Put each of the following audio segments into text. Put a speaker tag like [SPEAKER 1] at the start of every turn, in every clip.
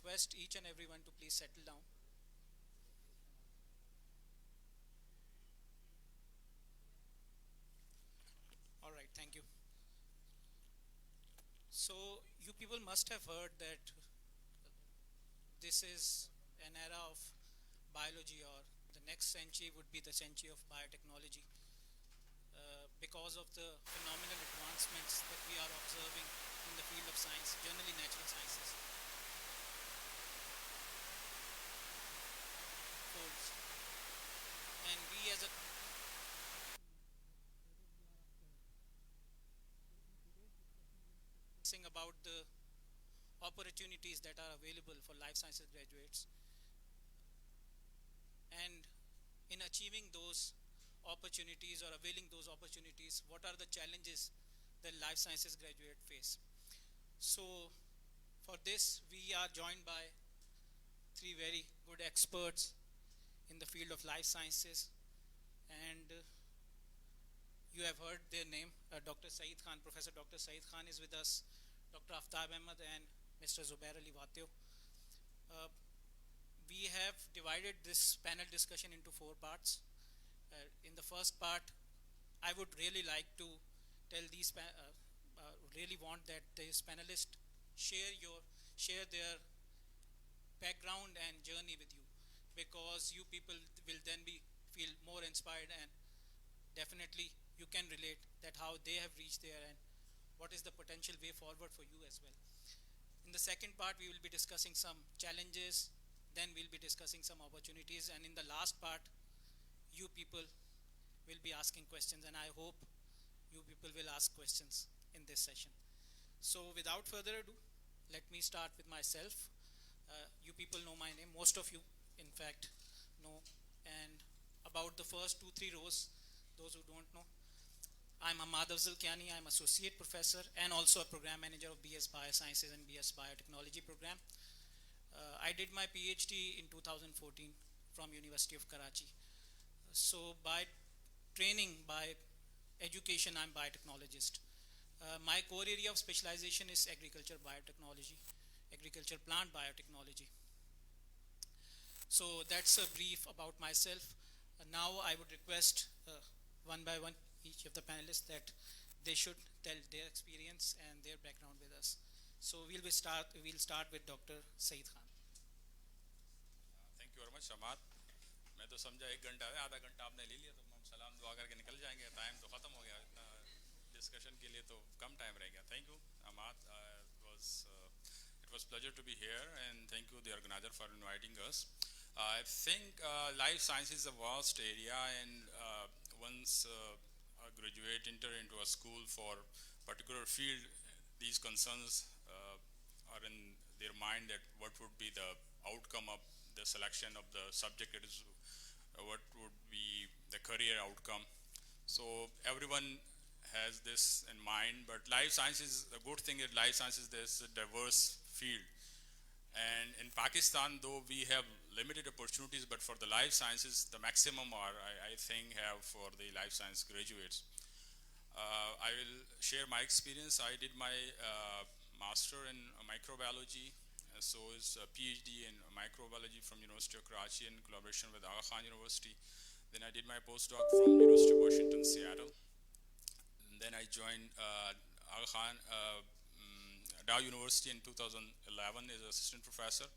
[SPEAKER 1] request each and everyone to please settle down. All right, thank you. So, you people must have heard that this is an era of biology, or the next century would be the century of biotechnology, because of the phenomenal advancements that we are observing in the field of science, generally natural sciences, folds. And we as a discussing about the opportunities that are available for life sciences graduates, and in achieving those opportunities or availing those opportunities, what are the challenges that life sciences graduate face. So for this we are joined by three very good experts in the field of life sciences, and you have heard their name. Dr. Saeed Khan, Professor Dr. Saeed Khan is with us, Dr. Aftab Ahmed, and Mr. Zubair Ali Wateo. Uh, we have divided this panel discussion into four parts. In the first part, I would really like to tell these, really want that these panelists share their background and journey with you, because you people will then feel more inspired, and definitely you can relate that how they have reached there and what is the potential way forward for you as well. In the second part, we will be discussing some challenges, then we'll be discussing some opportunities, and in the last part, you people will be asking questions, and I hope you people will ask questions in this session. So without further ado, let me start with myself. You people know my name, most of you in fact know, and about the first 2-3 rows, those who don't know, I'm Ahmad Afzal Kiani. I'm associate professor and also a program manager of BS Biosciences and BS Biotechnology program. I did my PhD in 2014 from University of Karachi. So by training, by education, I'm biotechnologist. My core area of specialization is agriculture biotechnology, agriculture plant biotechnology. So that's a brief about myself. Now I would request one by one each of the panelists that they should tell their experience and their background with us. So we'll start with Dr. Saeed Khan.
[SPEAKER 2] Thank you very much समात. मैं तो समझा 1 घंटा है, आधा घंटा आपने ले लिया तो हम सलाम दुआ करके निकल जाएंगे. टाइम तो ख़त्म हो गया, इतना डिस्कशन के लिए तो कम टाइम रह गया. थैंक यू अमात. It was pleasure to be here, and thank you the organizer for inviting us. I think life science is a vast area, and once a graduate enter into a school for particular field, these concerns are in their mind, that what would be the outcome of the selection of the subject, it is what would be the career outcome. So everyone has this in mind, but life sciences, the good thing is life sciences, there's a diverse field. And in Pakistan, though we have limited opportunities, but for the life sciences, the maximum are, I think, have for the life science graduates. I will share my experience. I did my master in microbiology, so is a PhD in microbiology from University of Karachi in collaboration with Aga Khan University. Then I did my postdoc from University of Washington, Seattle. And then I joined Aga Khan Dow University in 2011 as assistant professor,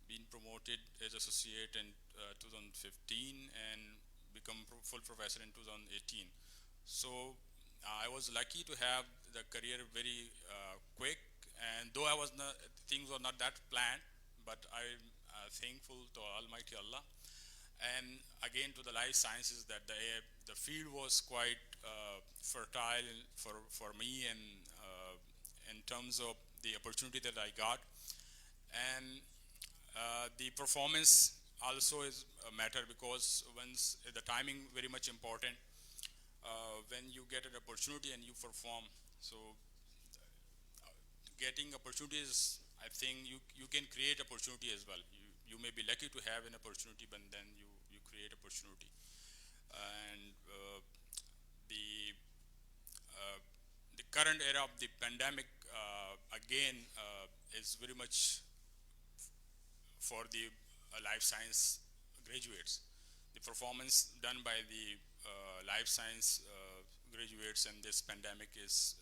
[SPEAKER 2] been promoted as associate in 2015 and become full professor in 2018. So I was lucky to have the career very quick, and though I was not, things were not that planned, but I'm thankful to Almighty Allah, and again to the life sciences, that the field was quite fertile for me, and in terms of the opportunity that I got, and the performance also is a matter, because once the timing very much important. When you get an opportunity and you perform, so getting opportunities, I think you can create opportunity as well. You may be lucky to have an opportunity, but then you create opportunity. And the uh, the current era of the pandemic again is very much for the life science graduates. The performance done by the life science graduates in this pandemic is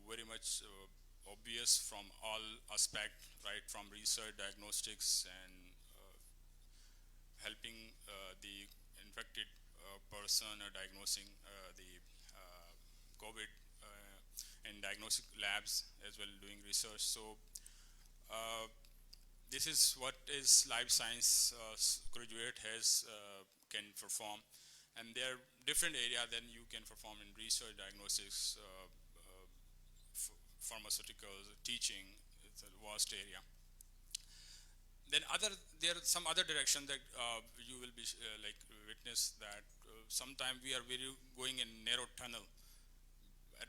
[SPEAKER 2] very much obvious from all aspects, right, from research, diagnostics, and helping the infected person or diagnosing the COVID in diagnostic labs as well, doing research. So this is what is life science graduate has can perform, and there are different areas then you can perform in research, diagnostics, pharmaceuticals, teaching. It's a vast area. Then there are some other direction that you will be like witness that sometimes we are very going in narrow tunnel.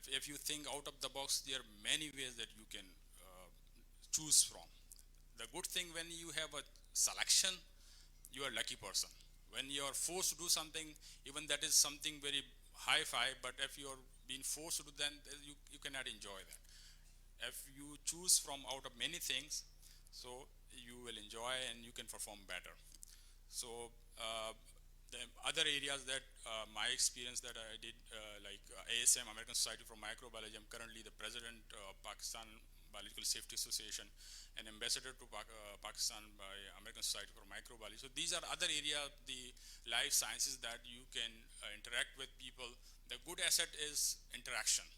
[SPEAKER 2] If you think out of the box, there are many ways that you can choose from. The good thing when you have a selection, you are a lucky person. When you are forced to do something, even that is something very high-fi, but if you are being forced to do, then you cannot enjoy that. If you choose from out of many things, so you will enjoy and you can perform better. So the other areas that my experience that I did, like ASM, American Society for Microbiology, I'm currently the president of Pakistan Biological Safety Association and ambassador to Pakistan by American Society for Microbiology. So these are other areas, the life sciences that you can interact with people. The good asset is interaction.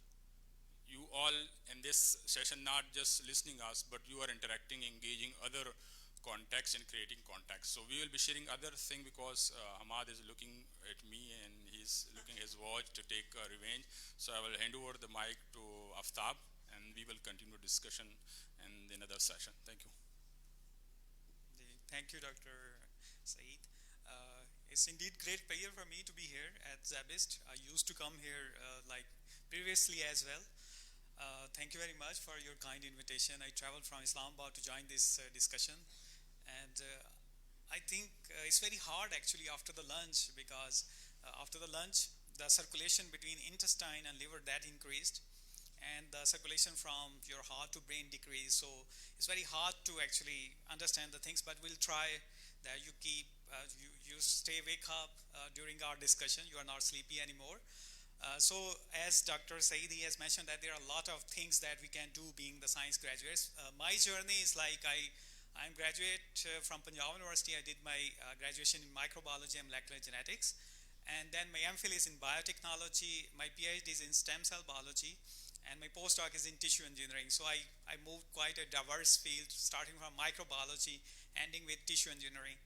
[SPEAKER 2] You all in this session not just listening us, but you are interacting, engaging other contacts and creating contacts. So we will be sharing other thing because Ahmad is looking at me and he's looking at his watch to take revenge. So I will hand over the mic to Aftab and we will continue discussion in another session. Thank you.
[SPEAKER 3] Thank you, Dr. Saeed. It's indeed great pleasure for me to be here at SZABIST. I used to come here like previously as well. Thank you very much for your kind invitation. I traveled from Islamabad to join this discussion, and I think it's very hard actually after the lunch because after the lunch the circulation between intestine and liver that increased, and the circulation from your heart to brain decreased. So it's very hard to actually understand the things, but we'll try that you keep you stay wake up during our discussion. You are not sleepy anymore. So as Dr. Saeedi has mentioned that there are a lot of things that we can do being the science graduates. My journey is like I'm graduate from Punjab University. I did my graduation in microbiology and molecular genetics. And then my MPhil is in biotechnology. My PhD is in stem cell biology. And my postdoc is in tissue engineering. So I moved quite a diverse field, starting from microbiology, ending with tissue engineering.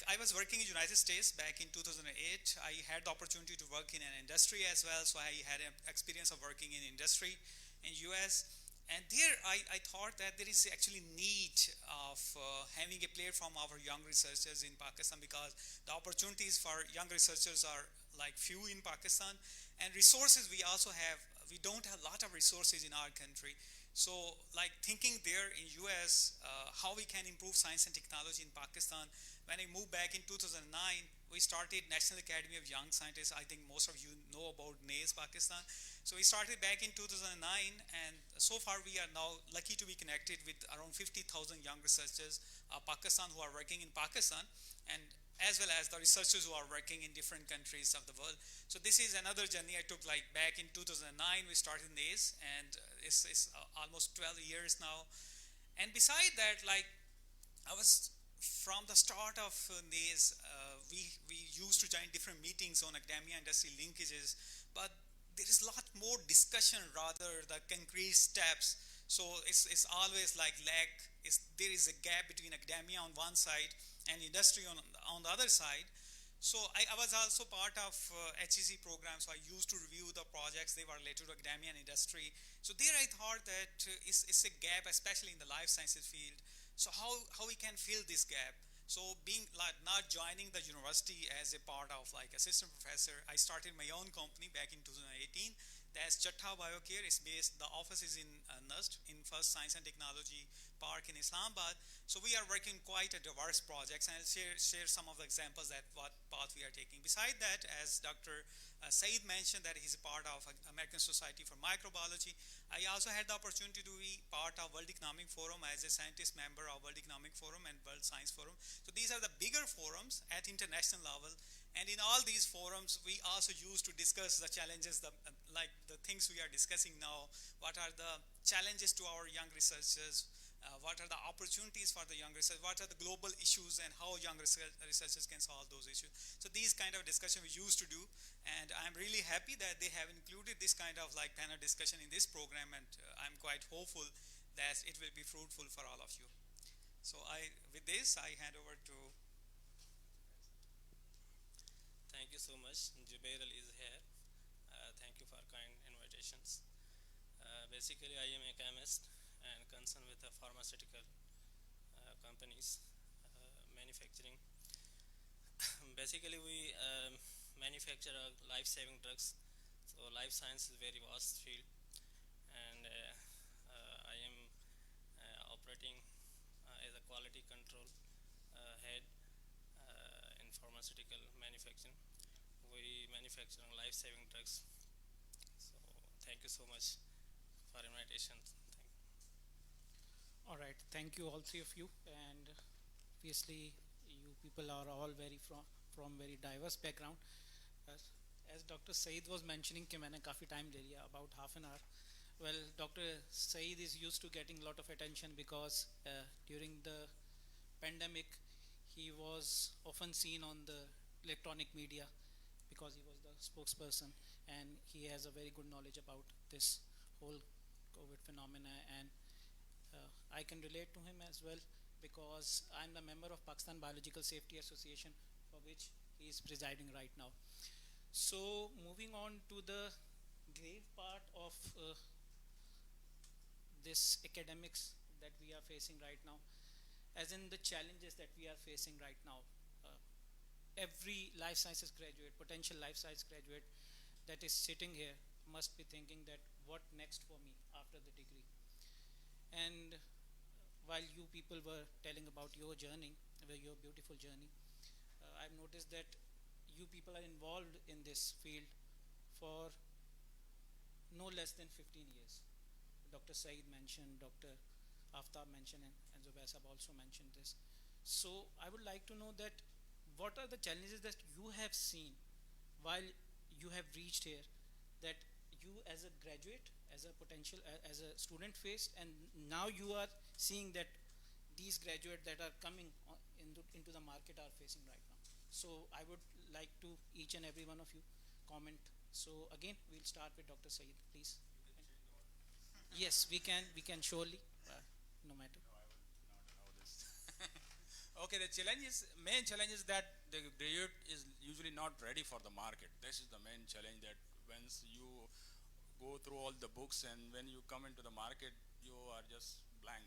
[SPEAKER 3] I was working in the United States back in 2008. I had the opportunity to work in an industry as well, so I had an experience of working in industry in US. And there I thought that there is actually need of having a platform of our young researchers in Pakistan because the opportunities for young researchers are like few in Pakistan. And resources we also have, we don't have a lot of resources in our country. So like thinking there in US, how we can improve science and technology in Pakistan. When I moved back in 2009, we started National Academy of Young Scientists. I think most of you know about NAIS Pakistan. So we started back in 2009, and so far we are now lucky to be connected with around 50,000 young researchers Pakistan who are working in Pakistan, and as well as the researchers who are working in different countries of the world. So this is another journey I took. Like back in 2009, we started NAIS, and it's almost 12 years now. And beside that, like I was from the start of NAIS, we used to join different meetings on academia industry linkages, but there is a lot more discussion rather the concrete steps. So it's always like there is a gap between academia on one side and industry on the other side. So I was also part of HEC program, so I used to review the projects. They were related to academia and industry. So there I thought that it's a gap, especially in the life sciences field. So how we can fill this gap? So being like not joining the university as a part of like assistant professor, I started my own company back in 2018. That's Chattha Biocare. It's based, the office is in NUST, in First Science and Technology Park in Islamabad. So we are working quite a diverse projects, and I'll share some of the examples that what path we are taking. Beside that, as Dr. Saeed mentioned that he's a part of American Society for Microbiology, I also had the opportunity to be part of World Economic Forum as a scientist member of World Economic Forum and World Science Forum. So these are the bigger forums at international level. And in all these forums, we also used to discuss the challenges, like the things we are discussing now. What are the challenges to our young researchers? What are the opportunities for the young researchers? What are the global issues and how young researchers can solve those issues? So these kind of discussion we used to do, and I'm really happy that they have included this kind of like panel discussion in this program, and I'm quite hopeful that it will be fruitful for all of you. So with this, I hand over to.
[SPEAKER 4] Thank you so much. Jubair Ali is here. Thank you for kind invitations. Basically, I am a chemist and concerned with the pharmaceutical companies manufacturing. Basically, we manufacture life-saving drugs. So, life science is a very vast field, and I am operating as a quality control head in pharmaceutical manufacturing. We manufacture life-saving drugs. So thank you so much for invitation.
[SPEAKER 1] All right, thank you all three of you, and obviously you people are all from very diverse background. As Dr. Saeed was mentioning कि मैंने काफ़ी time ले लिया, about half an hour. Well, Dr. Saeed is used to getting a lot of attention because during the pandemic he was often seen on the electronic media because he was the spokesperson, and he has a very good knowledge about this whole COVID phenomena, and I can relate to him as well because I'm the member of Pakistan Biological Safety Association, for which he is presiding right now. So moving on to the grave part of this academics that we are facing right now, as in the challenges that we are facing right now. Every life sciences graduate, potential life science graduate that is sitting here must be thinking that what next for me after the degree. And while you people were telling about your journey, your beautiful journey, I've noticed that you people are involved in this field for no less than 15 years. Dr. Saeed mentioned, Dr. Aftab mentioned, and Zubair also mentioned this. So I would like to know that what are the challenges that you have seen while you have reached here, that you as a graduate, as a potential, as a student faced, and now you are seeing that these graduates that are coming into the market are facing right now. So I would like to each and every one of you comment. So again, we'll start with Dr. Saeed, please. Yes, we can surely, no matter.
[SPEAKER 2] No, I will not allow this. Okay, the main challenge is that the graduate is usually not ready for the market. This is the main challenge, that once you go through all the books and when you come into the market, you are just blank.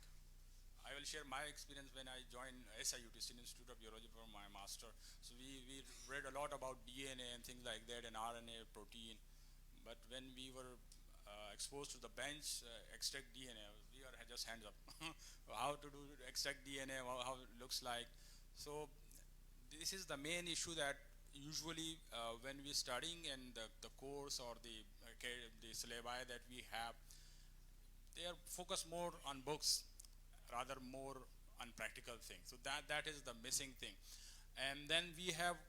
[SPEAKER 2] I will share my experience when I joined SIUT, Institute of Urology, for my master. So we read a lot about DNA and things like that, and RNA, protein. But when we were exposed to the bench, extract DNA, we are just hands up. How to do extract DNA, how it looks like. So this is the main issue, that usually when we're studying and the course or the syllabi that we have, they are focused more on books rather more on practical things. So that is the missing thing. And then we have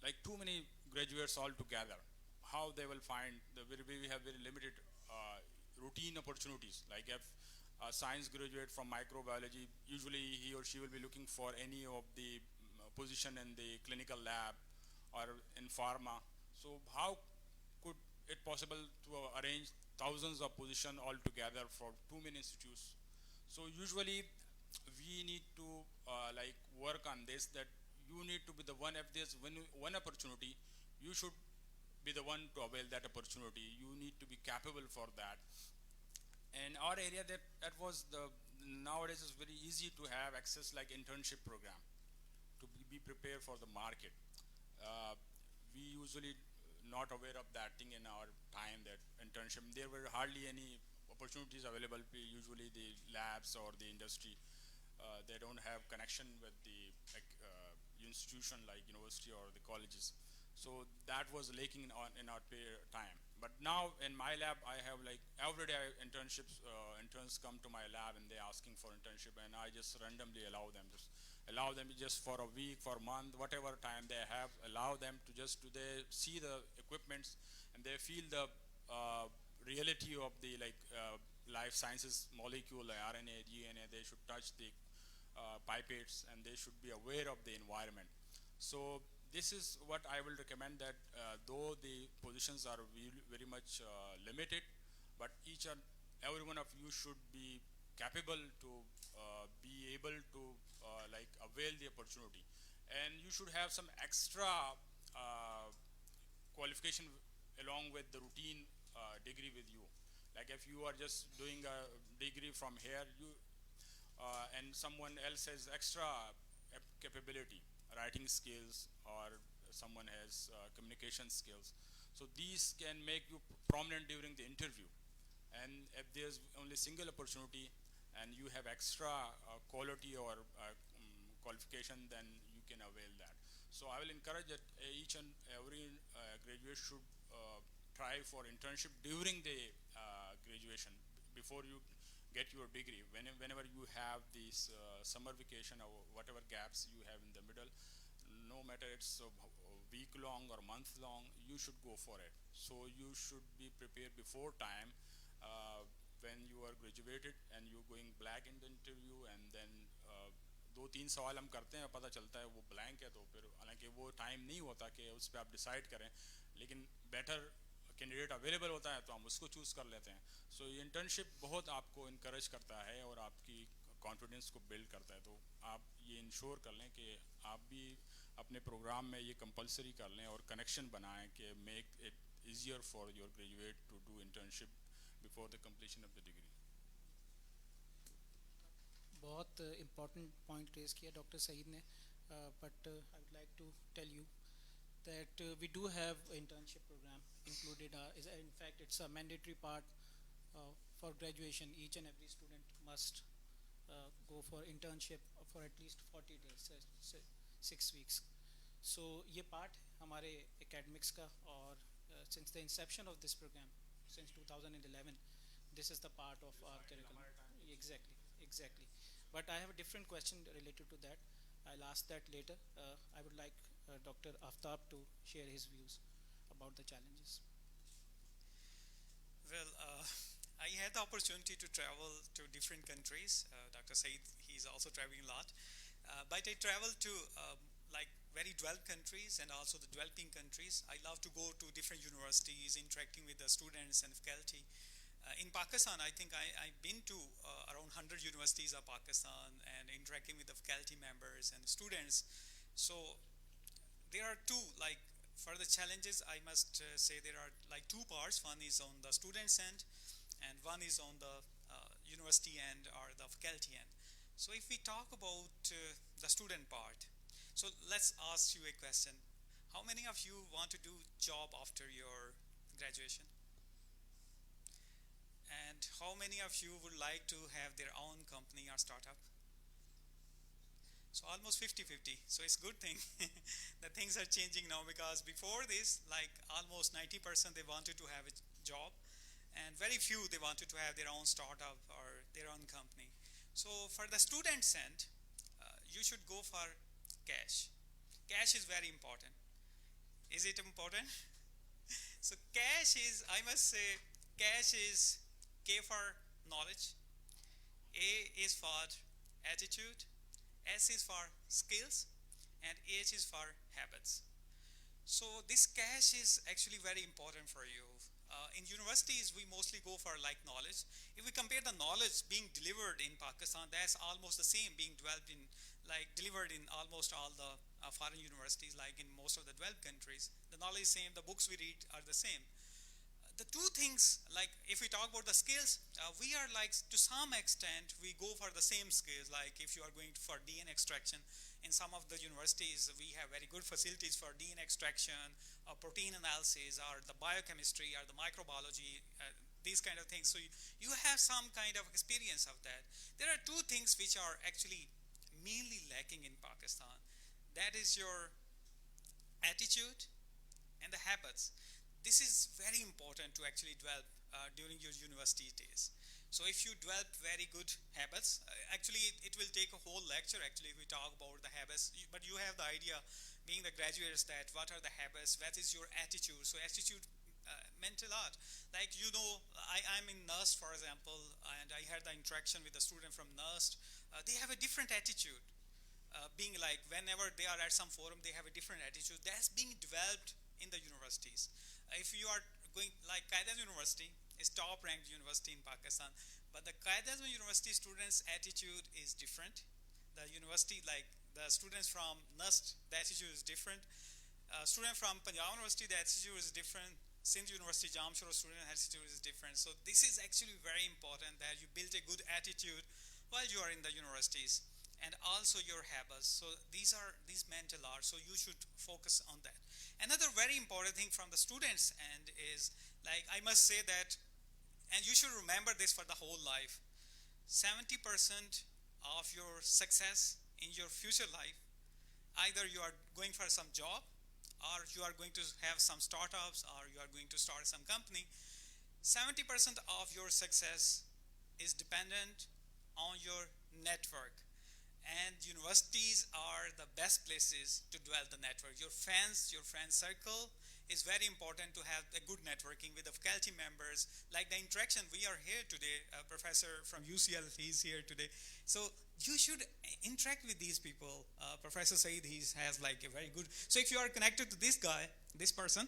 [SPEAKER 2] like too many graduates all together. How they will find, we have very limited routine opportunities. Like if a science graduate from microbiology, usually he or she will be looking for any of the position in the clinical lab or in pharma. So how could it possible to arrange thousands of positions all together for too many institutes? So usually we need to like work on this, that you need to be the one. If there's one opportunity, you should be the one to avail that opportunity. You need to be capable for that. And our area, that was nowadays is very easy to have access, like internship program, to be prepared for the market. We usually not aware of that thing in our time, that internship. There were hardly any opportunities available. Usually the labs or the industry, they don't have connection with the institution like university or the colleges. So that was lacking in our time. But now in my lab, I have like every day internships. Interns come to my lab and they're asking for internship, and I just randomly allow them. Just for a week, for a month, whatever time they have. Allow them to just they see the equipments and they feel the reality of the life sciences molecule, like RNA, DNA. They should touch the pipettes and they should be aware of the environment. So this is what I will recommend, that though the positions are very much limited, but each and every one of you should be capable to be able to avail the opportunity, and you should have some extra qualification along with the routine degree with you. Like if you are just doing a degree from here, and someone else has extra capability, writing skills, or someone has communication skills. So these can make you prominent during the interview. And if there's only single opportunity and you have extra quality or qualification, then you can avail that. So I will encourage that each and every graduate should try for internship during the graduation before you get your degree. Whenever you have this summer vacation or whatever gaps you have in the middle, no matter it's a week long or month long, you should go for it. So you should be prepared before time when you are graduated and you're going black in the interview, and then 2-3 सवाल हम करते हैं, पता चलता है वो blank है, तो फिर हालांकि वो टाइम नहीं होता कि उस पर आप डिसाइड करें, लेकिन बेटर कैंडिडेट अवेलेबल होता है तो हम उसको चूज़ कर लेते हैं. सो ये इंटर्नशिप बहुत आपको इनकरेज करता है और आपकी कॉन्फिडेंस को बिल्ड करता है. तो आप ये इंश्योर कर लें कि आप भी अपने प्रोग्राम में ये कंपलसरी कर लें और कनेक्शन बनाएं कि make it easier for your graduate to do internship before the completion of the degree.
[SPEAKER 1] बहुत इम्पॉर्टेंट पॉइंट रेज किया डॉक्टर सईद ने, but I would like to tell you that we do have internship program included. In fact, it's a mandatory part for graduation. Each and every student must go for internship for at least 40 days, 6 weeks. So ये part हमारे academics का, और since the inception of this program, since 2011, this is the part of our curriculum. Exactly. But I have a different question related to that. I'll ask that later. I would like Dr. Aftab to share his views about the challenges.
[SPEAKER 3] Well, I had the opportunity to travel to different countries. Dr. Saeed, he's also traveling a lot. But I travel to like very developed countries and also the developing countries. I love to go to different universities, interacting with the students and faculty. In Pakistan, I think I've been to around 100 universities of Pakistan and interacting with the faculty members and students. So there are two, like, for the challenges, I must say there are like two parts. One is on the students end and one is on the university end or the faculty end. So if we talk about the student part, so let's ask you a question. How many of you want to do job after your graduation? And how many of you would like to have their own company or startup? So almost 50-50. So it's a good thing that things are changing now, because before this, like almost 90% they wanted to have a job, and very few they wanted to have their own startup or their own company. So for the students end, you should go for cash. Cash is very important. Is it important? So cash is, I must say, cash is K for knowledge, A is for attitude, S is for skills, and H is for habits. So this cash is actually very important for you. In universities, we mostly go for like knowledge. If we compare the knowledge being delivered in Pakistan, that's almost the same being developed in, like delivered in almost all the foreign universities, like in most of the developed countries. The knowledge is same, the books we read are the same. the two things, like if we talk about the skills, we are like to some extent we go for the same skills. Like if you are going for DNA extraction, in some of the universities we have very good facilities for DNA extraction, protein analysis, or the biochemistry, or the microbiology, these kind of things. So you have some kind of experience of that. There are two things which are actually mainly lacking in Pakistan. That is your attitude and the habits. This is very important to actually develop during your university days. So if you develop very good habits, actually it will take a whole lecture actually if we talk about the habits, but you have the idea being the graduates that what are the habits, what is your attitude. So attitude meant a lot. Like, you know, I'm in NUST, for example, and I had the interaction with the student from NUST. They have a different attitude. Being like, whenever they are at some forum, they have a different attitude. That's being developed in the universities. If you are going, like Qaeda University is top ranked university in Pakistan, but the Qaeda University students' attitude is different. The university, like the students from NUST, the attitude is different. Student from Punjab University, the attitude is different. Sindh University, Jamshoro student attitude is different. So this is actually very important that you build a good attitude while you are in the universities, and also your habits. So these meant a lot, so you should focus on that. Another very important thing from the students end is, like, I must say that, and you should remember this for the whole life, 70% of your success in your future life, either you are going for some job, or you are going to have some startups, or you are going to start some company. 70% of your success is dependent on your network. And universities are the best places to develop the network. Your friend circle is very important to have a good networking with the faculty members. Like the interaction, we are here today, a professor from UCL, he's here today. So you should interact with these people. Professor Saeed, he has like a very good, so if you are connected to this guy, this person,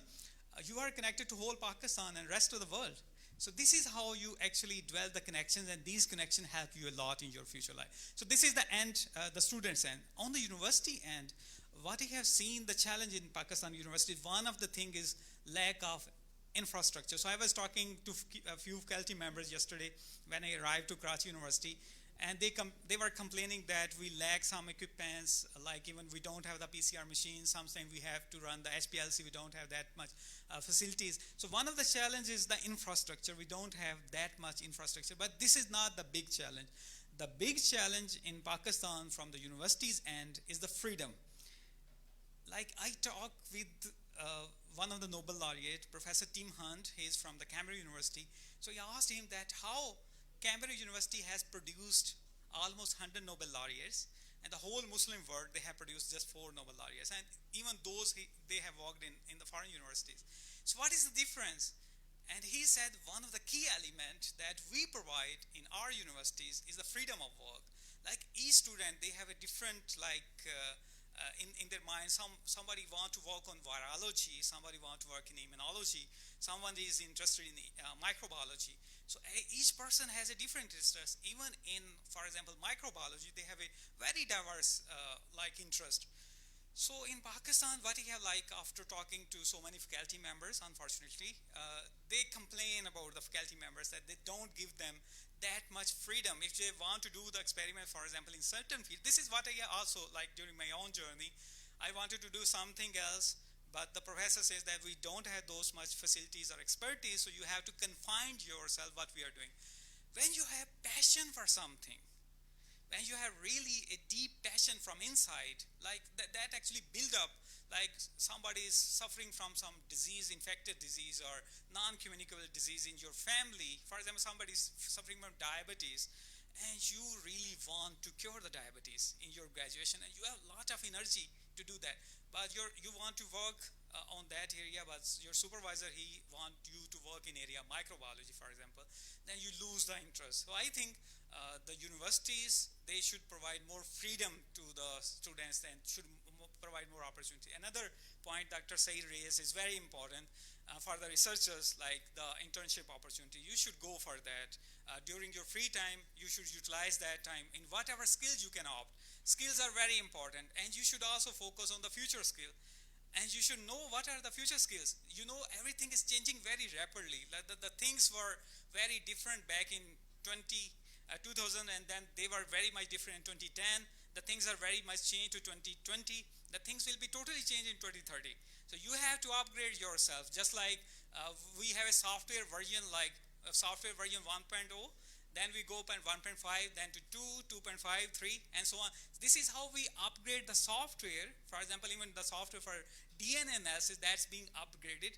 [SPEAKER 3] you are connected to whole Pakistan and rest of the world. So this is how you actually develop the connections, and these connections help you a lot in your future life. So this is the end, the students' end. On the university end, what I have seen the challenge in Pakistan universities, one of the things is lack of infrastructure. So I was talking to a few faculty members yesterday when I arrived to Karachi University, and they were complaining that we lack some equipments, like even we don't have the PCR machines, sometimes we have to run the HPLC, we don't have that much facilities. So one of the challenges is the infrastructure. We don't have that much infrastructure, but this is not the big challenge. The big challenge in Pakistan from the universities end is the freedom. Like I talked with one of the Nobel laureate, Professor Tim Hunt, he is from the Cambridge University. So I asked him that how Cambridge University has produced almost 100 Nobel laureates, and the whole Muslim world, they have produced just 4 Nobel laureates, and even those they have worked in the foreign universities. So what is the difference? And he said one of the key elements that we provide in our universities is the freedom of work. Like each student, they have a different, like in their mind, somebody want to work on virology, somebody want to work in immunology, someone is interested in microbiology. So each person has a different interest. Even in, for example, microbiology, they have a very diverse like interest. So in Pakistan, what I have, like after talking to so many faculty members, unfortunately, they complain about the faculty members that they don't give them that much freedom. If they want to do the experiment, for example, in certain field, this is what I also, like during my own journey, I wanted to do something else, but the professor says that we don't have those much facilities or expertise, so you have to confine yourself what we are doing. When you have passion for something, when you have really a deep passion from inside, like that actually build up, like somebody is suffering from some disease, infected disease or non-communicable disease in your family. For example, somebody is suffering from diabetes, and you really want to cure the diabetes in your graduation, and you have a lot of energy to do that, but you want to work on that area, but your supervisor, he want you to work in area microbiology, for example, then you lose the interest. So I think the universities, they should provide more freedom to the students and should provide more opportunity. Another point Dr. Saeed raised is very important for the researchers, like the internship opportunity. You should go for that. During your free time, you should utilize that time in whatever skills you can opt. Skills are very important, and you should also focus on the future skill. and you should know what are the future skills. You know, everything is changing very rapidly. Like the things were very different back in 2000, and then they were very much different in 2010. The things are very much changed to 2020. The things will be totally changed in 2030. So you have to upgrade yourself. Just like we have a software version like software version 1.0, then we go up 1.5, then to 2, 2.5, 3, and so on. This is how we upgrade the software. For example, even the software for DNA analysis, that's being upgraded.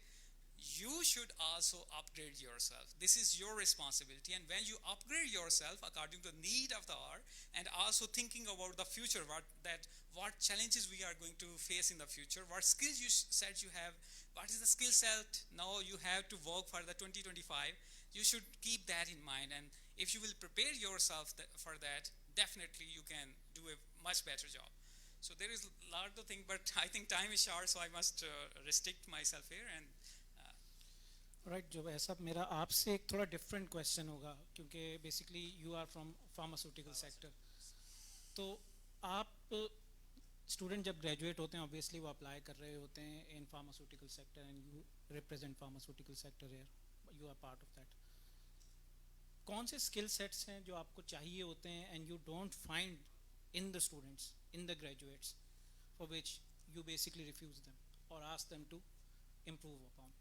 [SPEAKER 3] You should also upgrade yourself. This is your responsibility. And when you upgrade yourself according to the need of the hour, and also thinking about the future, what challenges we are going to face in the future, what skills you said you have, what is the skill set now you have to work for the 2025, you should keep that in mind. And if you will prepare yourself for that, definitely you can do a much better job. So there is a lot of things, but I think time is short, so I must restrict myself here. And
[SPEAKER 1] right जो ऐसा मेरा आपसे एक थोड़ा different question होगा क्योंकि basically you are from pharmaceutical sector. तो आप स्टूडेंट जब ग्रेजुएट होते हैं ऑब्वियसली वो अप्लाई कर रहे होते हैं in pharmaceutical sector and you represent pharmaceutical sector here, you are part of that. कौन से स्किल सेट्स हैं जो आपको चाहिए होते हैं and you don't find in the students, in the graduates, for which you basically refuse them और ask them to improve upon?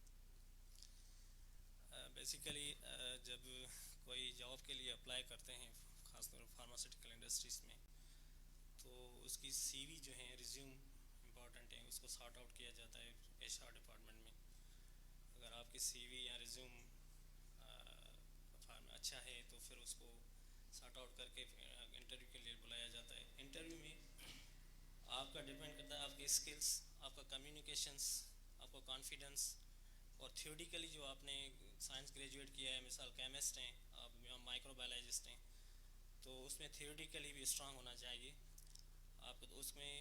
[SPEAKER 4] Basically जब कोई जॉब के लिए अप्लाई करते हैं खासतौर पर फार्मास्यूटिकल इंडस्ट्रीज़ में, तो उसकी सीवी जो है रिज्यूम इम्पॉर्टेंट है, उसको सॉर्ट आउट किया जाता है एचआर डिपार्टमेंट में. अगर आपकी सीवी या रिज्यूम अच्छा है तो फिर उसको सॉर्ट आउट करके इंटरव्यू के लिए बुलाया जाता है. इंटरव्यू में आपका डिपेंड करता है आपकी स्किल्स, आपका कम्युनिकेशंस, आपका कॉन्फिडेंस, और थियोरिटिकली जो आपने साइंस ग्रेजुएट किया है, मिसाल केमिस्ट हैं आप, माइक्रोबायोलॉजिस्ट हैं, तो उसमें थियोरिटिकली भी स्ट्रांग होना चाहिए आपको. तो उसमें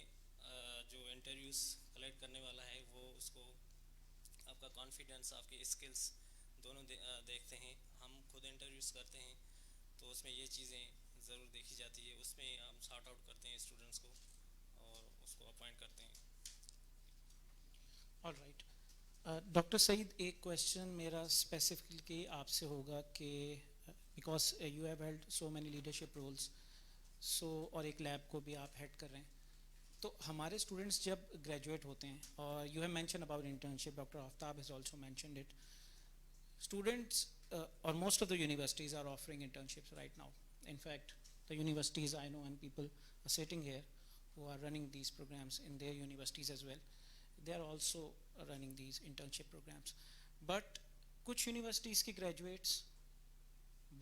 [SPEAKER 4] जो इंटरव्यूज़ कलेक्ट करने वाला है वो उसको आपका कॉन्फिडेंस, आपकी स्किल्स दोनों देखते हैं. हम खुद इंटरव्यूज़ करते हैं तो उसमें ये चीज़ें ज़रूर देखी जाती है. उसमें हम सॉर्ट आउट करते हैं स्टूडेंट्स को और उसको अपॉइंट करते हैं.
[SPEAKER 1] All right. डॉक्टर सईद, एक क्वेश्चन मेरा स्पेसिफिकली आपसे होगा कि because you have held so many leadership roles, so और एक लैब को भी आप हेड कर रहे हैं, तो हमारे स्टूडेंट्स जब ग्रेजुएट होते हैं, और you have mention about internship, doctor Aftab has also mentioned it, students or most of the universities are offering internships right now. In fact, the universities I know and people are sitting here who are running these programs in their universities as well. They are also running these internship programs. But kuch universities ki graduates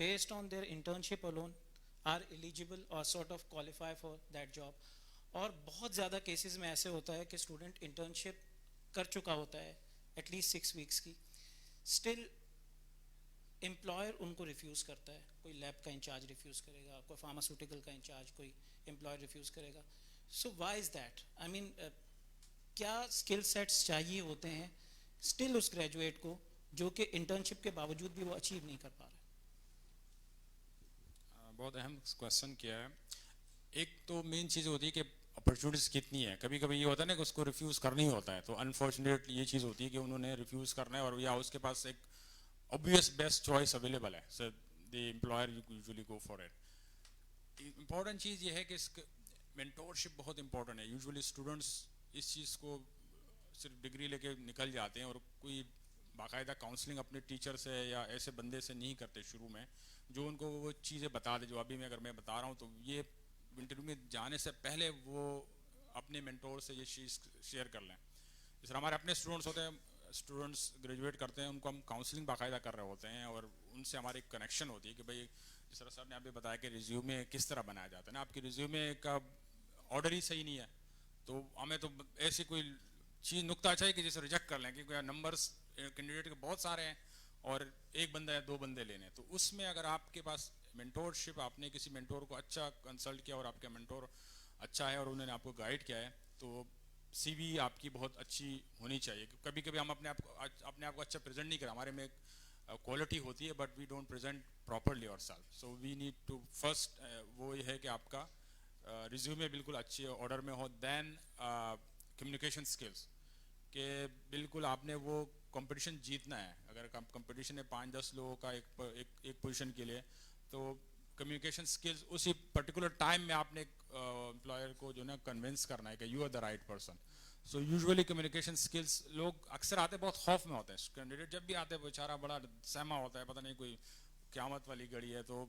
[SPEAKER 1] based on their internship alone are eligible or sort of qualify for that job. और बहुत ज़्यादा cases में ऐसे होता है कि student internship कर चुका होता है एटलीस्ट 6 वीक्स की, स्टिल एम्प्लॉयर उनको रिफ्यूज़ करता है. कोई लैब का इंचार्ज रिफ्यूज़ करेगा, कोई फार्मास्यूटिकल का इंचार्ज, कोई एम्प्लॉयर रिफ्यूज़ करेगा. So why is that? I mean क्या स्किल सेट्स चाहिए होते हैं स्टिल उस ग्रेजुएट को जो कि इंटर्नशिप के बावजूद भी वो अचीव नहीं कर पा रहे?
[SPEAKER 2] बहुत अहम क्वेश्चन किया है. एक तो मेन चीज़ होती है कि अपॉर्चुनिटीज़ कितनी है. कभी कभी ये होता है ना कि उसको रिफ्यूज़ करना ही होता है, तो अनफॉर्चुनेटली ये चीज़ होती है कि उन्होंने रिफ्यूज़ करना है और या उसके पास एक obvious best choice available है, so the employer usually go for it. Important चीज़ ये है कि इसका mentorship बहुत important है. Usually students इस चीज़ को सिर्फ डिग्री लेके निकल जाते हैं और कोई बाकायदा काउंसलिंग अपने टीचर से या ऐसे बंदे से नहीं करते शुरू में जो उनको वो चीज़ें बता दे जो अभी मैं बता रहा हूँ. तो ये इंटरव्यू में जाने से पहले वो अपने मेंटोर से ये चीज़ शेयर कर लें. जिस तरह हमारे अपने स्टूडेंट्स होते हैं, स्टूडेंट्स ग्रेजुएट करते हैं, उनको हम काउंसलिंग बाकायदा कर रहे होते हैं और उनसे हमारी एक कनेक्शन होती है कि भाई जिस तरह सर ने अभी बताया कि रिज्यूमे किस तरह बनाया जाता है ना, आपकी रिज्यूमे का ऑर्डर ही सही नहीं है तो हमें तो ऐसी कोई चीज़ नुक्ता चाहिए कि जिसे रिजेक्ट कर लें, क्योंकि नंबर्स कैंडिडेट के बहुत सारे हैं और एक बंदा या 2 बंदे लेने हैं. तो उसमें अगर आपके पास मेंटोरशिप, आपने किसी मेंटोर को अच्छा कंसल्ट किया और आपका मेंटोर अच्छा है और उन्होंने आपको गाइड किया है, तो सीवी आपकी बहुत अच्छी होनी चाहिए. कभी कभी हम अपने आप को अच्छा प्रेजेंट नहीं करें, हमारे में एक क्वालिटी होती है but we don't present properly ourselves. So we need to first वो ये है कि आपका रिज्यूमे बिल्कुल अच्छे ऑर्डर में हो, देन कम्युनिकेशन स्किल्स. कि बिल्कुल आपने वो कंपटीशन जीतना है। अगर कंपटीशन है 5-10 लोगों का एक पोजीशन के लिए, तो कम्युनिकेशन स्किल्स उसी पर्टिकुलर टाइम में आपने एम्प्लॉयर को जो ना कन्विंस करना है कि you are the right person. So usually communication skills, लोग अक्सर आते बहुत खौफ में होते हैं कैंडिडेट, जब भी आते हैं बेचारा बड़ा सहमा होता है, पता नहीं कोई क़यामत वाली घड़ी है। तो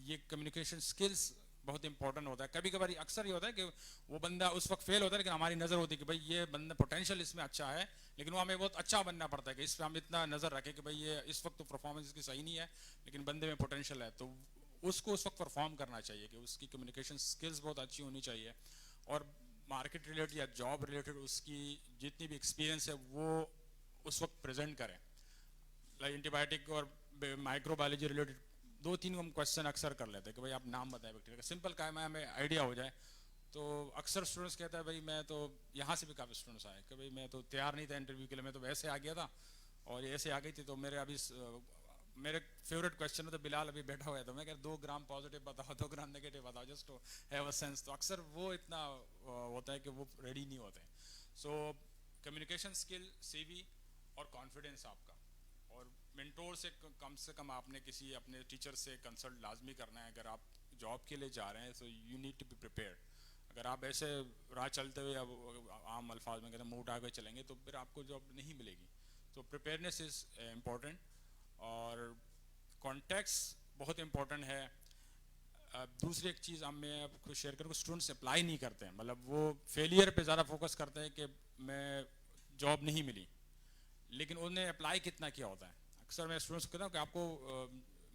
[SPEAKER 2] ये कम्युनिकेशन स्किल्स बहुत इंपॉर्टेंट होता है। कभी कभार अक्सर ये होता है कि वो बंदा उस वक्त फेल होता है, लेकिन हमारी नज़र होती है कि भाई ये बंदा पोटेंशियल इसमें अच्छा है, लेकिन वो हमें बहुत अच्छा बनना पड़ता है कि इस पर हम इतना नज़र रखें कि भाई ये इस वक्त तो परफॉर्मेंस इसकी सही नहीं है, लेकिन बंदे में पोटेंशियल है, तो उसको उस वक्त परफॉर्म करना चाहिए कि उसकी कम्युनिकेशन स्किल्स बहुत अच्छी होनी चाहिए। और मार्केट रिलेटेड या जॉब रिलेटेड उसकी जितनी भी एक्सपीरियंस है वो उस वक्त प्रेजेंट करें। लाइक एंटीबायोटिक और माइक्रोबायोलॉजी रिलेटेड 2-3 हम क्वेश्चन अक्सर कर लेते हैं कि भाई आप नाम बताएं बैक्टीरिया का, सिंपल का है, हमें आइडिया हो जाए। तो अक्सर स्टूडेंट्स कहता है भाई मैं तो, यहाँ से भी काफ़ी स्टूडेंट्स आए कि भाई मैं तो तैयार नहीं था इंटरव्यू के लिए, मैं तो वैसे आ गया था और ऐसे आ गई थी। तो मेरे अभी मेरे फेवरेट क्वेश्चन में तो बिलाल अभी बैठा हुआ है, तो मैं कह 2 ग्राम पॉजिटिव बताओ 2 ग्राम नेगेटिव बताओ, just to have a sense. तो अक्सर वो इतना होता है कि वो रेडी नहीं होते हैं। सो कम्युनिकेशन स्किल, सीवी और कॉन्फिडेंस आपका, और मेंटोर से कम आपने किसी अपने टीचर से कंसल्ट लाजमी करना है। अगर आप जॉब के लिए जा रहे हैं, so you need to be prepared. अगर आप ऐसे राह चलते हुए अब आम अल्फाज में कहते हैं मुँह उठा के चलेंगे, तो फिर आपको जॉब नहीं मिलेगी। तो प्रिपेयरनेस इज़ इम्पॉर्टेंट, और कॉन्टेक्स्ट बहुत इम्पॉर्टेंट है। दूसरी एक चीज़ मैं आपको शेयर करूँ, स्टूडेंट्स अप्लाई नहीं करते हैं, मतलब वो फेलियर पे ज़्यादा फोकस करते हैं कि मैं जॉब नहीं मिली, लेकिन उन्हें अप्लाई कितना किया होता है। अक्सर मैं स्टूडेंट्स को कहता हूँ कि आपको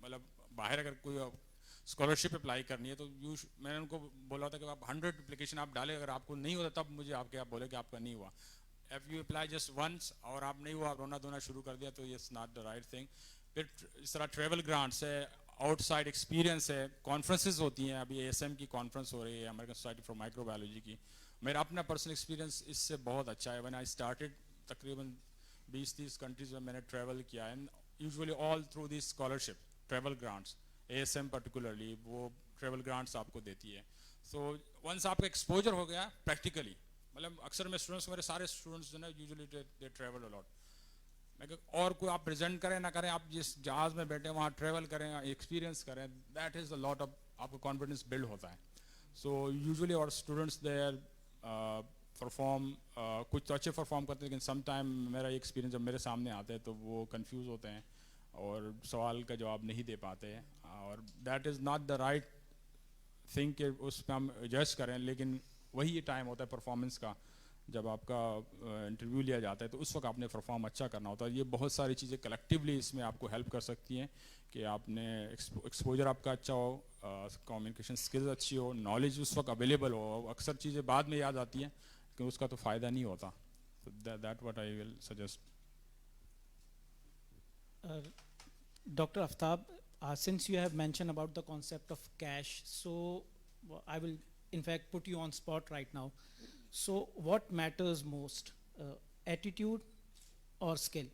[SPEAKER 2] मतलब बाहर अगर कोई स्कॉलरशिप अप्लाई करनी है, तो मैंने उनको बोला था कि आप 100 एप्लीकेशन आप डालें, अगर आपको नहीं होता तब मुझे आप बोले कि आपका नहीं हुआ। If you apply just once और आप नहीं हुआ, आप रोना धोना शुरू कर दिया, तो ये is not the right thing. फिर इस तरह ट्रेवल ग्रांट्स है, आउटसाइड एक्सपीरियंस है, कॉन्फ्रेंसेज होती हैं। अभी ASM की कॉन्फ्रेंस हो रही है, अमेरिकन सोसाइटी फॉर माइक्रोबायोलॉजी की। मेरा अपना पर्सनल एक्सपीरियंस इससे बहुत अच्छा है। व्हेन आई स्टार्टेड, तकरीबन 20-30 कंट्रीज में मैंने ट्रैवल किया है, usually all through this scholarship travel grants. ASM particularly वो ट्रैवल ग्रांट्स आपको देती है। सो वंस आपका एक्सपोजर हो गया प्रैक्टिकली, मतलब अक्सर मैं स्टूडेंट्स, मेरे सारे स्टूडेंट्स जो ना यूजुअली दे ट्रैवल अलॉट। मैं और कोई आप प्रेजेंट करें ना करें, आप जिस जहाज़ में बैठे वहाँ ट्रैवल करें, एक्सपीरियंस करें, that is a lot of आपको कॉन्फिडेंस बिल्ड होता है। सो यूजुअली और स्टूडेंट्स देयर परफॉर्म, कुछ तो अच्छे परफॉर्म करते हैं, लेकिन सम टाइम मेरा एक्सपीरियंस जब मेरे सामने आते हैं तो वो कंफ्यूज होते हैं और सवाल का जवाब नहीं दे पाते हैं, और that is not the right thing कि उस पर हम एडजस्ट करें। लेकिन वही टाइम होता है परफॉर्मेंस का, जब आपका इंटरव्यू लिया जाता है, तो उस वक्त आपने परफॉर्म अच्छा करना होता है। ये बहुत सारी चीज़ें कलेक्टिवली इसमें आपको हेल्प कर सकती हैं कि आपने एक्सपोजर आपका अच्छा हो, कम्युनिकेशन स्किल्स अच्छी हो, नॉलेज उस वक्त अवेलेबल हो। अक्सर चीज़ें बाद में याद आती हैं, लेकिन उसका तो फ़ायदा नहीं होता। That what I will suggest.
[SPEAKER 5] Dr. Aftab, since you have mentioned about the concept of cash, so I will in fact put you on spot right now. So what matters most, attitude or skill?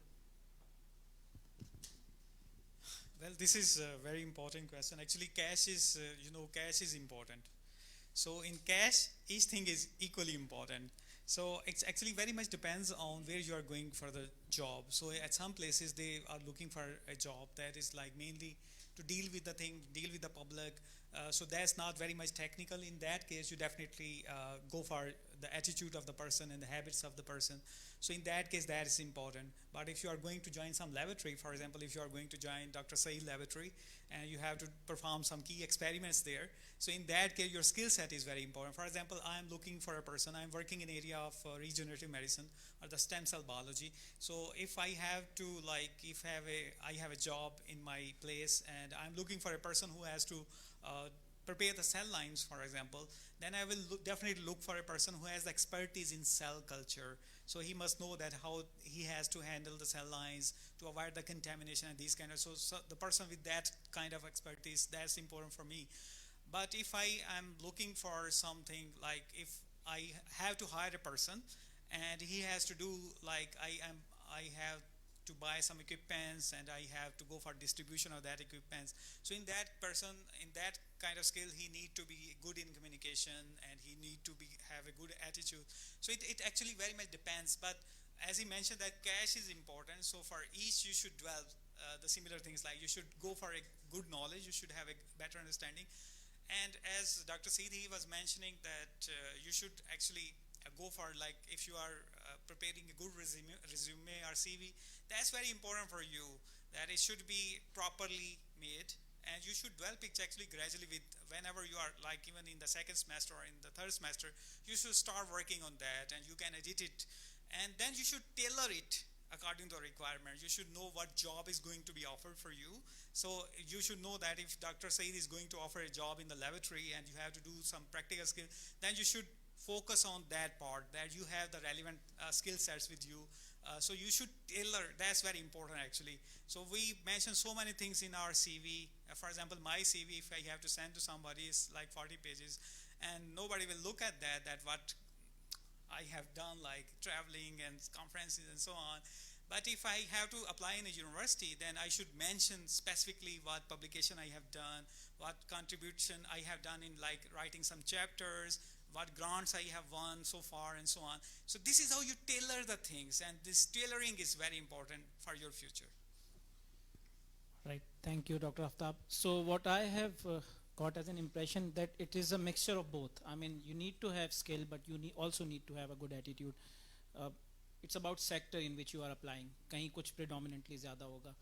[SPEAKER 3] Well, this is a very important question. Actually, cash is, cash is important. So in cash, each thing is equally important. So it's actually very much depends on where you are going for the job. So at some places they are looking for a job that is like mainly to deal with the thing, deal with the public. So that's not very much technical. In that case, you definitely go for the attitude of the person and the habits of the person. So in that case, that is important. But if you are going to join some laboratory, for example, if you are going to join Dr. Saeed laboratory and you have to perform some key experiments there, so in that case, your skill set is very important. For example, I am looking for a person, I am working in area of regenerative medicine or the stem cell biology. So if I have to I have a job in my place and I'm looking for a person who has to prepare the cell lines, for example, then I will definitely look for a person who has expertise in cell culture. So he must know that how he has to handle the cell lines to avoid the contamination and these kind of, so the person with that kind of expertise, that's important for me. But if I am looking for something like if I have to hire a person and he has to do like I have to buy some equipments and I have to go for distribution of that equipments. So in that person, in that kind of skill, he need to be good in communication and he need to have a good attitude. So it actually very much depends. But as he mentioned that cash is important, so for each you should dwell the similar things, like you should go for a good knowledge, you should have a better understanding. And as Dr. Sethi was mentioning that you should actually go for, like, if you are preparing a good resume or CV, that's very important for you, that it should be properly made. And you should develop it actually gradually with, whenever you are, like even in the second semester or in the third semester, you should start working on that and you can edit it. And then you should tailor it according to the requirement. You should know what job is going to be offered for you. So you should know that if Dr. Said is going to offer a job in the laboratory and you have to do some practical skill, then you should focus on that part, that you have the relevant skill sets with you. So you should tailor, that's very important actually. So we mentioned so many things in our CV. For example, my CV, if I have to send to somebody, is like 40 pages, and nobody will look at that what I have done, like traveling and conferences and so on. But if I have to apply in a university, then I should mention specifically what publication I have done, what contribution I have done in, like, writing some chapters, what grants I have won so far, and so on. So this is how you tailor the things, and this tailoring is very important for your future.
[SPEAKER 5] Right. Thank you, Dr. Aftab. So what I have got as an impression that it is a mixture of both. I mean, you need to have skill, but you also need to have a good attitude. It's about sector in which you are applying. कहीं कुछ predominantly ज़्यादा होगा.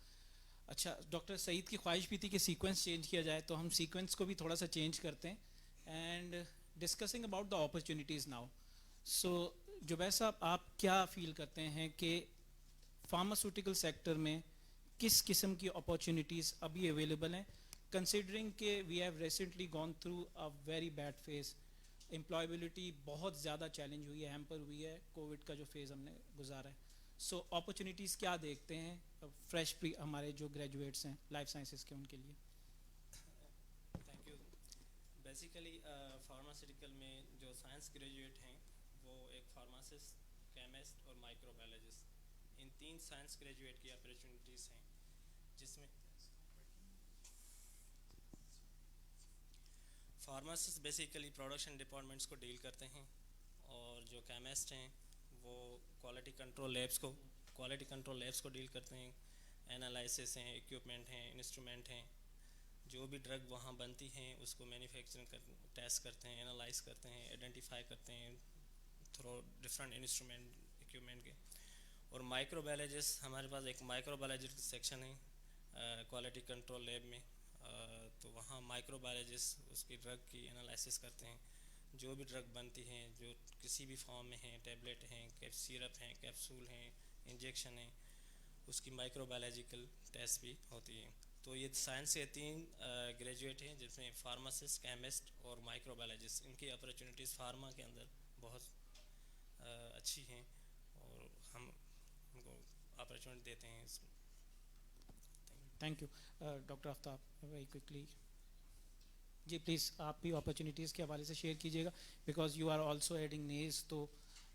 [SPEAKER 5] अच्छा, doctor Saeed की ख्वाहिश भी थी कि सीक्वेंस चेंज किया जाए, तो हम सीक्वेंस को भी थोड़ा सा चेंज करते हैं. And discussing about the opportunities now. So Zubair साहब, आप क्या फील करते हैं कि फार्मास्यूटिकल सेक्टर में किस किस्म की अपॉर्चुनिटीज़ अभी अवेलेबल हैं, कंसिडरिंग कि we have recently gone through a very bad phase. Employability बहुत ज़्यादा चैलेंज हुई है, हैम्पर हुई है, कोविड का जो फेज़ हमने गुजारा है. सो अपॉर्चुनिटीज़ क्या देखते हैं फ्रेश हमारे जो ग्रेजुएट्स हैं लाइफ साइंसेज के, उनके लिए?
[SPEAKER 4] Thank you. बेसिकली फार्मास्यूटिकल में जो साइंस ग्रेजुएट हैं वो एक फार्मासिस्ट, केमिस्ट और माइक्रोबायोलॉजिस्ट, इन 3 साइंस ग्रेजुएट की अपॉर्चुनिटीज़ हैं, जिसमें फार्मासिस्ट बेसिकली प्रोडक्शन डिपार्टमेंट्स को डील करते हैं, और जो केमिस्ट हैं वो क्वालिटी कंट्रोल लेब्स को डील करते हैं. एनालिसिस हैं, इक्विपमेंट हैं, इंस्ट्रूमेंट हैं, जो भी ड्रग वहाँ बनती हैं उसको मैन्युफैक्चरिंग टेस्ट करते हैं, एनालाइज करते हैं, आइडेंटिफाई करते हैं थ्रू डिफरेंट इंस्ट्रूमेंट, इक्विपमेंट के. और माइक्रोबायोलॉजिस्ट, हमारे पास एक माइक्रोबायोलॉजिस्ट सेक्शन है क्वालिटी कंट्रोल लैब में. तो वहाँ माइक्रोबायोलॉजिस्ट उसकी ड्रग की एनालिसिस करते हैं, जो भी ड्रग बनती हैं, जो किसी भी फॉर्म में हैं, टैबलेट हैं, सिरप हैं, कैप्सूल हैं, इंजेक्शन हैं, उसकी माइक्रोबायोलॉजिकल टेस्ट भी होती है. तो ये साइंस के 3 ग्रेजुएट हैं, जिसमें फार्मासिस्ट, केमिस्ट और माइक्रोबायोलॉजिस्ट. इनकी अपॉर्चुनिटीज़ फार्मा के अंदर बहुत अच्छी हैं और हम उनको अपॉर्चुनिटी देते हैं इसमें.
[SPEAKER 5] Thank you. Doctor Aftab, very quickly ji please, आप भी अपॉर्चुनिटीज़ के हवाले से शेयर कीजिएगा, because you are also adding नेज, तो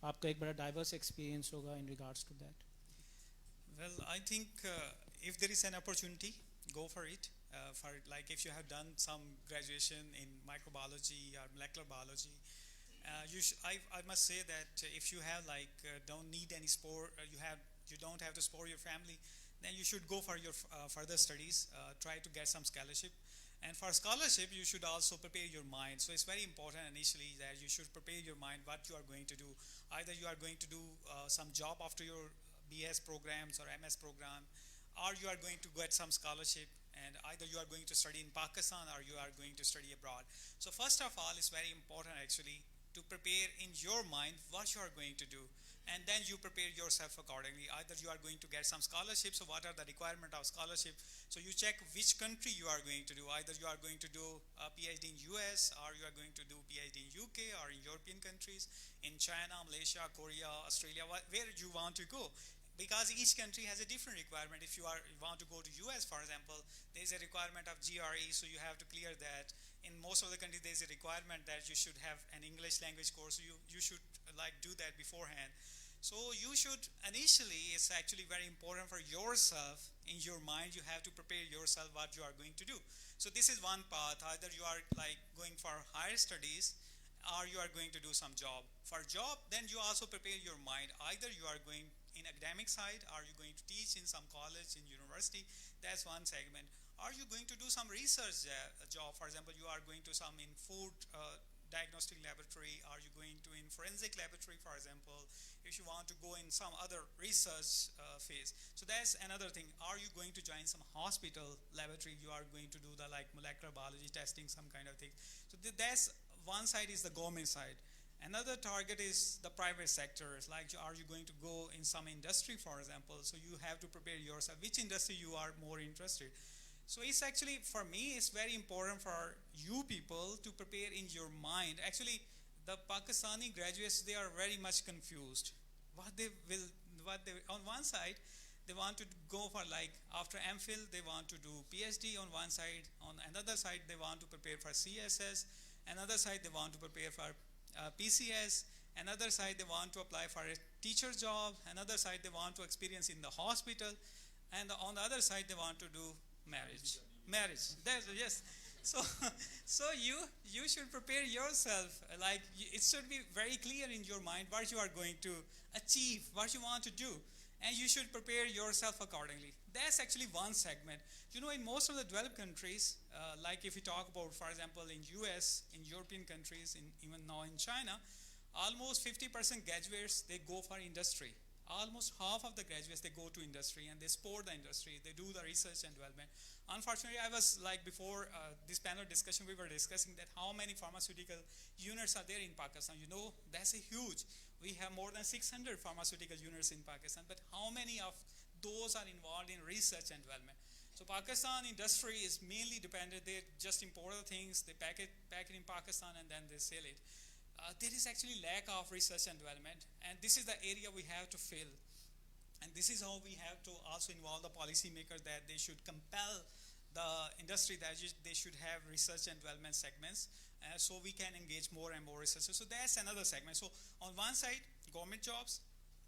[SPEAKER 5] आपका एक बड़ा डाइवर्स एक्सपीरियंस होगा in regards to that.
[SPEAKER 3] Well, I think if there is an opportunity, go for it. For, like, if you have done some graduation in microbiology or molecular biology, I must say that if you have, like, don't need any sport, you don't have to support your family, then you should go for your further studies. Try to get some scholarship. And for scholarship, you should also prepare your mind. So it's very important initially that you should prepare your mind what you are going to do. Either you are going to do some job after your BS programs or MS program, or you are going to get some scholarship, and either you are going to study in Pakistan or you are going to study abroad. So first of all, it's very important actually to prepare in your mind what you are going to do, and then you prepare yourself accordingly. Either you are going to get some scholarship, so what are the requirement of scholarship? So you check which country you are going to do. Either you are going to do a PhD in US, or you are going to do PhD in UK or in European countries, in China, Malaysia, Korea, Australia, where you want to go. Because each country has a different requirement. If you want to go to US, for example, there is a requirement of GRE, so you have to clear that. In most of the countries, there is a requirement that you should have an English language course. So you should do that beforehand. So you should initially, it's actually very important for yourself. In your mind, you have to prepare yourself what you are going to do. So this is one path. Either you are going for higher studies, or you are going to do some job. For job, then you also prepare your mind. Either you are going in academic side? Are you going to teach in some college, in university? That's one segment. Are you going to do some research job? For example, you are going to some in food diagnostic laboratory. Are you going to in forensic laboratory, for example? If you want to go in some other research phase. So that's another thing. Are you going to join some hospital laboratory? You are going to do the like molecular biology testing, some kind of thing. So that's one side is the government side. Another target is the private sector. Like, are you going to go in some industry, for example? So you have to prepare yourself. Which industry you are more interested? So it's actually, for me, it's very important for you people to prepare in your mind. Actually, the Pakistani graduates, they are very much confused. On one side, they want to go for like, after MPhil, they want to do PhD on one side. On another side, they want to prepare for CSS. Another side, they want to prepare for PCS. Another side, they want to apply for a teacher job. Another side, they want to experience in the hospital. And on the other side, they want to do marriage. Yes. So you should prepare yourself. Like, it should be very clear in your mind what you are going to achieve, what you want to do, and you should prepare yourself accordingly. That's actually one segment. You know, in most of the developed countries, like if you talk about, for example, in US, in European countries, even now in China, almost 50% graduates, they go for industry. Almost half of the graduates, they go to industry and they support the industry. They do the research and development. Unfortunately, I was like, before this panel discussion, we were discussing that how many pharmaceutical units are there in Pakistan. You know, that's a huge. We have more than 600 pharmaceutical units in Pakistan, but how many of those are involved in research and development? So Pakistan industry is mainly dependent. They just import the things, they pack it in Pakistan, and then they sell it. There is actually lack of research and development, and this is the area we have to fill. And this is how we have to also involve the policymakers, that they should compel the industry that they should have research and development segments, so we can engage more and more researchers. So that's another segment. So on one side, government jobs,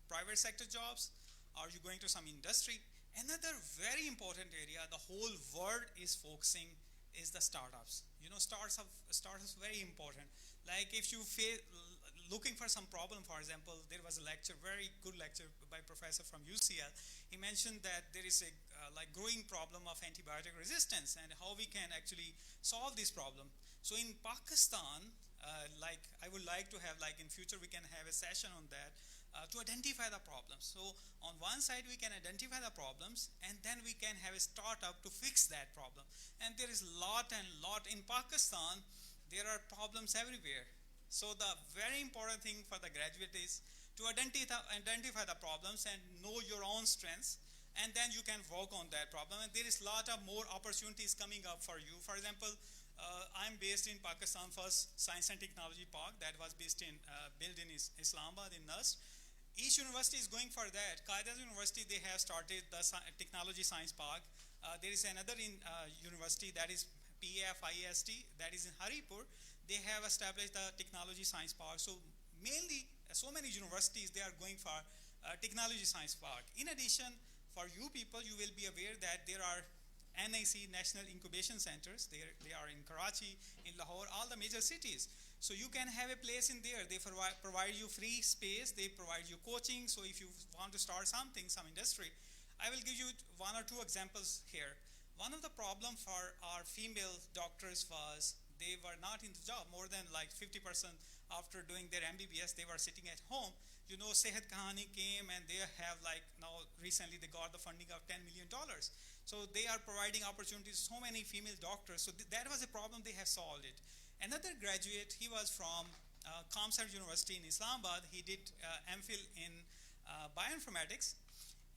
[SPEAKER 3] private sector jobs. Are you going to some industry? Another very important area the whole world is focusing is the startups. You know, startups very important. Like, if you looking for some problem, for example, there was a lecture, very good lecture by professor from UCL. He mentioned that there is a like growing problem of antibiotic resistance and how we can actually solve this problem. So in Pakistan, like, I would like to have, like, in future we can have a session on that to identify the problems. So on one side we can identify the problems, and then we can have a startup to fix that problem. And there is lot in Pakistan. There are problems everywhere. So the very important thing for the graduate is to identify the problems and know your own strengths, and then you can work on that problem. And there is a lot of more opportunities coming up for you. For example, I'm based in Pakistan first Science and Technology Park that was built in Islamabad in NUST. Each university is going for that. Qaeda University, they have started the Technology Science Park. There is another university that is PFIST, that is in Haripur. They have established the Technology Science Park. So mainly, so many universities, they are going for Technology Science Park. In addition, for you people, you will be aware that there are NIC, National Incubation Centers. They are in Karachi, in Lahore, all the major cities. So you can have a place in there. They provide you free space. They provide you coaching. So if you want to start something, some industry, I will give you one or two examples here. One of the problem for our female doctors was they were not in the job. More than like 50% after doing their MBBS, they were sitting at home. You know, Sehat Kahani came, and they have, like, now recently they got the funding of $10 million. So they are providing opportunities to so many female doctors. So that was a problem, they have solved it. Another graduate, he was from Kamsar University in Islamabad. He did MPhil in bioinformatics.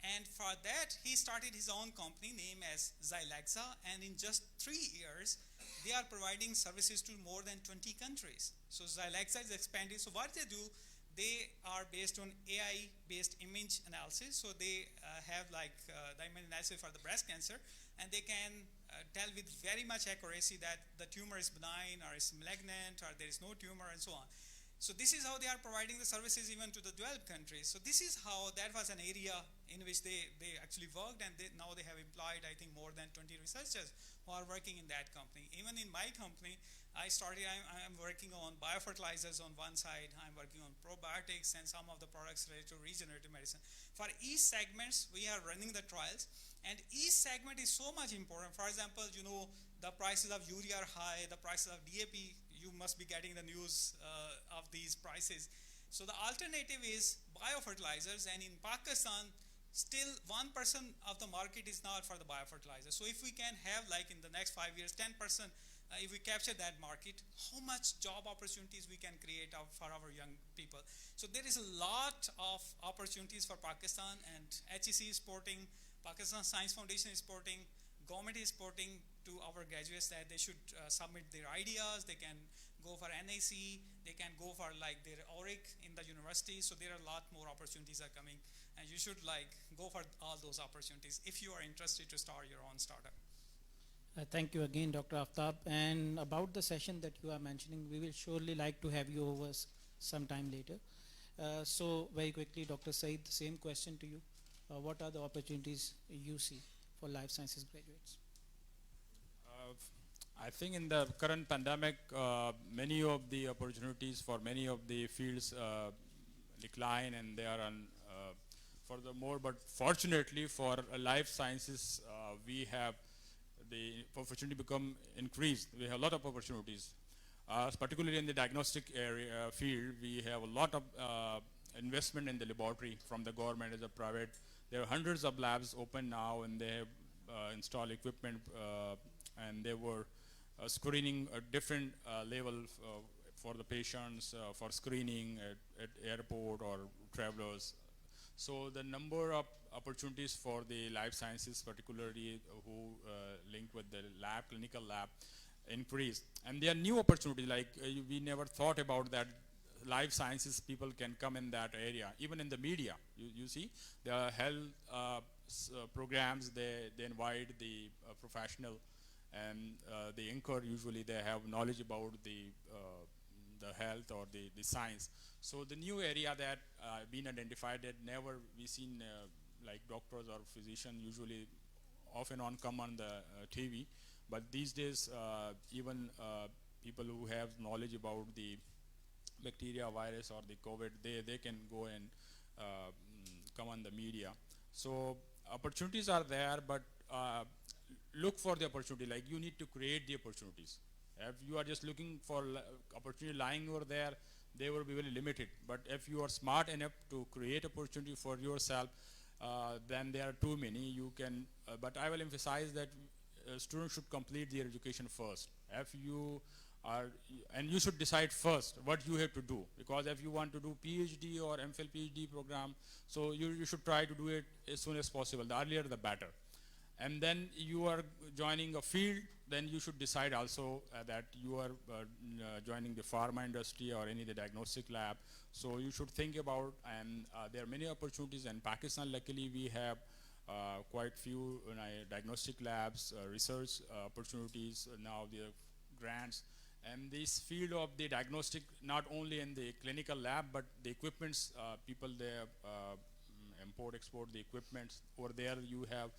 [SPEAKER 3] And for that, he started his own company named as Zylexa, and in just 3 years, they are providing services to more than 20 countries. So Zylexa is expanding. So what they do, they are based on AI-based image analysis. So they have like the image analysis for the breast cancer, and they can tell with very much accuracy that the tumor is benign or is malignant or there is no tumor and so on. So this is how they are providing the services even to the developed countries. So this is how that was an area in which they actually worked, and now they have employed, I think, more than 20 researchers who are working in that company. Even in my company, I'm working on biofertilizers on one side, I'm working on probiotics and some of the products related to regenerative medicine. For each segments, we are running the trials, and each segment is so much important. For example, the prices of urea are high, the prices of DAP, you must be getting the news of these prices. So the alternative is biofertilizers, and in Pakistan, still 1% of the market is not for the biofertilizer. So if we can have, like in the next 5 years, 10%, if we capture that market, how much job opportunities we can create for our young people. So there is a lot of opportunities for Pakistan, and HEC is supporting, Pakistan Science Foundation is supporting, government is supporting to our graduates that they should submit their ideas, they can go for NAC, they can go for like their ORIC in the university. So there are a lot more opportunities are coming, and you should like go for all those opportunities if you are interested to start your own startup.
[SPEAKER 5] Thank you again, Dr. Aftab. And about the session that you are mentioning, we will surely like to have you over sometime later. So very quickly, Dr. Saeed, the same question to you. What are the opportunities you see for life sciences graduates?
[SPEAKER 2] I think in the current pandemic, many of the opportunities for many of the fields decline, and they are furthermore, but fortunately for life sciences, we have the opportunity become increased. We have a lot of opportunities, particularly in the diagnostic area field. We have a lot of investment in the laboratory from the government as a private. There are hundreds of labs open now, and they have installed equipment, and they were screening a different level for the patients, for screening at airport or travelers. So the number of opportunities for the life sciences, particularly who link with the lab, clinical lab, increase. And there are new opportunities, like we never thought about that life sciences people can come in that area, even in the media. You see, there are health programs, they invite the professional, and the anchor, usually they have knowledge about the health or the science. So the new area that been identified that never we seen like doctors or physicians usually off and on come on the TV, but these days even people who have knowledge about the bacteria, virus, or the COVID, they can go and come on the media. So opportunities are there, but look for the opportunity. Like, you need to create the opportunities. If you are just looking for opportunity lying over there, they will be very limited. But if you are smart enough to create opportunity for yourself, then there are too many. You can, but I will emphasize that students should complete their education first. If you are, and you should decide first what you have to do, because if you want to do PhD or MPhil PhD program, so you should try to do it as soon as possible. The earlier the better. And then you are joining a field, then you should decide also that you are joining the pharma industry or any of the diagnostic lab. So you should think about, and there are many opportunities in Pakistan. Luckily, we have quite few diagnostic labs, research opportunities, now the grants. And this field of the diagnostic, not only in the clinical lab, but the equipments, people there import, export the equipments. Over there you have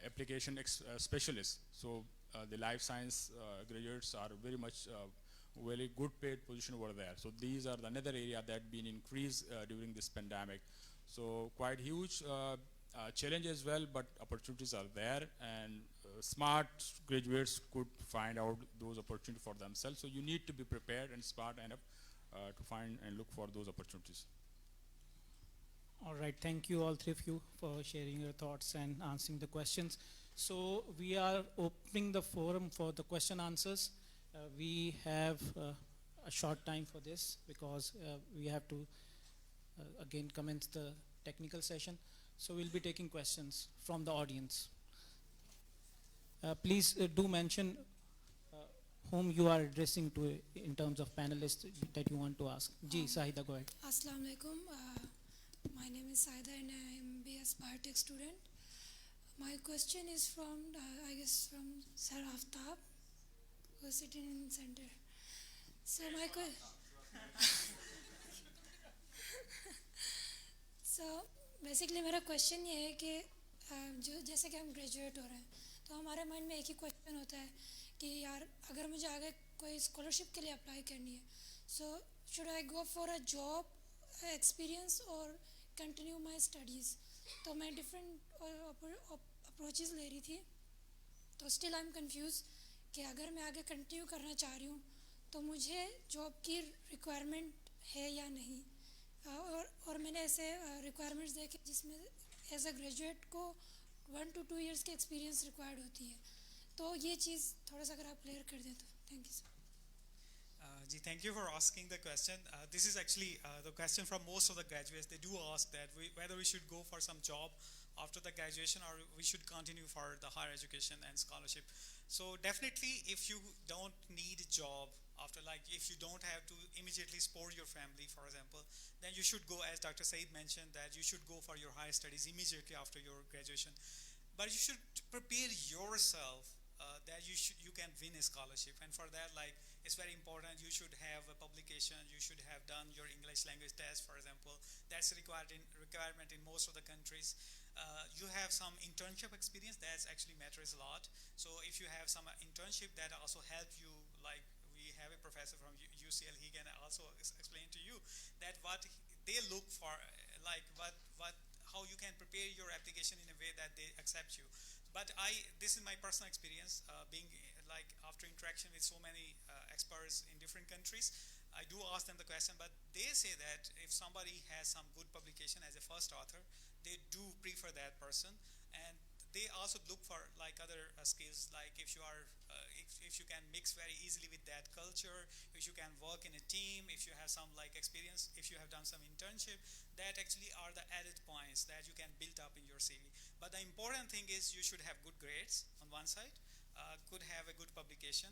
[SPEAKER 2] application specialists. So the life science graduates are very much very good paid position over there. So these are another area that been increased during this pandemic. So quite huge challenge as well, but opportunities are there, and smart graduates could find out those opportunities for themselves. So you need to be prepared and smart enough to find and look for those opportunities.
[SPEAKER 5] All right, thank you all three of you for sharing your thoughts and answering the questions. So we are opening the forum for the question answers. We have a short time for this because we have to again commence the technical session. So we'll be taking questions from the audience. Please do mention whom you are addressing to in terms of panelists that you want to ask. Ji, Sahida, go ahead.
[SPEAKER 6] Assalamu alaikum. My name is Saida and I am BS Biotech student. My question is from, I guess, from Sir Aftab, who is sitting in center. So my so basically मेरा question ये है कि जो जैसे कि हम graduate हो रहे हैं, तो हमारे mind में एक ही question होता है कि यार अगर मुझे आगे कोई स्कॉलरशिप के लिए अप्लाई करनी है, so should I go for a job experience और कंटिन्यू माई स्टडीज़? तो मैं डिफरेंट अप्रोचेज़ ले रही थी, तो स्टिल आई एम कंफ्यूज कि अगर मैं आगे कंटिन्यू करना चाह रही हूँ तो मुझे जॉब की रिक्वायरमेंट है या नहीं। और मैंने ऐसे रिक्वायरमेंट्स देखे जिसमें एज अ ग्रेजुएट को 1 to 2 years की एक्सपीरियंस रिक्वायर्ड होती है, तो ये चीज़ थोड़ा सा अगर आप क्लियर कर दें तो thank you sir.
[SPEAKER 3] Ji, thank you for asking the question. This is actually the question from most of the graduates. They do ask that whether we should go for some job after the graduation or we should continue for the higher education and scholarship. So definitely, if you don't need a job after, like if you don't have to immediately support your family, for example, then you should go, as Dr. Said mentioned, that you should go for your higher studies immediately after your graduation. But you should prepare yourself that you can win a scholarship, and for that, like, it's very important. You should have a publication. You should have done your English language test, for example. That's requirement in most of the countries. You have some internship experience. That actually matters a lot. So if you have some internship, that also help you. Like, we have a professor from UCL. He can also explain to you that what they look for, like what how you can prepare your application in a way that they accept you. But this is my personal experience, being like after interaction with so many experts in different countries. I do ask them the question, but they say that if somebody has some good publication as a first author, they do prefer that person, and they also look for like other skills, like if you are if you can mix very easily with that culture, if you can work in a team, if you have some like experience, if you have done some internship, that actually are the added points that you can build up in your CV. But the important thing is you should have good grades on one side, could have a good publication,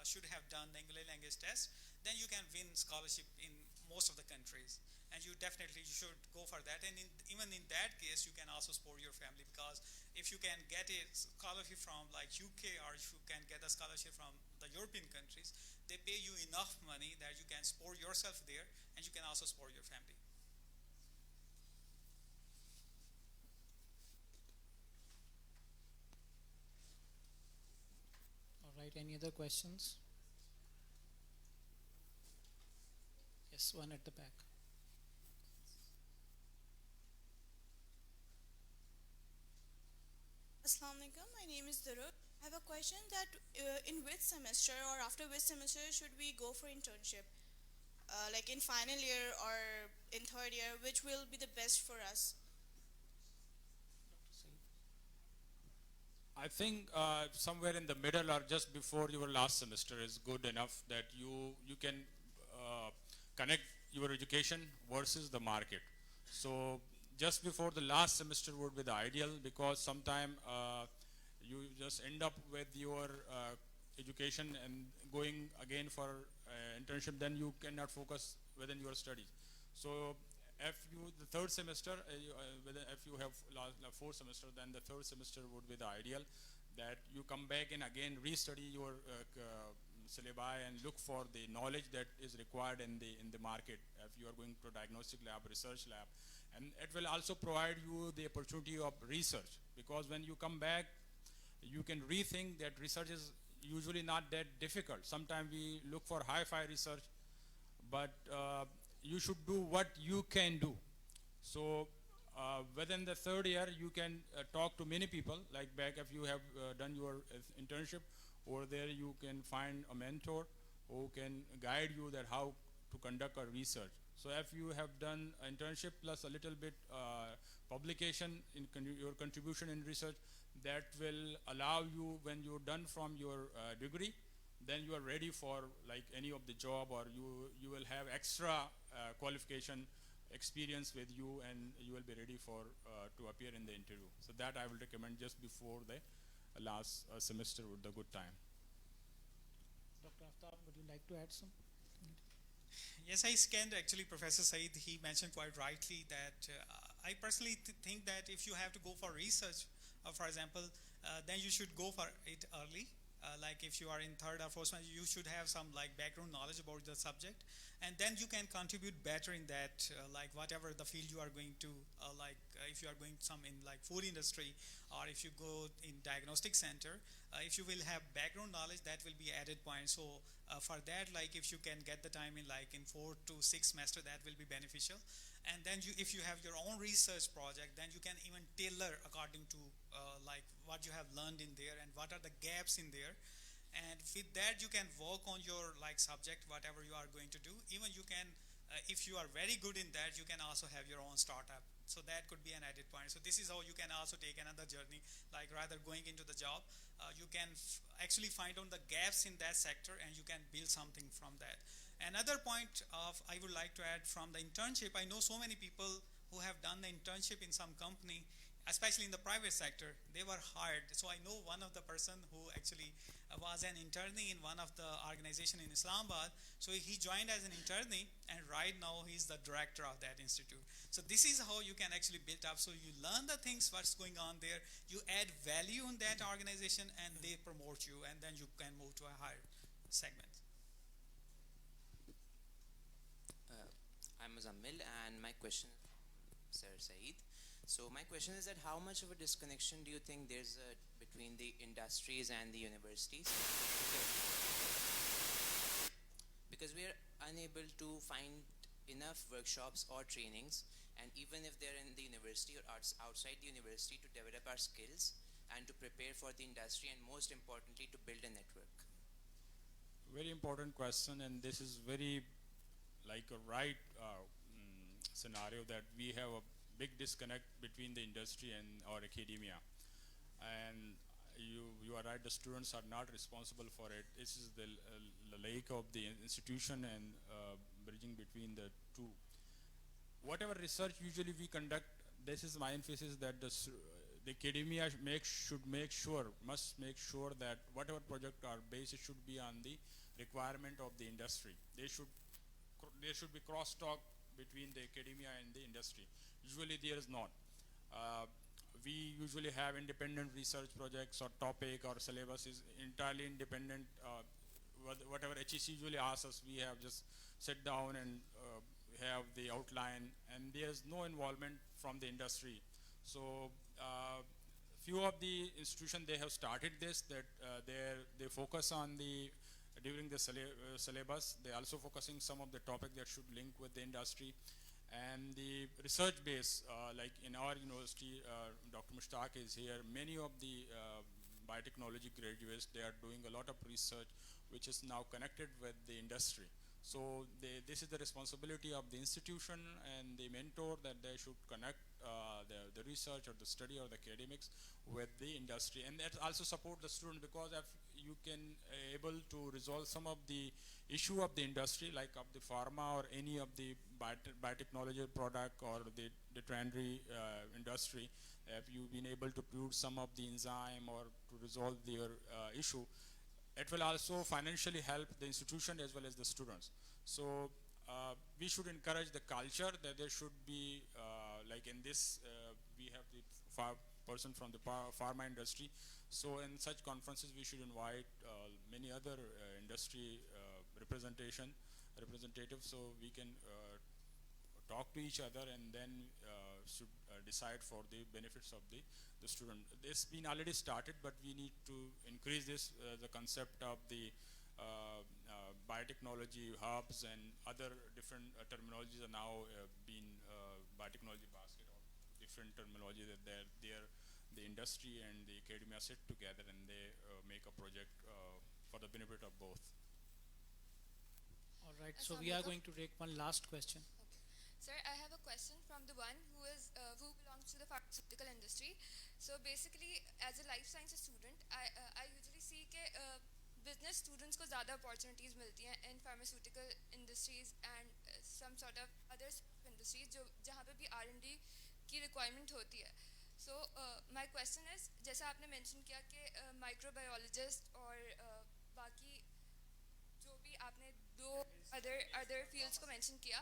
[SPEAKER 3] should have done the English language test, then you can win scholarship in most of the countries. And you definitely should go for that. And even in that case, you can also support your family, because if you can get a scholarship from like UK, or if you can get a scholarship from the European countries, they pay you enough money that you can support yourself there, and you can also support your family.
[SPEAKER 5] All right, any other questions? Yes, one at the back.
[SPEAKER 7] Assalamu alaikum. My name is Durud. I have a question that in which semester or after which semester should we go for internship? Like in final year or in third year, which will be the best for us?
[SPEAKER 2] I think somewhere in the middle or just before your last semester is good enough that you can connect your education versus the market. So just before the last semester would be the ideal, because sometime you just end up with your education and going again for internship, then you cannot focus within your studies. So if you the third semester, if you have fourth semester, then the third semester would be the ideal, that you come back and again restudy your syllabi and look for the knowledge that is required in the market. If you are going to diagnostic lab, research lab, and it will also provide you the opportunity of research, because when you come back, you can rethink that research is usually not that difficult. Sometimes we look for hi-fi research, but you should do what you can do. So within the third year, you can talk to many people, like back if you have done your internship, over there you can find a mentor who can guide you that how to conduct a research. So if you have done internship plus a little bit publication in your contribution in research, that will allow you, when you're done from your degree, then you are ready for like any of the job, or you will have extra qualification experience with you, and you will be ready for to appear in the interview. So that I will recommend just before the last semester would the good time.
[SPEAKER 5] Dr. Aftab, would you like to add some?
[SPEAKER 3] Yes, I scanned actually Professor Said. He mentioned quite rightly that I personally think that if you have to go for research, for example, then you should go for it early. Like if you are in third or fourth semester, you should have some like background knowledge about the subject. and then you can contribute better in that, like whatever the field you are going to, if you are going some in like food industry, or if you go in diagnostic center, if you will have background knowledge, that will be added point. So for that, like if you can get the time in like in 4 to 6 semester, that will be beneficial. And then if you have your own research project, then you can even tailor according to like what you have learned in there and what are the gaps in there. And with that, you can work on your like subject, whatever you are going to do. Even you can, if you are very good in that, you can also have your own startup. So that could be an added point. So this is how you can also take another journey, like rather going into the job, you can actually find out the gaps in that sector, and you can build something from that. Another point of I would like to add from the internship, I know so many people who have done the internship in some company, especially in the private sector. They were hired. So I know one of the person who actually was an internee in one of the organization in Islamabad. So he joined as an internee, and right now he's the director of that institute. So this is how you can actually build up. So you learn the things what's going on there, you add value in that organization, and they promote you, and then you can move to a higher segment.
[SPEAKER 8] I'm Muzammil, and my question, Sir Saeed. So my question is that how much of a disconnection do you think there's between the industries and the universities? Because we are unable to find enough workshops or trainings, and even if they're in the university or outside the university, to develop our skills and to prepare for the industry, and most importantly to build a network.
[SPEAKER 2] Very important question, and this is very like a right scenario that we have a big disconnect between the industry and our academia. And you are right, the students are not responsible for it. This is the lake of the institution, and bridging between the two. Whatever research usually we conduct, this is my emphasis, that the academia must make sure that whatever project are based, it should be on the requirement of the industry. There should be crosstalk between the academia and the industry. Usually there is not. We usually have independent research projects, or topic or syllabus is entirely independent. Whatever HEC usually asks us, we have just sit down and have the outline, and there is no involvement from the industry. So few of the institutions, they have started this, that they focus on during the syllabus, they also focusing some of the topic that should link with the industry. And the research base, like in our university, Dr. Mushtaq is here. Many of the biotechnology graduates, they are doing a lot of research which is now connected with the industry. So this is the responsibility of the institution and the mentor, that they should connect the research or the study or the academics with the industry. And that also support the student, because if you can able to resolve some of the issue of the industry, like of the pharma or any of the biotechnology product or the veterinary industry, if you've been able to produce some of the enzyme or to resolve their issue, it will also financially help the institution as well as the students. So we should encourage the culture that there should be, like in this, we have the person from the pharma industry. So in such conferences, we should invite many other industry representatives, so we can talk to each other, and then should decide for the benefits of the student. This been already started, but we need to increase this, the concept of the biotechnology hubs and other different terminologies are now being biotechnology basket, or different terminology, that the industry and the academia sit together and they make a project for the benefit of both.
[SPEAKER 5] All right, so we are going to take one last question.
[SPEAKER 9] Sir, I have a question from the one who belongs to the pharmaceutical industry. So basically, as a life sciences student, I usually see that business students को ज़्यादा opportunities मिलती हैं in pharmaceutical industries and some sort of other industries जहाँ पे भी R&D की requirement होती है. So my question is, जैसा आपने mention किया कि microbiologist और बाकी जो भी आपने दो other fields को mention किया,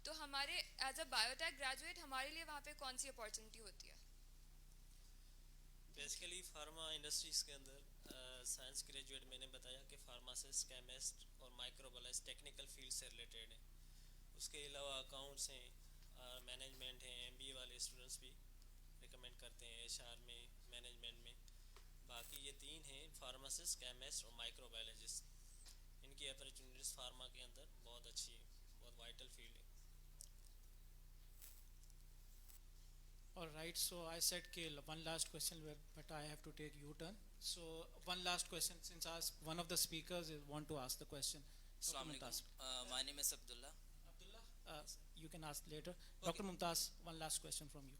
[SPEAKER 9] तो हमारे as a biotech graduate हमारे लिए वहाँ पे कौन सी opportunity होती है?
[SPEAKER 4] बेसिकली फार्मा इंडस्ट्रीज़ के अंदर साइंस ग्रेजुएट मैंने बताया कि फार्मासिस्ट, केमिस्ट और माइक्रोबायोलॉजिस्ट टेक्निकल फील्ड से रिलेटेड हैं. उसके अलावा अकाउंट्स हैं, मैनेजमेंट हैं, MBA वाले स्टूडेंट्स भी रिकमेंड करते हैं, HR में, मैनेजमेंट में। बाकी ये तीन हैं, फार्मासिस्ट, केमिस्ट और माइक्रोबायोलॉजिस्ट। इनकी अपॉर्चुनिटीज़ फार्मा के अंदर बहुत अच्छी है, बहुत वाइटल फील्ड है।
[SPEAKER 5] All right, so I said kill one last question, but I have to take U-turn. So one last question, since one of the speakers want to ask the question.
[SPEAKER 10] Assalamu alaikum. My name is Abdullah.
[SPEAKER 5] Abdullah, you can ask later. Dr. Mumtaz, one last question from you.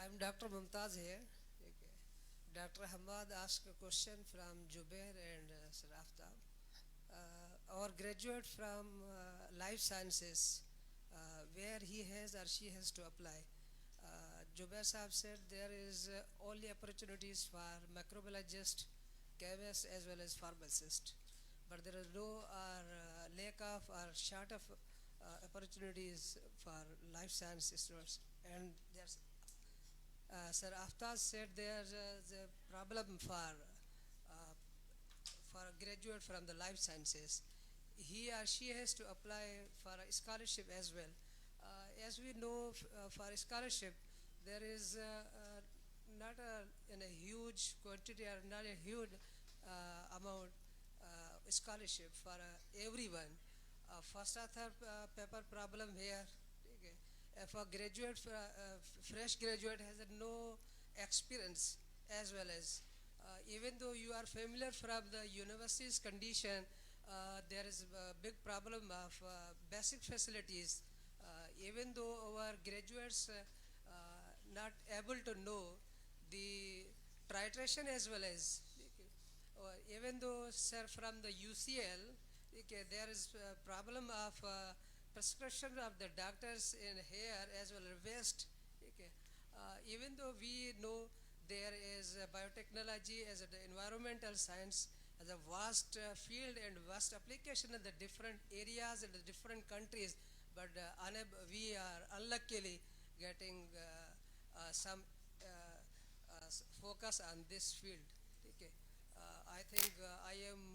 [SPEAKER 11] I'm Dr. Mumtaz here. Dr. Hamad asked a question from Jubair and Sir Aftab. Our graduate from life sciences, where he has or she has to apply. Jubair Saab said there is only opportunities for microbiologist, chemist as well as pharmacist. But there is no lack of or short of opportunities for life science students. And there's Sir Aftab said there's a problem for a graduate from the life sciences. He or she has to apply for a scholarship as well. As we know, for a scholarship, there is not in a huge quantity or not a huge amount scholarship for everyone. First author paper problem here. If a graduate, fresh graduate has no experience, as well as even though you are familiar from the university's condition, there is a big problem of basic facilities. Even though our graduates not able to know the titration as well as, even though sir from the UCL, there is a problem of prescription of the doctors in hair as well as waist. Even though we know there is biotechnology as an environmental science as a vast field and vast application in the different areas and the different countries, but we are unluckily getting some focus on this field. I think I am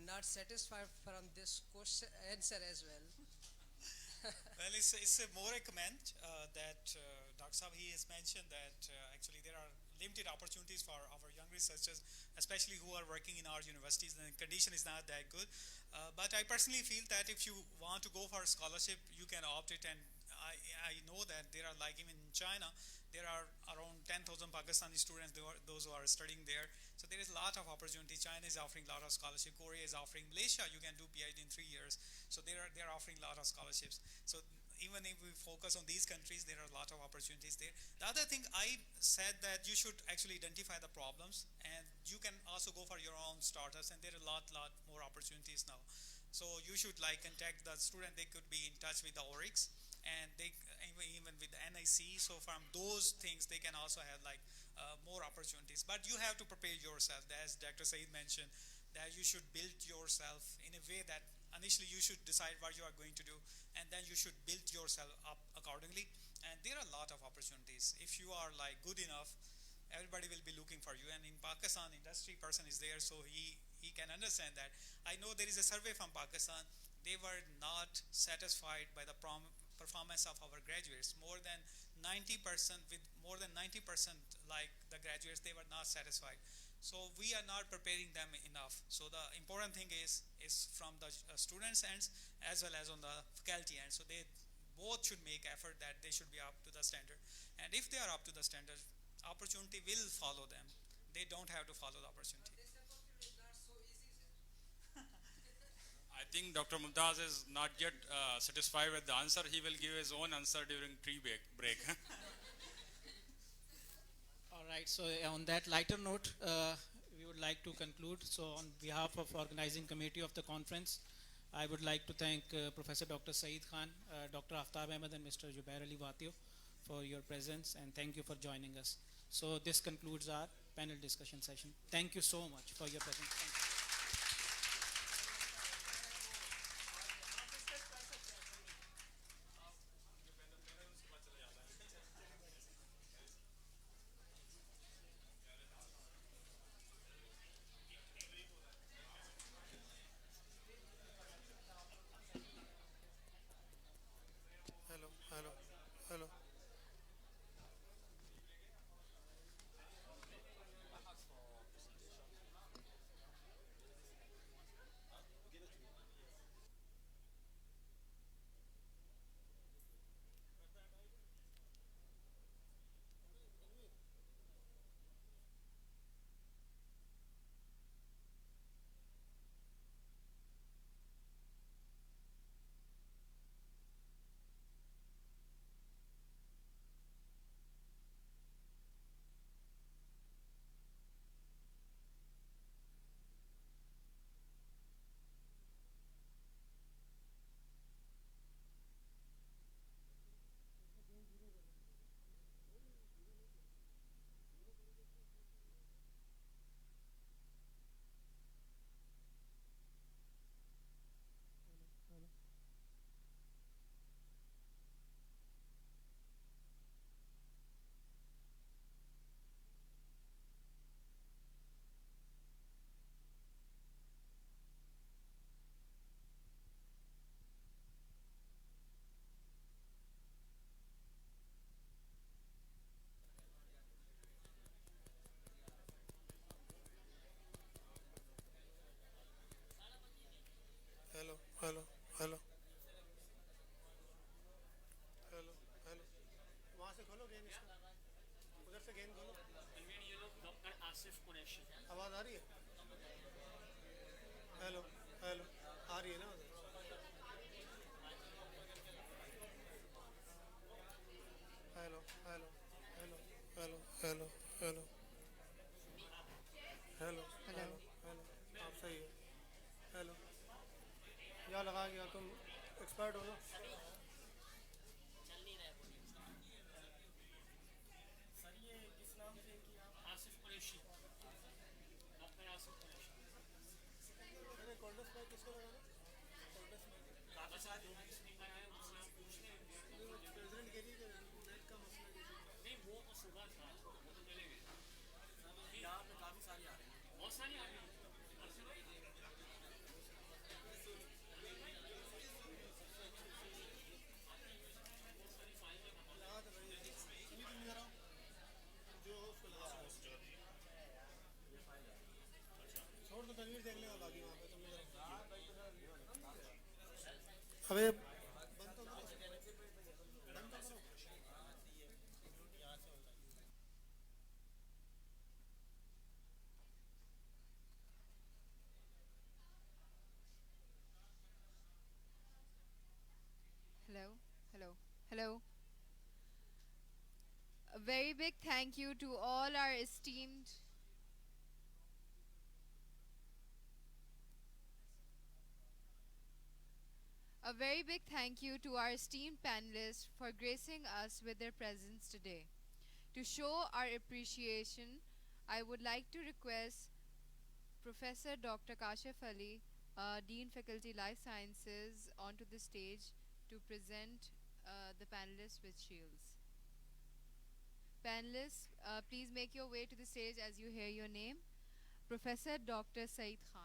[SPEAKER 11] not satisfied from this question answer as well.
[SPEAKER 3] Well, it's more a comment that Dr. Saab, he has mentioned that actually there are limited opportunities for our young researchers, especially who are working in our universities, and the condition is not that good. But I personally feel that if you want to go for a scholarship, you can opt it. And I know that there are, like even in China, there are around 10,000 Pakistani students, those who are studying there. So there is a lot of opportunity. China is offering a lot of scholarship. Korea is offering. Malaysia, you can do PhD in 3 years. So they're offering a lot of scholarships. So even if we focus on these countries, there are a lot of opportunities there. The other thing I said that you should actually identify the problems, and you can also go for your own startups, and there are a lot more opportunities now. So you should like contact the student. They could be in touch with the ORIX, and they even with the NIC. So from those things, they can also have like more opportunities. But you have to prepare yourself, as Dr. Saeed mentioned, that you should build yourself in a way that initially you should decide what you are going to do, and then you should build yourself up accordingly. And there are a lot of opportunities. If you are like good enough, everybody will be looking for you. And in Pakistan, industry person is there, so he can understand that. I know there is a survey from Pakistan. They were not satisfied by the performance of our graduates. More than 90%, with more than 90% like the graduates, they were not satisfied. So we are not preparing them enough. So the important thing is from the students' ends as well as on the faculty end. So they both should make effort that they should be up to the standard. And if they are up to the standard, opportunity will follow them. They don't have to follow the opportunity.
[SPEAKER 2] I think Dr. Mumtaz is not yet satisfied with the answer. He will give his own answer during tea break.
[SPEAKER 5] All right, so on that lighter note, we would like to conclude. So on behalf of organizing committee of the conference, I would like to thank Professor Dr. Saeed Khan, Dr. Aftab Ahmed and Mr. Jubair Ali Watio for your presence, and thank you for joining us. So this concludes our panel discussion session. Thank you so much for your presence. Thank you.
[SPEAKER 12] रही है ना उधर hello hello hello hello hello hello hello hello hello आप सही है hello क्या लगा गया तुम एक्सपर्ट हो ना
[SPEAKER 5] सर ये किस नाम से किया आसिफ कुरैशी डॉक्टर आसिफ कुरैशी
[SPEAKER 12] अरे कोल्डस में किसको लगाना कोल्डस में
[SPEAKER 5] काफ़ी सारे लोग इसने कराए उससे आप पूछते हैं
[SPEAKER 12] प्रेसिडेंट के लिए नेट का मसला
[SPEAKER 5] नहीं वो तो सुबह था वो तो चले गए यहाँ पे काफ़ी सारी आ रही हैं बहुत सारी आ रही हैं
[SPEAKER 12] लगा दे भाई सुनी तुम जरा जो हो उसको लगा छोड़ तो तनवीर देख लेगा बाकी वहाँ पे तुमने जरा अबे बंद तो करो बंद तो करो
[SPEAKER 13] Hello, hello, hello. A very big thank you to all our esteemed A very big thank you to our esteemed panelists for gracing us with their presence today. To show our appreciation, I would like to request Professor Dr. Kashif Ali, Dean Faculty Life Sciences, onto the stage to present the panelists with shields. Panelists, please make your way to the stage as you hear your name. Professor Dr. Saeed Khan.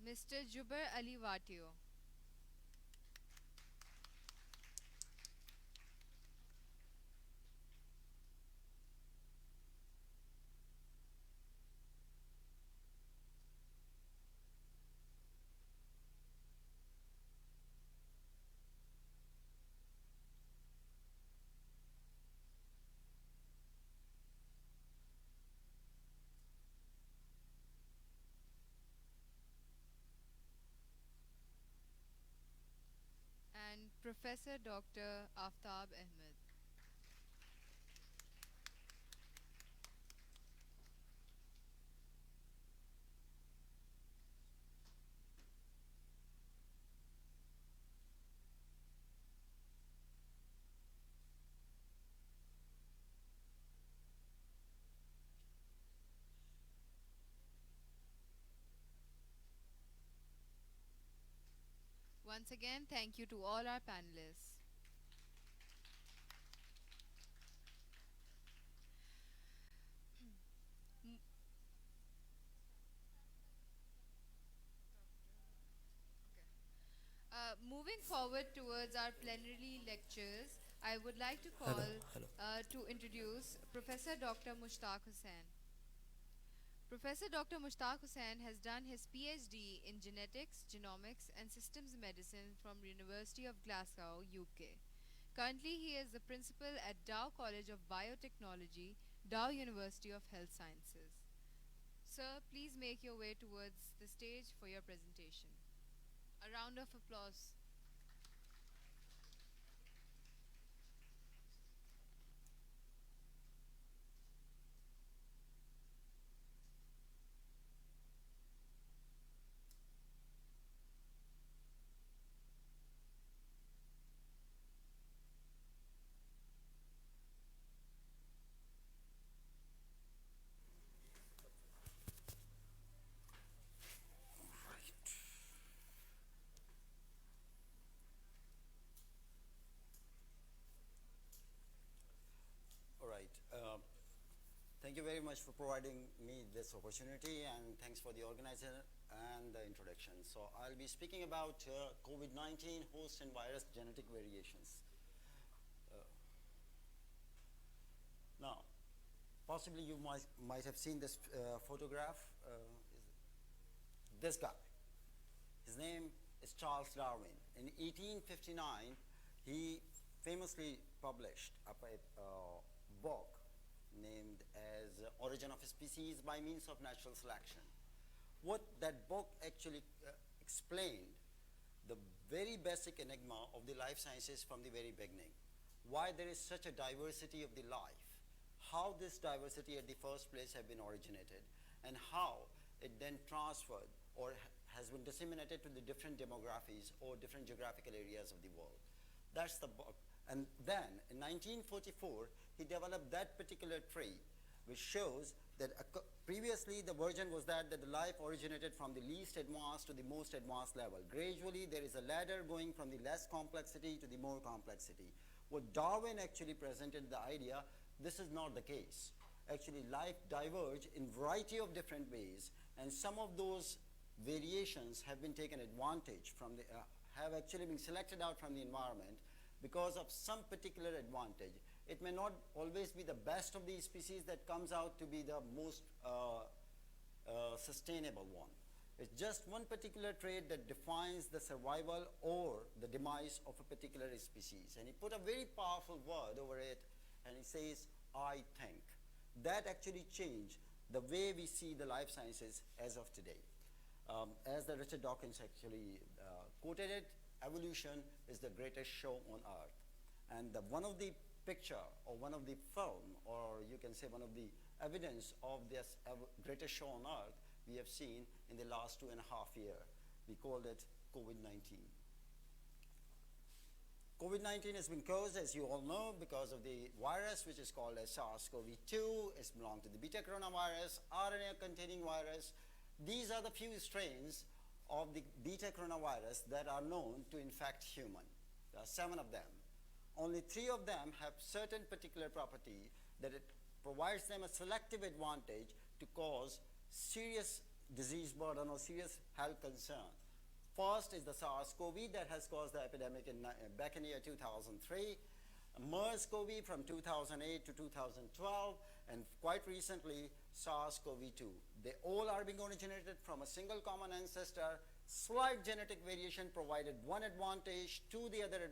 [SPEAKER 13] Mr. Jubair Ali Vatio. And Professor Dr. Aftab Ahmed. Once again, thank you to all our panelists. Moving forward towards our plenary lectures, I would like to call to introduce Professor Dr. Mushtaq Hussain. Professor Dr. Mushtaq Hussain has done his PhD in genetics, genomics, and systems medicine from University of Glasgow, UK. Currently, he is the principal at Dow College of Biotechnology, Dow University of Health Sciences. Sir, please make your way towards the stage for your presentation. A round of applause.
[SPEAKER 14] Thank you very much for providing me this opportunity, and thanks for the organizer and the introduction. So I'll be speaking about COVID-19 host and virus genetic variations. possibly you might have seen this photograph. This guy. His name is Charles Darwin. In 1859, he famously published a book named as Origin of Species by Means of Natural Selection. What that book actually explained the very basic enigma of the life sciences from the very beginning. Why there is such a diversity of the life, how this diversity at the first place have been originated, and how it then transferred or has been disseminated to the different demographies or different geographical areas of the world. That's the book. And then in 1944, he developed that particular tree, which shows that previously the version was that the life originated from the least advanced to the most advanced level. Gradually, there is a ladder going from the less complexity to the more complexity. What Darwin actually presented the idea, this is not the case. Actually, life diverged in variety of different ways, and some of those variations have been taken advantage from the, have actually been selected out from the environment because of some particular advantage. It may not always be the best of these species that comes out to be the most sustainable one. It's just one particular trait that defines the survival or the demise of a particular species. And he put a very powerful word over it, and he says, I think. That actually changed the way we see the life sciences as of today. As the Richard Dawkins actually quoted it, evolution is the greatest show on earth. And one of the picture or one of the film, or you can say one of the evidence of this greatest show on earth we have seen in the last 2.5 years. We called it COVID-19. COVID-19 has been caused, as you all know, because of the virus which is called as SARS-CoV-2. It's belonged to the beta coronavirus, RNA-containing virus. These are the few strains of the beta coronavirus that are known to infect human. There are 7 of them. Only 3 of them have certain particular property that it provides them a selective advantage to cause serious disease burden or serious health concern. First is the SARS-CoV that has caused the epidemic back in the year 2003, MERS-CoV from 2008 to 2012, and quite recently SARS-CoV-2. They all are being originated from a single common ancestor. Slight genetic variation provided one advantage to the other,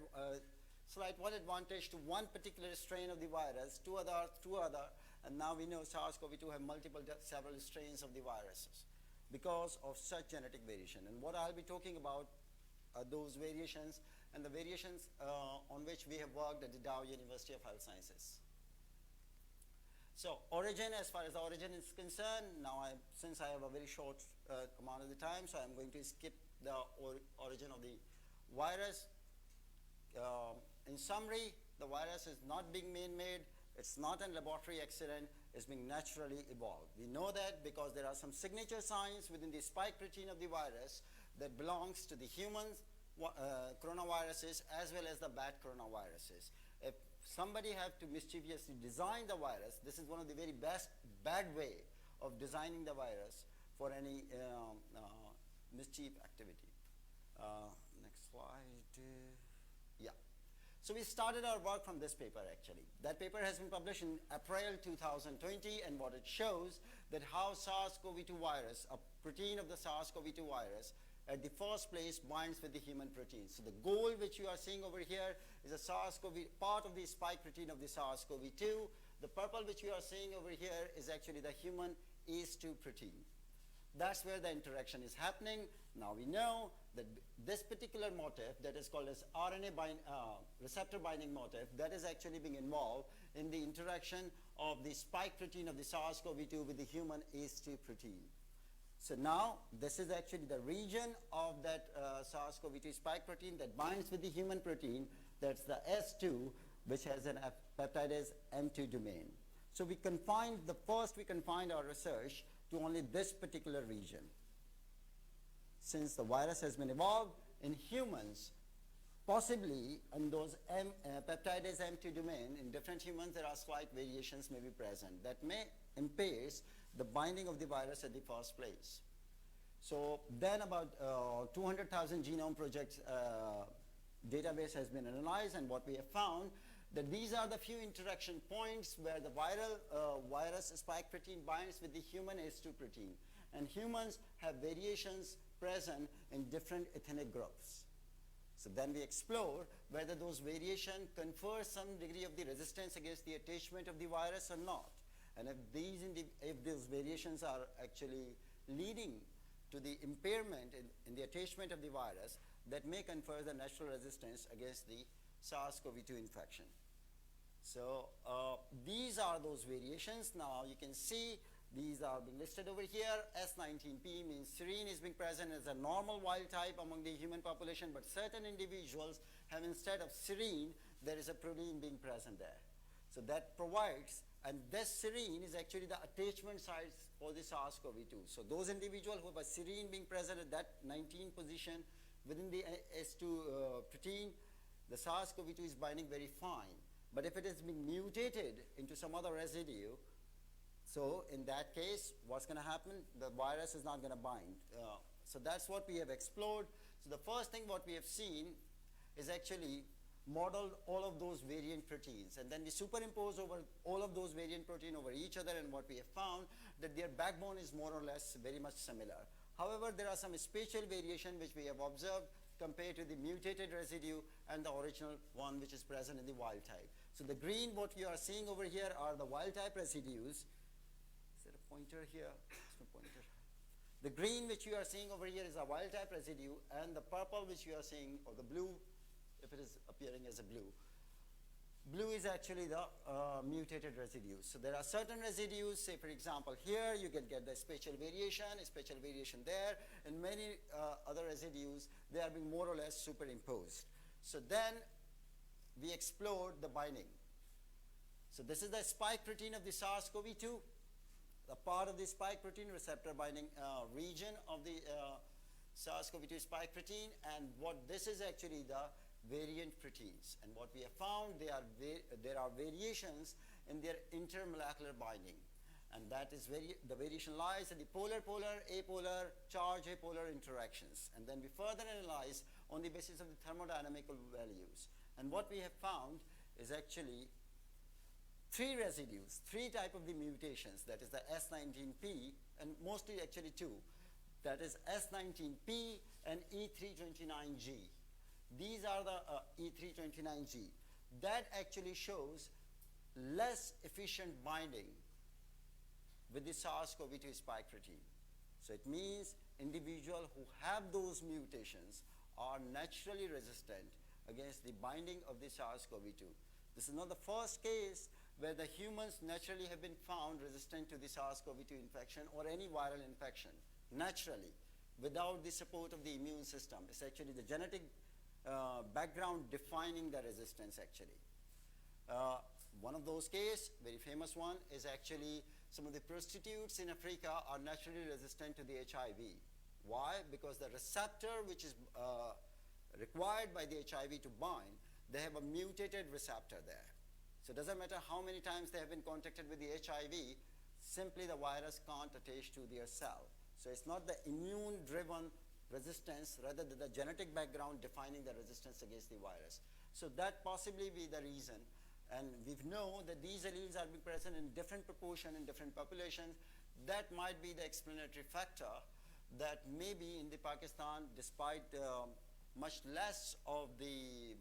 [SPEAKER 14] slight one advantage to one particular strain of the virus, two other, and now we know SARS-CoV-2 have several strains of the viruses because of such genetic variation. And what I'll be talking about are those variations and the variations on which we have worked at the Dow University of Health Sciences. So origin, as far as the origin is concerned, now since I have a very short amount of the time, so I'm going to skip the origin of the virus. In summary, the virus is not being man-made, it's not a laboratory accident, it's being naturally evolved. We know that because there are some signature signs within the spike protein of the virus that belongs to the human coronaviruses as well as the bat coronaviruses. If somebody have to mischievously design the virus, this is one of the very bad way of designing the virus for any mischief activity. Next slide. Yeah. So we started our work from this paper actually. That paper has been published in April 2020, and what it shows that how SARS-CoV-2 virus, a protein of the SARS-CoV-2 virus, at the first place binds with the human protein. So the gold which you are seeing over here is a SARS-CoV, part of the spike protein of the SARS-CoV-2. The purple which you are seeing over here is actually the human ACE2 protein. That's where the interaction is happening. Now we know that this particular motif that is called as RNA receptor binding motif, that is actually being involved in the interaction of the spike protein of the SARS-CoV-2 with the human ACE2 protein. So now this is actually the region of that SARS-CoV-2 spike protein that binds with the human protein. That's the S2, which has an peptidase M2 domain. So we confined our research to only this particular region. Since the virus has been evolved in humans, possibly in those peptidase M2 domain, in different humans there are slight variations may be present that may impair the binding of the virus at the first place. So then about 200,000 genome projects database has been analyzed, and what we have found that these are the few interaction points where the virus spike protein binds with the human ACE2 protein. And humans have variations present in different ethnic groups. So then we explore whether those variations confer some degree of the resistance against the attachment of the virus or not. And if those variations are actually leading to the impairment in the attachment of the virus, that may confer the natural resistance against the SARS-CoV-2 infection. So these are those variations. Now you can see these are being listed over here. S19P means serine is being present as a normal wild type among the human population, but certain individuals have, instead of serine, there is a protein being present there. So that provides, and this serine is actually the attachment sites for the SARS-CoV-2. So those individuals who have a serine being present at that 19 position within the S2 protein, the SARS-CoV-2 is binding very fine. But if it is being mutated into some other residue, so in that case, what's going to happen? The virus is not going to bind. So that's what we have explored. So the first thing what we have seen is actually modeled all of those variant proteins, and then we superimpose over all of those variant protein over each other, and what we have found that their backbone is more or less very much similar. However, there are some spatial variation which we have observed compared to the mutated residue and the original one which is present in the wild type. So the green, what you are seeing over here, are the wild type residues. Is there a pointer here? There's no pointer. The green which you are seeing over here is a wild type residue, and the purple which you are seeing, or the blue, if it is appearing as a blue, blue is actually the mutated residues. So there are certain residues, say for example here you can get the spatial variation there, and many other residues, they are being more or less superimposed. So then we explored the binding. So this is the spike protein of the SARS-CoV-2, the part of the spike protein receptor binding region of the SARS-CoV-2 spike protein, and what this is actually the variant proteins. And what we have found, there are variations in their intermolecular binding, and that is the variation lies in the polar-polar, apolar, charge-apolar interactions. And then we further analyze on the basis of the thermodynamical values. And what we have found is actually three residues, three type of the mutations, that is the S19P, and mostly actually two, that is S19P and E329G. These are the E329G. That actually shows less efficient binding with the SARS-CoV-2 spike protein. So it means individuals who have those mutations are naturally resistant against the binding of the SARS-CoV-2. This is not the first case where the humans naturally have been found resistant to the SARS-CoV-2 infection or any viral infection, naturally, without the support of the immune system. It's actually the genetic background defining the resistance actually. One of those cases, very famous one, is actually some of the prostitutes in Africa are naturally resistant to the HIV. Why? Because the receptor which is required by the HIV to bind, they have a mutated receptor there. So it doesn't matter how many times they have been contacted with the HIV, simply the virus can't attach to their cell. So it's not the immune-driven resistance, rather than the genetic background defining the resistance against the virus. So that possibly be the reason. And we know that these alleles are being present in different proportion in different populations. That might be the explanatory factor that maybe in the Pakistan, despite much less of the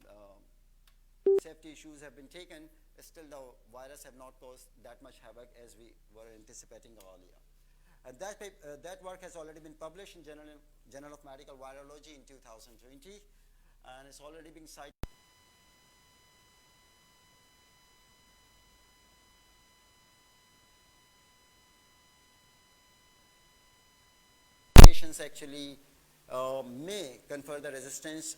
[SPEAKER 14] safety issues have been taken, still the virus have not caused that much havoc as we were anticipating earlier. And that work has already been published in Journal of Medical Virology in 2020, and it's already being cited. Patients actually may confer the resistance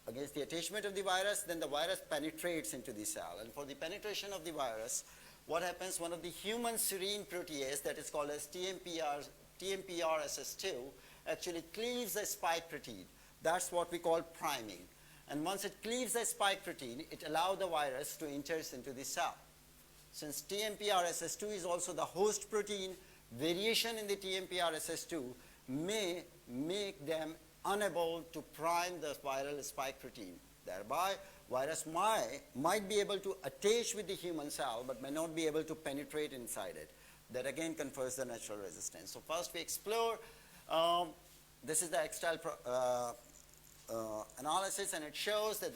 [SPEAKER 14] against the attachment of the virus, then the virus penetrates into the cell. And for the penetration of the virus, what happens, one of the human serine protease that is called as TMPRSS2 actually cleaves the spike protein. That's what we call priming. And once it cleaves the spike protein, it allows the virus to enter into the cell. Since TMPRSS2 is also the host protein, variation in the TMPRSS2 may make them unable to prime the viral spike protein. Thereby, virus might be able to attach with the human cell, but may not be able to penetrate inside it. That again confers the natural resistance. So first we explore, this is the extile analysis, and it shows that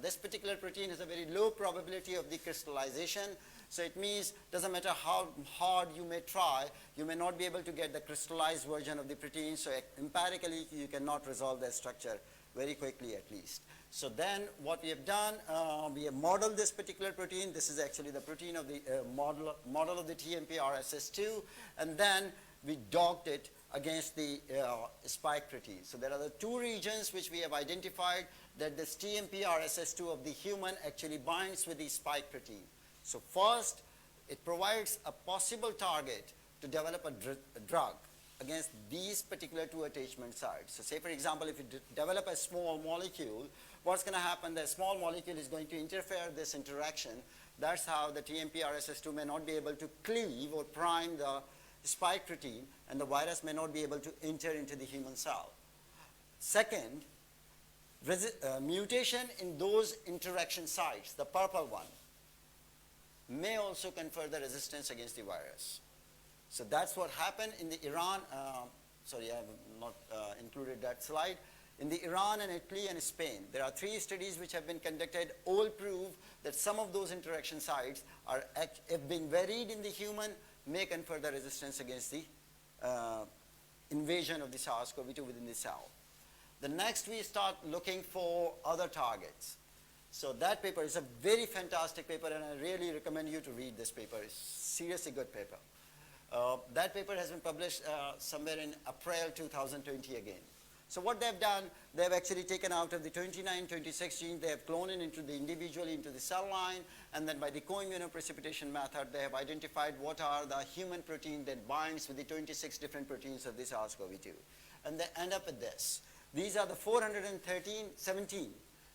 [SPEAKER 14] this particular protein has a very low probability of decrystallization. So it means doesn't matter how hard you may try, you may not be able to get the crystallized version of the protein. So empirically, you cannot resolve that structure very quickly at least. So then what we have done, we have modeled this particular protein. This is actually the protein of the model of the TMP-RSS2, and then we docked it against the spike protein. So there are the two regions which we have identified that this TMP-RSS2 of the human actually binds with the spike protein. So first, it provides a possible target to develop a drug against these particular two attachment sites. So say for example, if you develop a small molecule, what's going to happen? The small molecule is going to interfere this interaction. That's how the TMP-RSS2 may not be able to cleave or prime the spike protein, and the virus may not be able to enter into the human cell. Second, mutation in those interaction sites, the purple one, may also confer the resistance against the virus. So that's what happened in the Iran, sorry, I have not included that slide. In the Iran and Italy and Spain, there are 3 studies which have been conducted, all prove that some of those interaction sites are, if being varied in the human, may confer the resistance against the invasion of the SARS-CoV-2 within the cell. The next we start looking for other targets. So that paper is a very fantastic paper, and I really recommend you to read this paper. It's seriously good paper. That paper has been published somewhere in April 2020 again. So what they've done, they've actually taken out of the 29, 26 genes, they have cloned it into the individually into the cell line, and then by the co-immunoprecipitation method, they have identified what are the human protein that binds with the 26 different proteins of the SARS-CoV-2. And they end up with this. These are the 417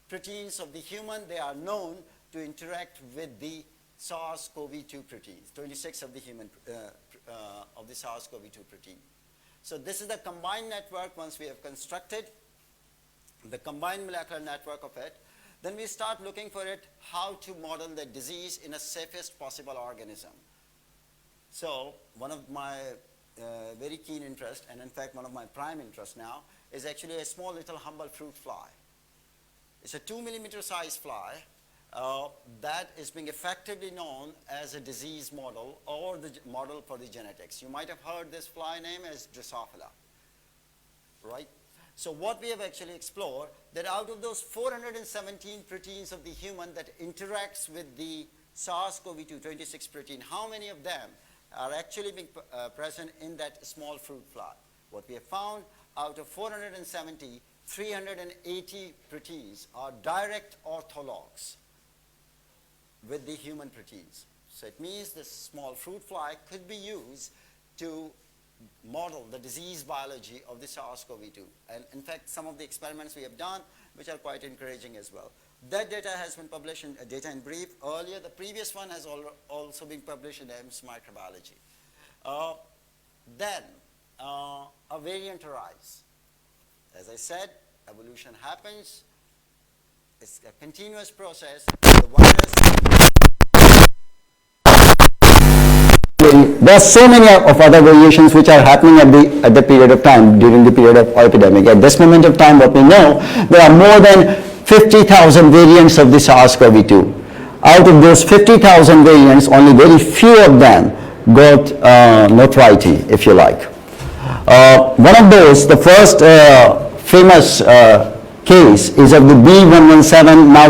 [SPEAKER 14] proteins of the human. They are known to interact with the SARS-CoV-2 proteins, 26 of the human of the SARS-CoV-2 protein. So this is the combined network once we have constructed the combined molecular network of it. Then we start looking for it, how to model the disease in a safest possible organism. So one of my very keen interest, and in fact one of my prime interests now, is actually a small little humble fruit fly. It's a 2 millimeter size fly that is being effectively known as a disease model or the model for the genetics. You might have heard this fly name as Drosophila, right? So what we have actually explored, that out of those 417 proteins of the human that interacts with the SARS-CoV-2 26 protein, how many of them are actually being present in that small fruit fly? What we have found, out of 470, 380 proteins are direct orthologs with the human proteins. So it means this small fruit fly could be used to model the disease biology of the SARS-CoV-2. And in fact, some of the experiments we have done, which are quite encouraging as well. That data has been published in Data in Brief earlier. The previous one has also been published in Ames Microbiology. Then a variant arises. As I said, evolution happens. It's a continuous process. The virus. There are so many of other variations which are happening at the period of time, during the period of epidemic. At this moment of time, what we know, there are more than 50,000 variants of the SARS-CoV-2. Out of those 50,000 variants, only very few of them got notoriety, if you like. One of those, the first famous case is of the B117. Now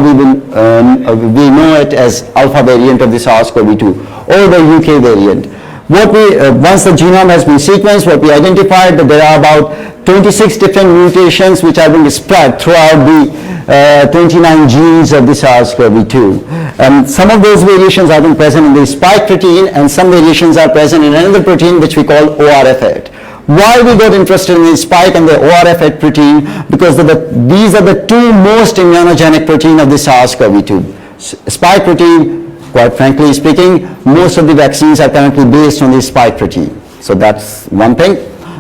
[SPEAKER 14] we know it as alpha variant of the SARS-CoV-2, or the UK variant. Once the genome has been sequenced, what we identified that there are about 26 different mutations which are being spread throughout the 29 genes of the SARS-CoV-2. And some of those variations are being present in the spike protein, and some variations are present in another protein which we call ORF8. Why we got interested in the spike and the ORF8 protein? Because these are the two most immunogenic protein of the SARS-CoV-2. Spike protein, quite frankly speaking, most of the vaccines are currently based on the spike protein. So that's one thing.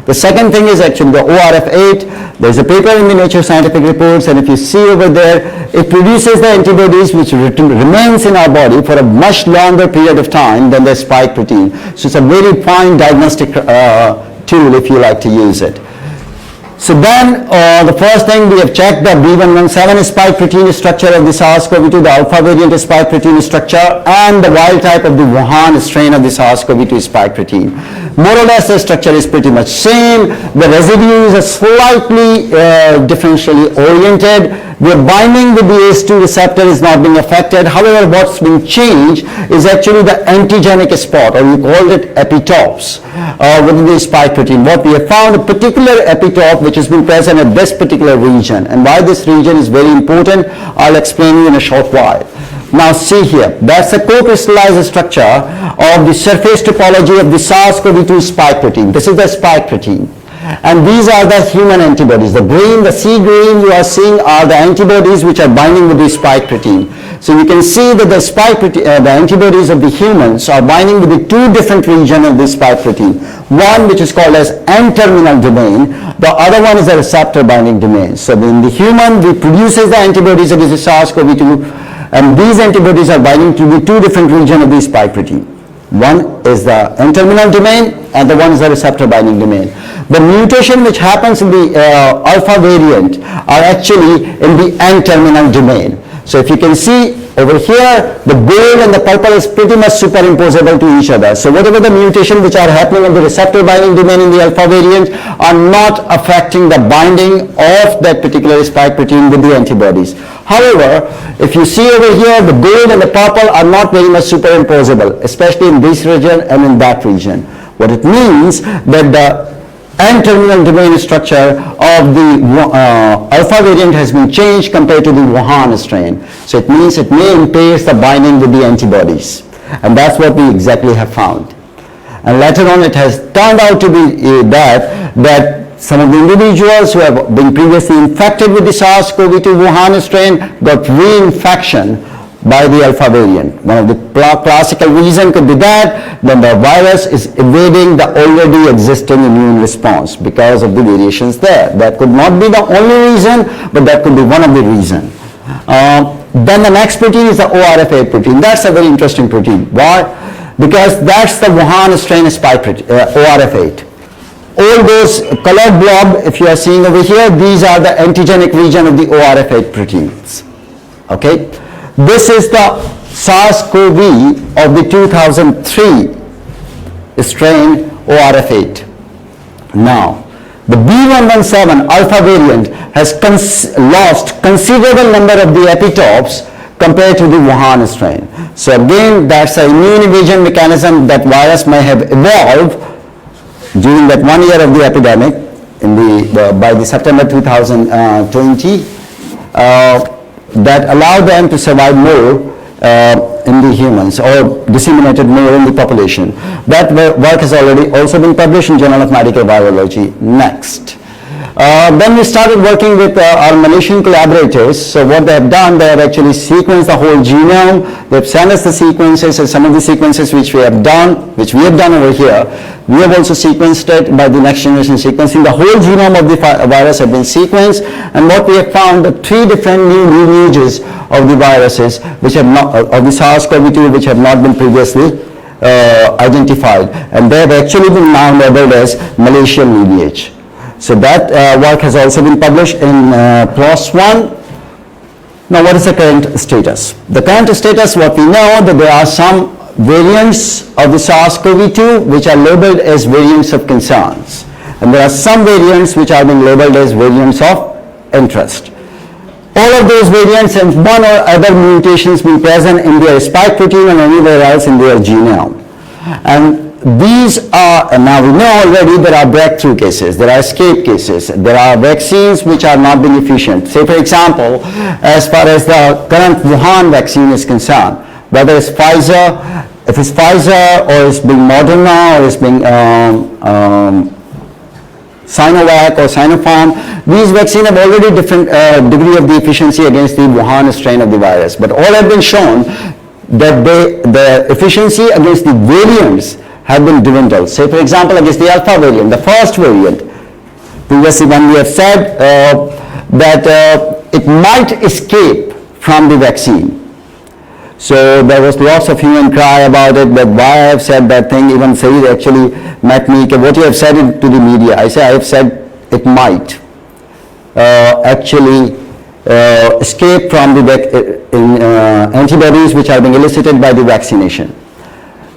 [SPEAKER 14] The second thing is actually the ORF8. There's a paper in the Nature Scientific Reports, and if you see over there, it produces the antibodies which remains in our body for a much longer period of time than the spike protein. So it's a very fine diagnostic tool if you like to use it. So then the first thing we have checked the B117 spike protein structure of the SARS-CoV-2, the alpha variant spike protein structure, and the wild type of the Wuhan strain of the SARS-CoV-2 spike protein. More or less the structure is pretty much same. The residues are slightly differentially oriented. The binding with the ACE2 receptor is not being affected. However, what's been changed is actually the antigenic spot, or we call it epitopes within the spike protein. What we have found, a particular epitope which has been present at this particular region. And why this region is very important, I'll explain you in a short while. Now see here, that's a co-crystallized structure of the surface topology of the SARS-CoV-2 spike protein. This is the spike protein. And these are the human antibodies. The green, the sea green you are seeing are the antibodies which are binding with the spike protein. So you can see that the spike protein, the antibodies of the humans are binding with the two different regions of the spike protein. One which is called as N-terminal domain, the other one is the receptor binding domain. So in the human, we produces the antibodies against the SARS-CoV-2, and these antibodies are binding to the two different regions of the spike protein. One is the N-terminal domain, and the one is the receptor binding domain. The mutation which happens in the alpha variant are actually in the N-terminal domain. So if you can see over here, the gold and the purple is pretty much superimposable to each other. So whatever the mutation which are happening on the receptor binding domain in the alpha variant are not affecting the binding of that particular spike protein with the antibodies. However, if you see over here, the gold and the purple are not very much superimposable, especially in this region and in that region. What it means that the N-terminal domain structure of the alpha variant has been changed compared to the Wuhan strain. So it means it may impair the binding with the antibodies. And that's what we exactly have found. And later on it has turned out to be that some of the individuals who have been previously infected with the SARS-CoV-2 Wuhan strain got reinfection by the alpha variant. One of the classical reasons could be that then the virus is evading the already existing immune response because of the variations there. That could not be the only reason, but that could be one of the reasons. Then the next protein is the ORF8 protein. That's a very interesting protein. Why? Because that's the Wuhan strain spike protein, ORF8. All those colored blob, if you are seeing over here, these are the antigenic region of the ORF8 proteins. Okay? This is the SARS-CoV of the 2003 strain ORF8. Now, the B117 alpha variant has lost considerable number of the epitopes compared to the Wuhan strain. So again, that's an immune evasion mechanism that virus may have evolved during that 1 year of the epidemic by the September 2020. That allowed them to survive more in the humans or disseminated more in the population. That work has already also been published in Journal of Medical Virology. Next. Then we started working with our Malaysian collaborators. So what they have done, they have actually sequenced the whole genome. They have sent us the sequences, and some of the sequences which we have done over here, we have also sequenced it by the next generation sequencing. The whole genome of the virus have been sequenced, and what we have found, the 3 different new lineages of the viruses, which have not, of the SARS-CoV-2, which have not been previously identified, and they have actually been now labeled as Malaysian lineage. So that work has also been published in PLOS One. Now what is the current status? The current status, what we know, that there are some variants of the SARS-CoV-2 which are labeled as variants of concerns. And there are some variants which are being labeled as variants of interest. All of those variants have one or other mutations being present in their spike protein and anywhere else in their genome. And these are, and now we know already there are breakthrough cases, there are escape cases, there are vaccines which are not being efficient. Say for example, as far as the current Wuhan vaccine is concerned, whether it's Pfizer, if it's Pfizer or it's being Moderna or it's being Sinovac or Sinopharm, these vaccines have already different degree of the efficiency against the Wuhan strain of the virus. But all have been shown that the efficiency against the variants have been dwindled. Say, for example, against the alpha variant, the first variant, previously when we have said that it might escape from the vaccine. So there was lots of hue and cry about it, that why I have said that thing. Even Saeed actually met me, what you have said to the media. I say I have said it might actually escape from the antibodies which are being elicited by the vaccination.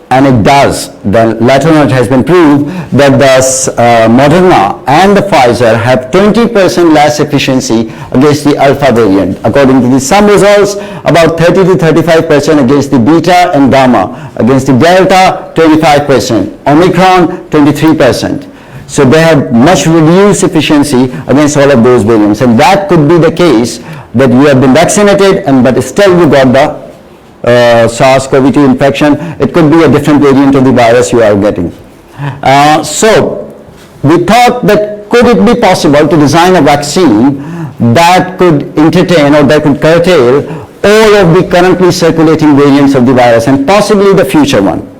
[SPEAKER 14] And it does. The later on it has been proved that the Moderna and the Pfizer have 20% less efficiency against the alpha variant. According to some results, about 30 to 35% against the beta and gamma. Against the delta, 25%. Omicron, 23%. So they have much reduced efficiency against all of those variants. And that could be the case that you have been vaccinated but still you got the SARS-CoV-2 infection. It could be a different variant of the virus you are getting. So we thought that could it be possible to design a vaccine that could entertain or that could curtail all of the currently circulating variants of the virus and possibly the future one.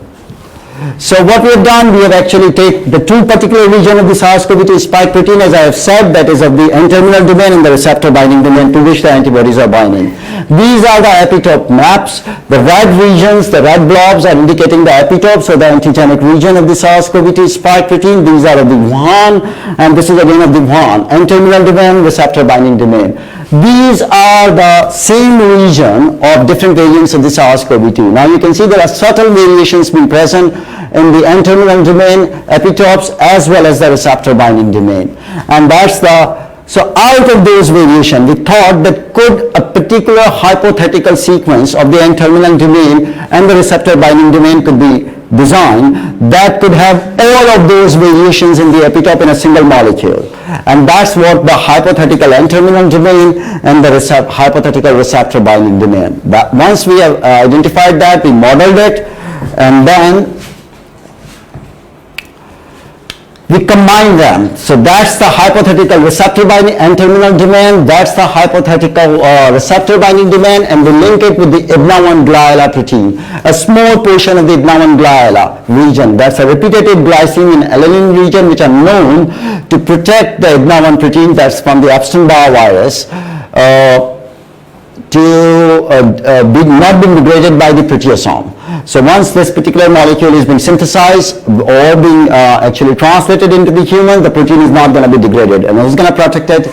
[SPEAKER 14] So what we have done, we have actually taken the two particular regions of the SARS-CoV-2 spike protein, as I have said, that is of the N-terminal domain and the receptor binding domain to which the antibodies are binding. These are the epitope maps. The red regions, the red blobs are indicating the epitopes or the antigenic region of the SARS-CoV-2 spike protein. These are of the Wuhan, and this is again of the Wuhan. N-terminal domain, receptor binding domain. These are the same region of different variants of the SARS-CoV-2. Now you can see there are subtle variations being present in the N-terminal domain, epitopes, as well as the receptor binding domain. And that's so out of those variations, we thought that could a particular hypothetical sequence of the N-terminal domain and the receptor binding domain could be designed that could have all of those variations in the epitope in a single molecule. And that's what the hypothetical N-terminal domain and the hypothetical receptor binding domain. But once we have identified that, we modeled it, and then we combine them. So that's the hypothetical receptor binding N-terminal domain, that's the hypothetical receptor binding domain, and we link it with the IBNA1 gliala protein, a small portion of the IBNA1 gliala region. That's a repetitive glycine and alanine region which are known to protect the IBNA1 protein, that's from the Epstein-Barr virus, to not being degraded by the proteasome. So once this particular molecule is being synthesized or being actually translated into the human, the protein is not going to be degraded, and it's going to protect it,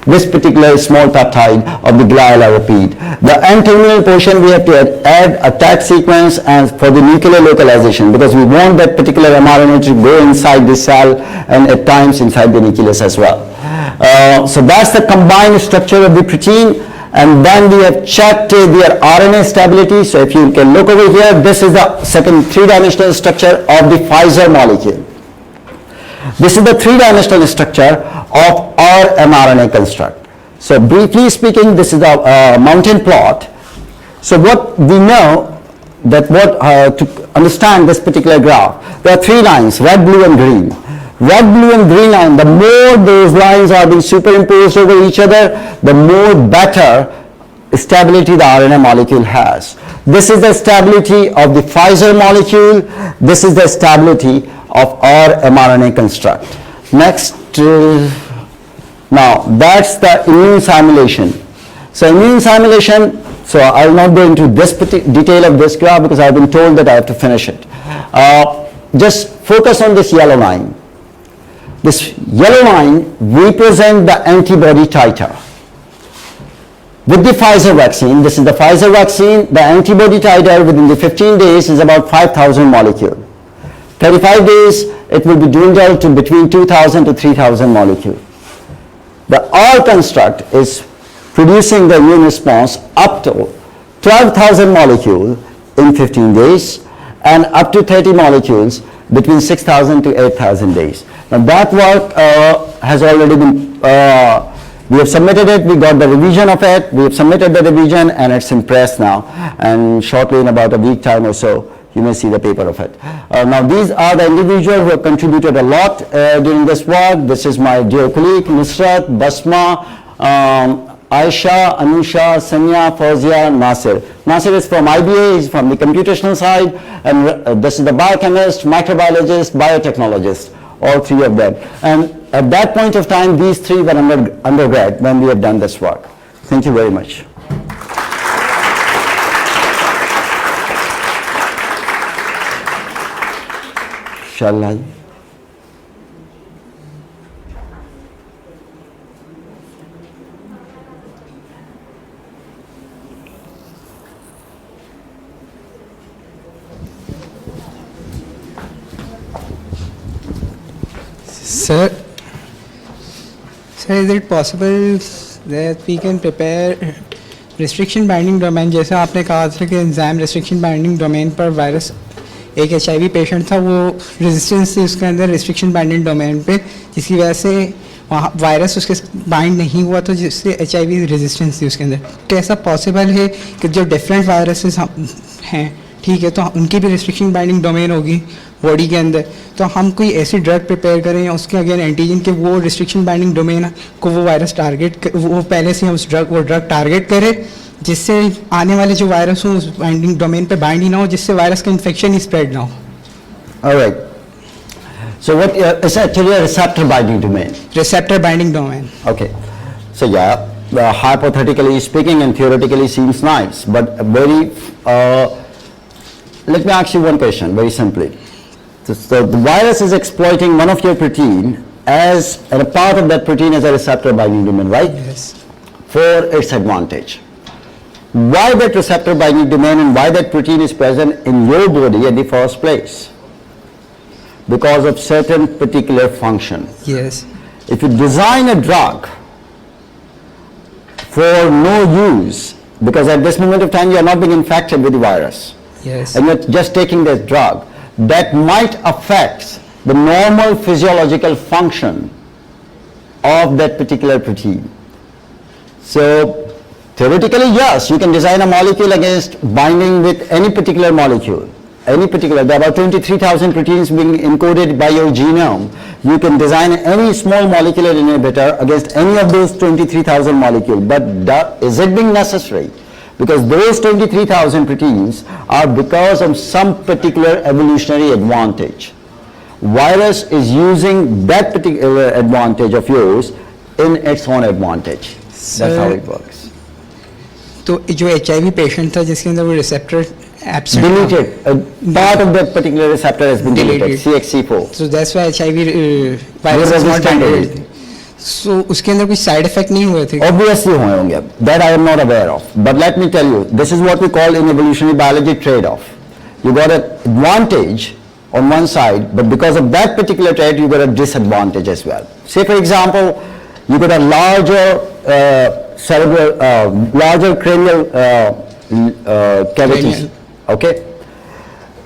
[SPEAKER 14] this particular small peptide of the glial repeat. The N-terminal portion we have to add a tag sequence and for the nuclear localization, because we want that particular mRNA to go inside the cell and at times inside the nucleus as well. So that's the combined structure of the protein. And then we have checked their RNA stability. So if you can look over here, this is the second three-dimensional structure of the Pfizer molecule. This is the three-dimensional structure of our mRNA construct. So briefly speaking, this is the mountain plot. So what we know that to understand this particular graph, there are three lines, red, blue, and green. Red, blue, and green line, the more those lines are being superimposed over each other, the more better stability the RNA molecule has. This is the stability of the Pfizer molecule. This is the stability of our mRNA construct. Next, now that's the immune simulation. So immune simulation, so I will not go into this detail of this graph because I have been told that I have to finish it. Just focus on this yellow line. This yellow line represents the antibody titer. With the Pfizer vaccine, this is the Pfizer vaccine, the antibody titer within the 15 days is about 5,000 molecules. 35 days, it will be dwindled to between 2,000 to 3,000 molecules. The R construct is producing the immune response up to 12,000 molecules in 15 days and up to 30 molecules between 6,000 to 8,000 days. Now that work has already been, we have submitted it, we got the revision of it, we have submitted the revision and it's in press now, and shortly in about a week time or so you may see the paper of it. Now these are the individuals who have contributed a lot during this work. This is my dear colleague Nusrat, Basma, Aisha, Anusha, Sanya, Fauzia, Nasir. Nasir is from IBA, he's from the computational side, and this is the biochemist, microbiologist, biotechnologist, all three of them. And at that point of time, these three were undergrad when we have done this work. Thank you very much. Shall I?
[SPEAKER 15] Sir, is it possible that we can prepare restriction binding domain? जैसे आपने कहा था कि enzyme restriction binding domain पर virus एक HIV patient था, वो resistance थी उसके अंदर restriction binding domain पे, जिसकी वजह से वहाँ वायरस उसके बाइंड नहीं हुआ, तो जिससे HIV रेजिस्टेंस थी उसके अंदर. कैसा पॉसिबल है कि जो डिफरेंट वायरसेस हैं, ठीक है, तो उनकी भी रिस्ट्रिक्शन बाइंडिंग डोमेन होगी बॉडी के अंदर, तो हम कोई ऐसी ड्रग प्रिपेयर करें या उसके अगेन एंटीजन के वो रिस्ट्रिक्शन बाइंडिंग डोमेन को वो वायरस टारगेट, वो पहले से हम उस ड्रग टारगेट करें, जिससे आने वाले जो वायरस हो उस बाइंडिंग डोमेन पे बाइंड ही ना हो, जिससे वायरस का इन्फेक्शन ही स्प्रेड ना हो.
[SPEAKER 14] Alright. So what is actually a receptor binding domain?
[SPEAKER 15] Receptor binding domain.
[SPEAKER 14] Okay. So yeah, hypothetically speaking and theoretically seems nice, but let me ask you one question very simply. So the virus is exploiting one of your protein as, and a part of that protein is a receptor binding domain, right?
[SPEAKER 15] Yes.
[SPEAKER 14] For its advantage. Why that receptor binding domain and why that protein is present in your body in the first place? Because of certain particular function.
[SPEAKER 15] Yes.
[SPEAKER 14] If you design a drug for no use, because at this moment of time you are not being infected with the virus,
[SPEAKER 15] yes,
[SPEAKER 14] and you're just taking this drug, that might affect the normal physiological function of that particular protein. So theoretically, yes, you can design a molecule against binding with any particular molecule. There are about 23,000 proteins being encoded by your genome. You can design any small molecular inhibitor against any of those 23,000 molecules. But is it being necessary? Because those 23,000 proteins are because of some particular evolutionary advantage. Virus is using that particular advantage of yours in its own advantage. That's how it works.
[SPEAKER 15] तो जो HIV patient था जिसके अंदर वो receptor absent,
[SPEAKER 14] deleted. Part of that particular receptor has been deleted. CXC4.
[SPEAKER 15] So that's why HIV virus is not binded. So उसके अंदर कोई side effect नहीं हुए थे?
[SPEAKER 14] Obviously हुए होंगे. That I am not aware of. But let me tell you, this is what we call in evolutionary biology trade-off. You got an advantage on one side, but because of that particular trait, you got a disadvantage as well. Say for example, you got a larger larger cranial cavities. Okay?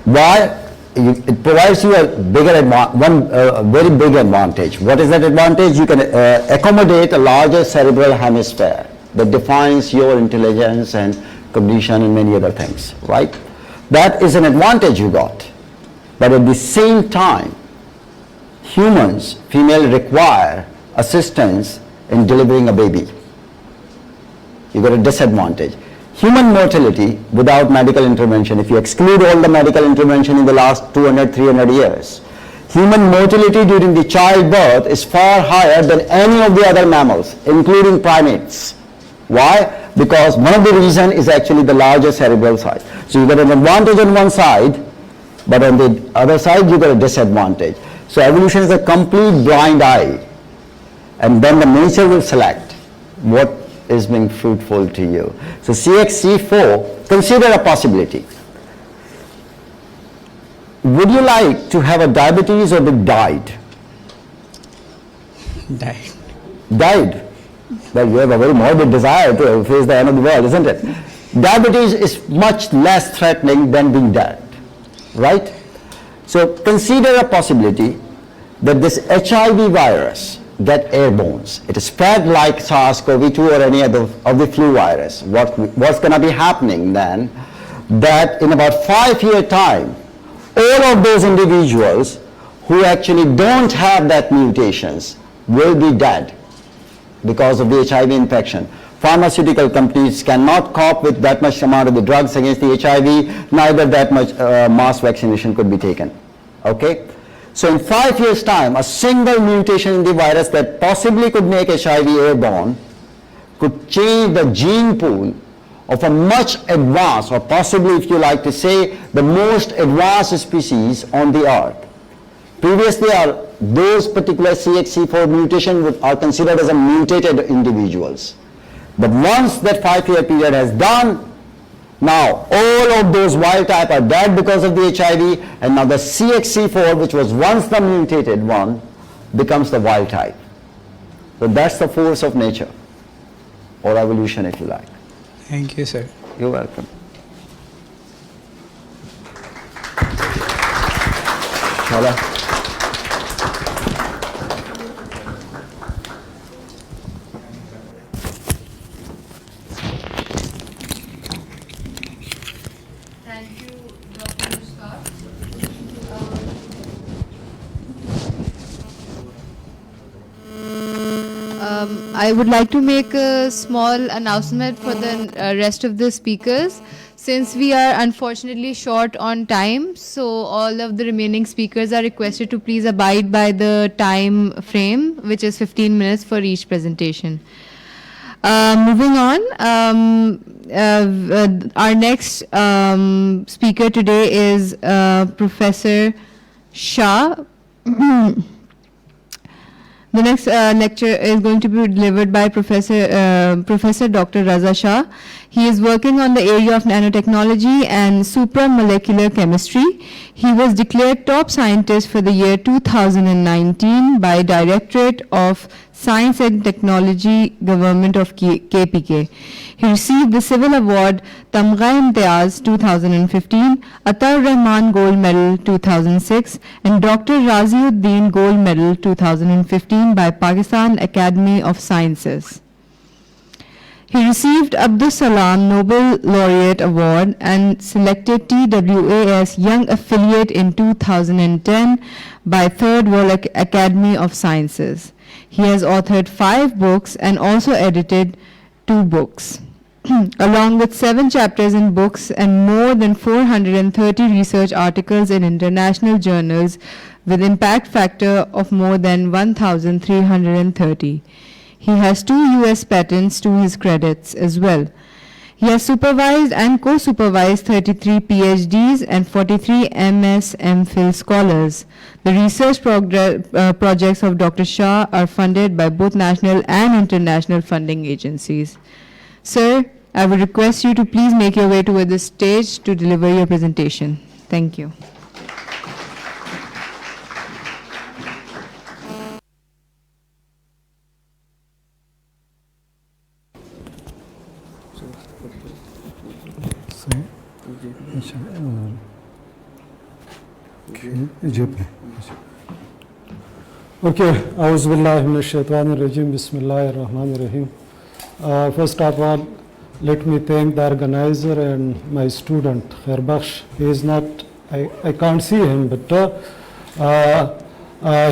[SPEAKER 14] Why? It provides you a bigger very big advantage. What is that advantage? You can accommodate a larger cerebral hemisphere that defines your intelligence and cognition and many other things, right? That is an advantage you got. But at the same time, humans, female, require assistance in delivering a baby. You got a disadvantage. Human mortality without medical intervention, if you exclude all the medical intervention in the last 200, 300 years, human mortality during the childbirth is far higher than any of the other mammals, including primates. Why? Because one of the reasons is actually the larger cerebral size. So you got an advantage on one side, but on the other side you got a disadvantage. So evolution is a complete blind eye, and then the nature will select what is being fruitful to you. So CXC4, consider a possibility. Would you like to have a diabetes or be died? Died. Well, you have a very morbid desire to face the end of the world, isn't it? Diabetes is much less threatening than being dead, right? So consider a possibility that this HIV virus get airborne. It is spread like SARS-CoV-2 or any other of the flu virus. What's going to be happening then? That in about 5-year time, all of those individuals who actually don't have that mutations will be dead because of the HIV infection. Pharmaceutical companies cannot cope with that much amount of the drugs against the HIV, neither that much mass vaccination could be taken. Okay? So in 5 years' time, a single mutation in the virus that possibly could make HIV airborne could change the gene pool of a much advanced, or possibly, if you like to say, the most advanced species on the earth. Previously, those particular CXC4 mutations are considered as a mutated individuals. But once that 5-year period has done, now all of those wild type are dead because of the HIV, and now the CXC4, which was once the mutated one, becomes the wild type. So that's the force of nature, or evolution, if you like.
[SPEAKER 15] Thank you, sir.
[SPEAKER 14] You're welcome. Hola.
[SPEAKER 13] Thank you, Dr. Mushtaq. I would like to make a small announcement for the rest of the speakers. Since we are unfortunately short on time, so all of the remaining speakers are requested to please abide by the time frame, which is 15 minutes for each presentation. Moving on, our next speaker today is Professor Shah. The next lecture is going to be delivered by Professor Dr. Raza Shah. He is working on the area of nanotechnology and supramolecular chemistry. He was declared top scientist for the year 2019 by Directorate of Science and Technology, Government of KPK. He received the Civil Award Tamgha Imtiaz 2015, Atar Rahman Gold Medal 2006, and Dr. Raziuddin Gold Medal 2015 by Pakistan Academy of Sciences. He received Abdus Salam Nobel Laureate Award and selected TWA as Young Affiliate in 2010 by Third World Academy of Sciences. He has authored 5 books and also edited 2 books, along with 7 chapters in books and more than 430 research articles in international journals with impact factor of more than 1,330. He has 2 US patents to his credits as well. He has supervised and co-supervised 33 PhDs and 43 MS MPhil scholars. The research projects of Dr. Shah are funded by both national and international funding agencies. Sir, I would request you to please make your way toward the stage to deliver your presentation. Thank you.
[SPEAKER 12] Okay, A'udhu Billahi Minash Shaitanir Rajim, Bismillahir Rahmanir Rahim. First of all, let me thank the organizer and my student, Khairbakhsh. He is not, I can't see him, but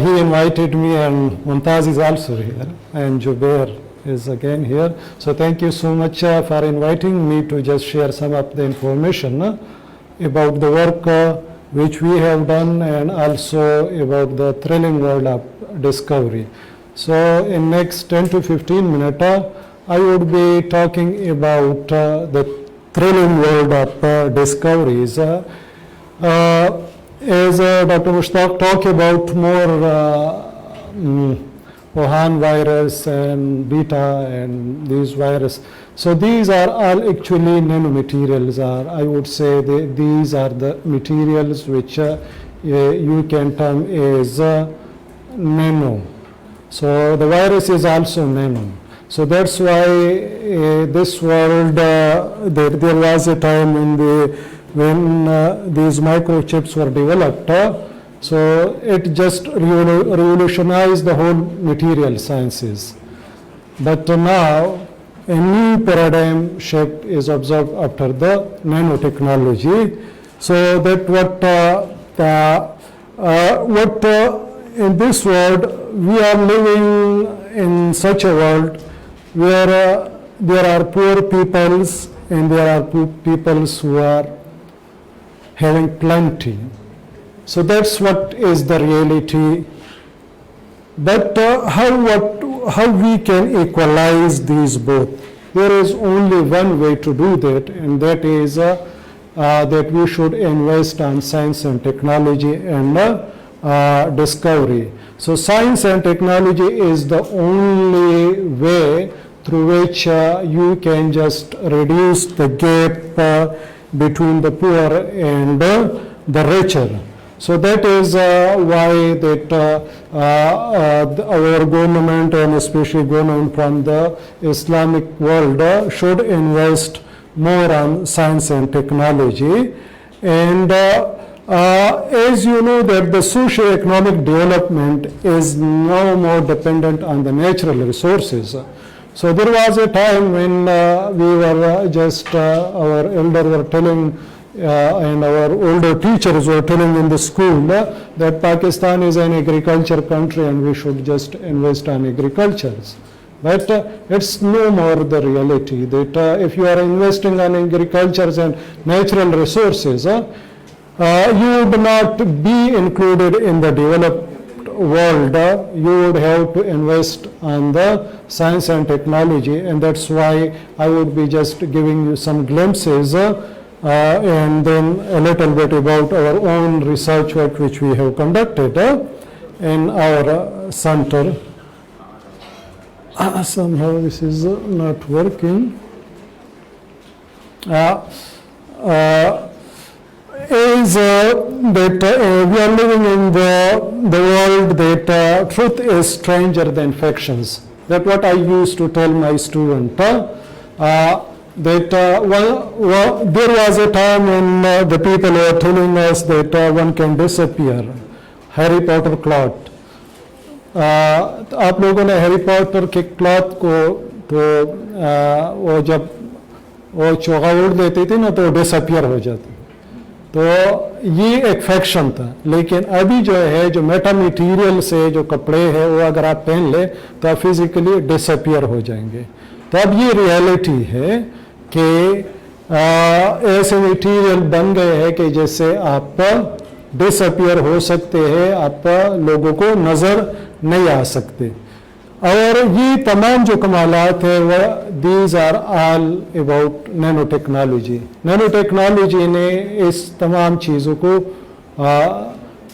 [SPEAKER 12] he invited me, and Mumtaz is also here, and Jubair is again here. So thank you so much for inviting me to just share some of the information about the work which we have done, and also about the thrilling world of discovery. So in next 10 to 15 minutes, I would be talking about the thrilling world of discoveries. As Dr. Mushtaq talked about more Wuhan virus and beta and these viruses. So these are all actually nanomaterials, or I would say these are the materials which you can term as nano. So the virus is also nano. So that's why this world, there was a time when these microchips were developed. So it just revolutionized the whole material sciences. But now a new paradigm shift is observed after the nanotechnology. So that what in this world, we are living in such a world where there are poor peoples and there are peoples who are having plenty. So that's what is the reality. But how we can equalize these both? There is only one way to do that, and that is that we should invest on science and technology and discovery. So science and technology is the only way through which you can just reduce the gap between the poor and the richer. So that is why that our government, and especially government from the Islamic world, should invest more on science and technology. And as you know, that the socio-economic development is no more dependent on the natural resources. So there was a time when we were just, our elders were telling, and our older teachers were telling in the school that Pakistan is an agriculture country and we should just invest on agriculture. But it's no more the reality that if you are investing on agriculture and natural resources, you would not be included in the developed world. You would have to invest on the science and technology, and that's why I would be just giving you some glimpses and then a little bit about our own research work which we have conducted in our center. Somehow this is not working. Is that we are living in the world that truth is stranger than fictions. That's what I used to tell my student. That there was a time when the people were telling us that one can disappear. Harry Potter cloth. आप लोगों ने Harry Potter के cloth को तो वो जब वो चोगा उड़ देती थी ना तो डिसअपियर हो जाती. तो ये एक फैक्शन था. लेकिन अभी जो है जो मेटा मटीरियल से जो कपड़े हैं वो अगर आप पहन ले तो आप फिजिकली डिसअपियर हो जाएंगे. तो अब ये रियलिटी है कि ऐसे मटीरियल बन गए हैं कि जैसे आप डिसअपियर हो सकते हैं, आप लोगों को नज़र नहीं आ सकते. और ये तमाम जो कमालात है वह these are all about nano technology. Nano technology ने इस तमाम चीज़ों को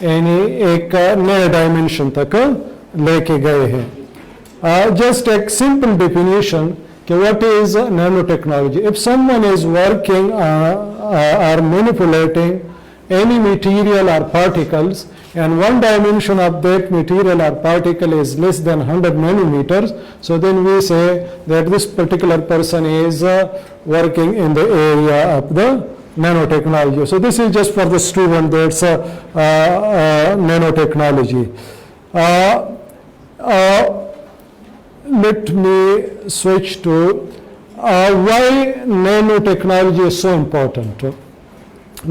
[SPEAKER 12] यानी एक नए डायमेंशन तक लेके गए हैं. जस्ट एक सिंपल डेफिनेशन कि what is nano technology. If someone is working or manipulating any material or particles, and one dimension of that material or particle is less than 100 nanometers, so then we say that this particular person is working in the area of the nanotechnology. So this is just for the student, that's nanotechnology. Let me switch to why nanotechnology is so important.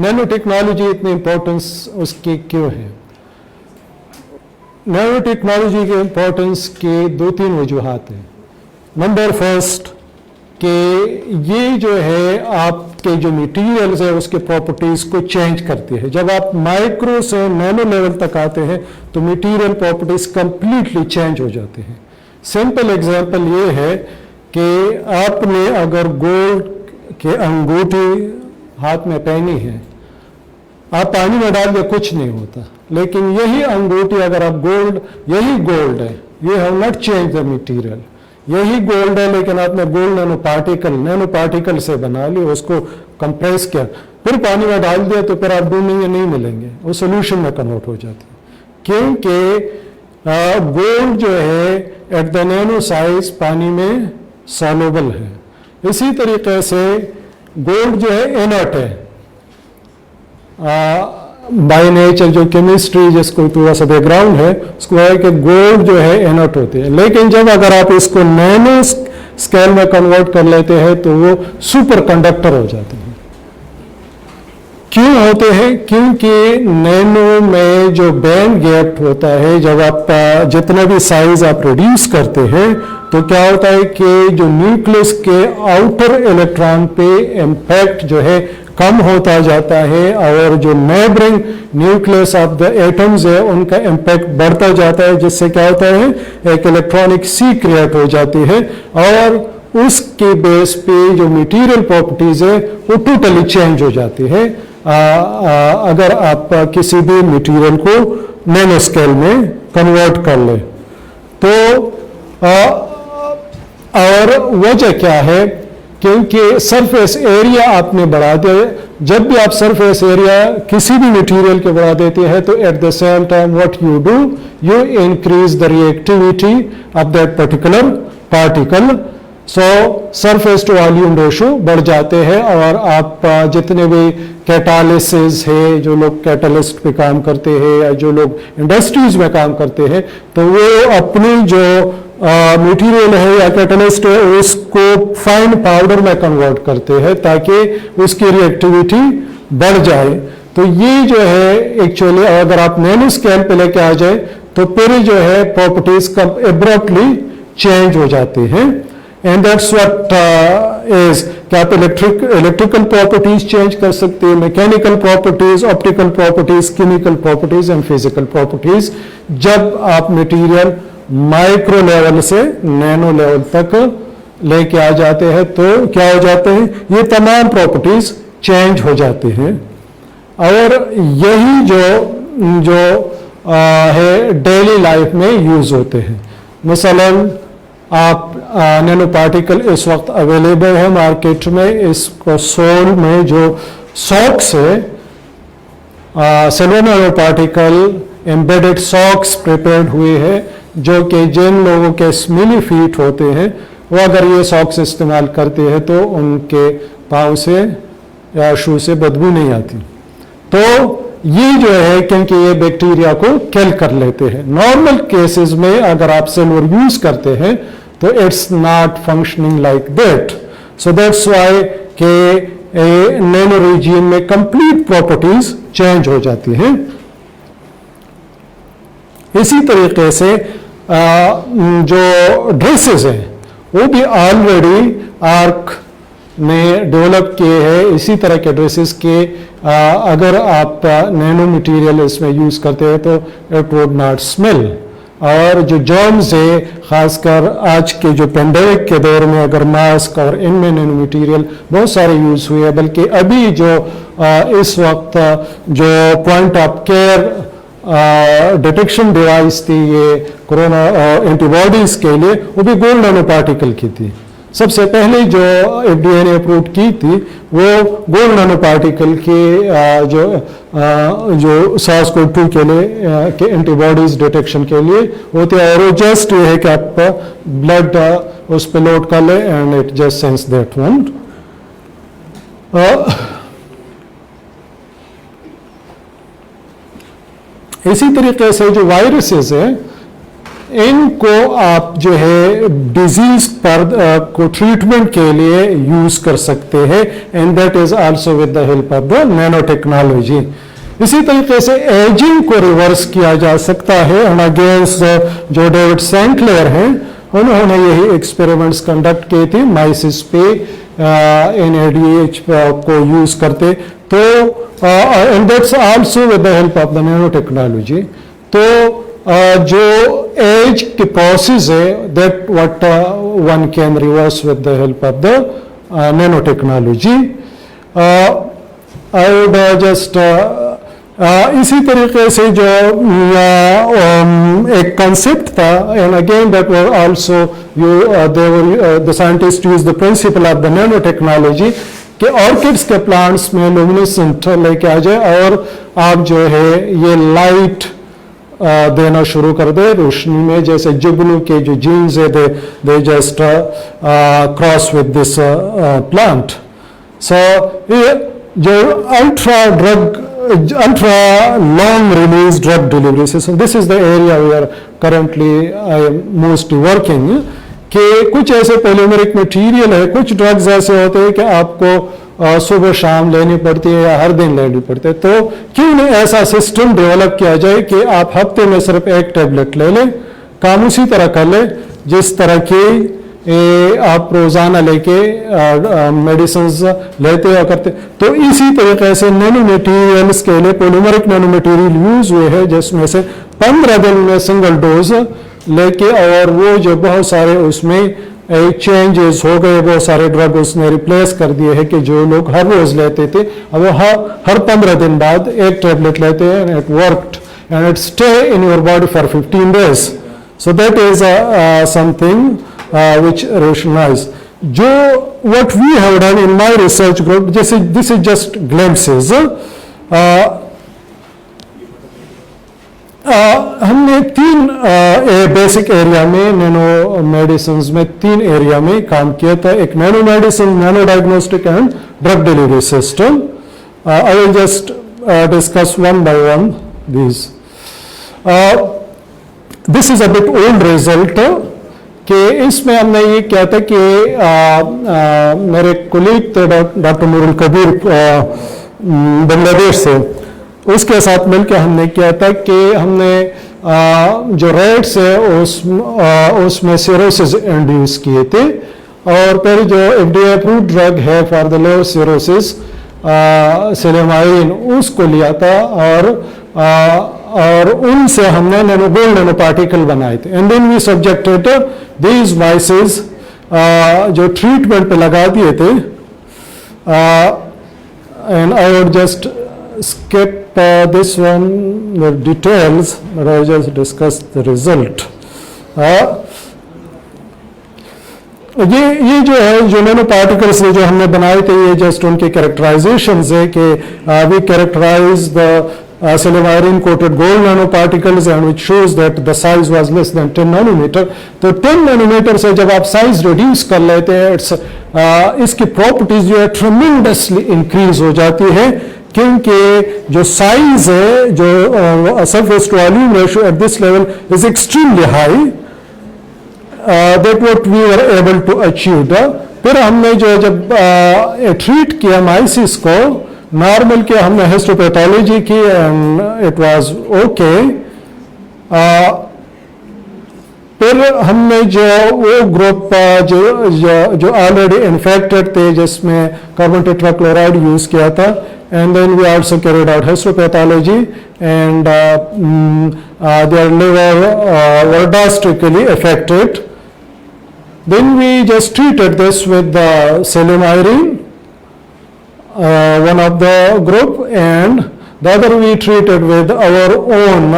[SPEAKER 12] Nanotechnology इतनी importance उसकी क्यों है? Nanotechnology के importance के दो तीन वजूहात हैं. Number first कि ये जो है आपके जो मटीरियल्स है उसके प्रॉपर्टीज़ को चेंज करती है. जब आप माइक्रो से नैनो लेवल तक आते हैं तो मटीरियल प्रॉपर्टीज़ कंप्लीटली चेंज हो जाती हैं. सिंपल एग्जांपल ये है कि आपने अगर गोल्ड के अंगूठी हाथ में पहनी है, आप पानी में डाल के कुछ नहीं होता. लेकिन यही अंगूठी अगर आप गोल्ड, यही गोल्ड है, you have not change the material, यही गोल्ड है लेकिन आपने गोल्ड नैनो पार्टिकल से बना ली, उसको कंप्रेस किया, फिर पानी में डाल दिया तो फिर आप ढूंढेंगे नहीं मिलेंगे, वो सोल्यूशन में कन्वर्ट हो जाती है. क्योंकि गोल्ड जो है एट द नैनो साइज पानी में सॉल्युबल है. इसी तरीके से गोल्ड जो है इनर्ट है बाय नेचर. जो केमिस्ट्री जिसको थोड़ा सा बैकग्राउंड है उसको है कि गोल्ड जो है इनर्ट होते हैं. लेकिन जब अगर आप इसको नैनो स्केल में कन्वर्ट कर लेते हैं तो वो सुपर कंडक्टर हो जाते हैं. क्यों होते हैं? क्योंकि नैनो में जो बैंड गैप होता है, जब आप जितना भी साइज आप रिड्यूस करते हैं तो क्या होता है कि जो न्यूक्लियस के आउटर इलेक्ट्रॉन पे इम्पैक्ट जो है कम होता जाता है और जो neighbouring nucleus of the atoms है उनका इम्पैक्ट बढ़ता जाता है, जिससे क्या होता है एक इलेक्ट्रॉनिक सी क्रिएट हो जाती है और उसके बेस पे जो मटेरियल प्रॉपर्टीज है वो टोटली चेंज हो जाती है अगर आप किसी भी मटेरियल को नैनो स्केल में कन्वर्ट कर ले तो। और वजह क्या है? क्योंकि सरफेस एरिया आपने बढ़ा दिया। जब भी आप सरफेस एरिया किसी भी मटेरियल के बढ़ा देते हैं तो at the same time what you do, you increase the reactivity of that particular particle. So surface to volume ratio बढ़ जाते हैं और आप जितने भी कैटालिसिस है, जो लोग कैटलिस्ट पे काम करते हैं या जो लोग इंडस्ट्रीज में काम करते हैं, तो वो अपनी जो मटेरियल है या कैटलिस्ट है उसको फाइन पाउडर में कन्वर्ट करते हैं ताकि उसकी रिएक्टिविटी बढ़ जाए। तो ये जो है एक्चुअली अगर आप नैनो स्केल पे लेके आ जाए तो फिर जो है प्रॉपर्टीज कब एब्रप्टली चेंज हो जाती हैं। एंड दैट्स व्हाट इज कि आप इलेक्ट्रिकल प्रॉपर्टीज चेंज कर सकते हैं, mechanical properties, optical properties, chemical properties and physical properties, जब आप मटेरियल माइक्रो लेवल से नैनो लेवल तक लेके आ जाते हैं तो क्या हो जाते हैं, ये तमाम प्रॉपर्टीज चेंज हो जाती हैं। और यही जो है डेली लाइफ में यूज होते हैं। मसलन आप नैनो पार्टिकल इस वक्त अवेलेबल है मार्केट में, इसको सोल में जो सॉक्स है silver nano particle embedded socks prepared हुए हैं जो कि जिन लोगों के स्मेली फीट होते हैं वो अगर ये सॉक्स इस्तेमाल करते हैं तो उनके पाँव से या शू से बदबू नहीं आती। तो ये जो है क्योंकि ये बैक्टीरिया को किल कर लेते हैं। नॉर्मल केसेस में अगर आप सिल्वर यूज करते हैं तो it's not functioning like that. So that's why के नैनो रीजियन में कंप्लीट प्रॉपर्टीज चेंज हो जाती हैं। इसी तरीके से जो ड्रेसेस हैं वो भी ऑलरेडी आर्क ने डेवलप किए हैं इसी तरह के ड्रेसेस के। अगर आप नैनो मटेरियल इसमें यूज करते हैं तो इट वुड नॉट स्मेल। और जो जर्म्स है खासकर आज के जो पेंडेमिक के दौर में अगर मास्क और इनमें नैनो मटेरियल बहुत सारे यूज हुए हैं, बल्कि अभी जो इस वक्त जो point of care detection device थी ये कोरोना एंटीबॉडीज के लिए, वो भी गोल्ड नैनो पार्टिकल की थी। सबसे पहले जो FDA ने अप्रूव की थी वो गोल्ड नैनो पार्टिकल के जो SARS-CoV-2 के लिए के एंटीबॉडीज डिटेक्शन के लिए होते हैं। और वो जस्ट ये है कि आप ब्लड उस पर लोड कर ले and it just sense that one. इसी तरीके से जो वायरसेस है इनको आप जो है डिजीज पर को ट्रीटमेंट के लिए यूज कर सकते हैं and that is also with the help of the nano technology. इसी तरीके से एजिंग को रिवर्स किया जा सकता है। एंड अगेंस्ट जो डेविड सेंटलेयर हैं उन्होंने यही एक्सपेरिमेंट्स कंडक्ट किए थे माइसिस पे NADH को यूज करते तो and that's also with the help of the nano technology. तो जो एज के प्रोसेस है that what one can reverse with the help of the nano technology. I would just इसी तरीके से जो एक कंसेप्ट था and again that were also the scientist use the principle of the nano technology कि orchids के plants में लुमिनेसेंट लेके आ जाए और आप जो है ये लाइट देना शुरू कर दे रोशनी में, जैसे जुगनू के जो जीन्स है they just cross with this plant. So ये जो ultra long release drug delivery system, this is the area where currently I am mostly working। कि कुछ ऐसे पॉलीमरिक मटेरियल है, कुछ ड्रग्स ऐसे होते हैं कि आपको सुबह शाम लेनी पड़ती है या हर दिन लेनी पड़ती है, तो क्यों नहीं ऐसा सिस्टम डेवलप किया जाए कि आप हफ्ते में सिर्फ एक टैबलेट ले लें, काम उसी तरह कर लें जिस तरह की आप रोज़ाना लेके मेडिसिन्स लेते या करते। तो इसी तरीके से नैनो मटेरियल्स के लिए पॉलीमरिक नैनो मटेरियल यूज़ हुए हैं, जिसमें से 15 दिन में सिंगल डोज लेके, और वो जो बहुत सारे उसमें चेंजेस हो गए, बहुत सारे ड्रग उसने रिप्लेस कर दिए हैं कि जो लोग हर रोज़ लेते थे अब वो हर 15 दिन बाद एक टैबलेट लेते हैं, and it worked and it stay in your body for 15 days. So that is something which rationalize. जो what we have done in my research group, this is just glimpses. हमने 3 बेसिक एरिया में nano medicine में 3 area में काम किया था। एक nano medicine, nano diagnostic and drug delivery system. I will just discuss one by one these. This is a bit old result कि इसमें हमने ये किया था कि मेरे कोलीग थे डॉक्टर नूरुल कबीर बांग्लादेश से, उसके साथ मिलकर हमने किया था कि हमने जो रेट्स है उसमें सिरोसिस इंड्यूस किए थे, और फिर जो FDA अप्रूव्ड ड्रग है फॉर द लिवर सिरोसिस सेलेमाइन उसको लिया था, और उनसे हमने गोल्ड नैनो पार्टिकल बनाए थे। And then we subjected these mices जो ट्रीटमेंट पे लगा दिए थे, and I would just skip this one, the details, but I just discuss the result. ये जो है जो नैनो पार्टिकल्स जो हमने बनाए थे, ये जस्ट उनके कैरेक्टराइजेशन है कि we characterize the silymarin coated gold nano particles and which shows that the size was less than 10 nanometer. तो 10 नैनोमीटर से जब आप साइज रिड्यूस कर लेते हैं, इसकी प्रॉपर्टीज जो है ट्रेमेंडसली इंक्रीज हो जाती है, क्योंकि जो साइज है, जो surface to volume ratio at this level is extremely high, that what we were able to achieve. फिर हमने जो जब ट्रीट किया माइसिस को, नॉर्मल के हमने हिस्टोपैथोलॉजी की एंड इट वाज ओके। फिर हमने जो वो ग्रुप जो ऑलरेडी इन्फेक्टेड थे, जिसमें कार्बन टेट्राक्लोराइड यूज किया था, and then we also carried out histopathology, and their liver were drastically affected. Then we just treated this with the selimyrine, one of the group, and the other we treated with our own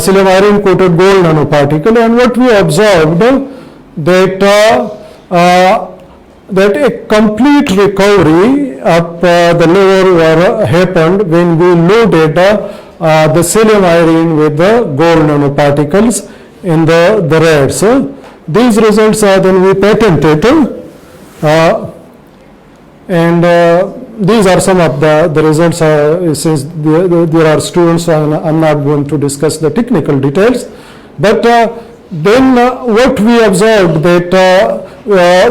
[SPEAKER 12] selimyrine coated gold nanoparticle. And what we observed that a complete recovery of the liver happened when we loaded the selimyrine with the gold nanoparticles in the rats. These results are then we patented, and these are some of the results. Since there are students, I'm not going to discuss the technical details, but then what we observed that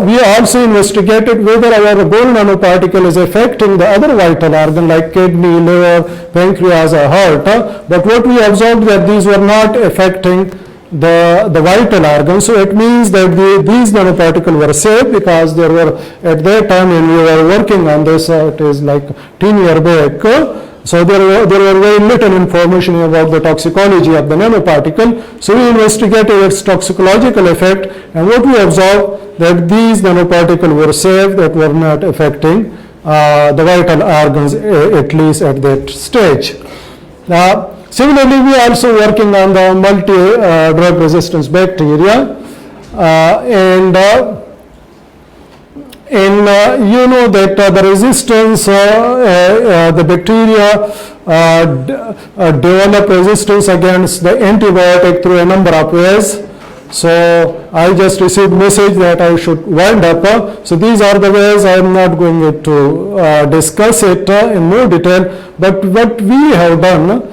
[SPEAKER 12] we also investigated whether our gold nanoparticle is affecting the other vital organ like kidney, liver, pancreas, or heart. But what we observed that these were not affecting the vital organs. So it means that these nanoparticles were safe, because there were at that time when we were working on this, it is like 10 years back. So there were very little information about the toxicology of the nanoparticle. So we investigated its toxicological effect, and what we observed that these nanoparticles were safe, that were not affecting the vital organs, at least at that stage. Similarly, we are also working on the multi-drug resistance bacteria, and you know that the resistance, the bacteria develop resistance against the antibiotic through a number of ways. So I just received message that I should wind up. So these are the ways. I am not going to discuss it in more detail, but what we have done,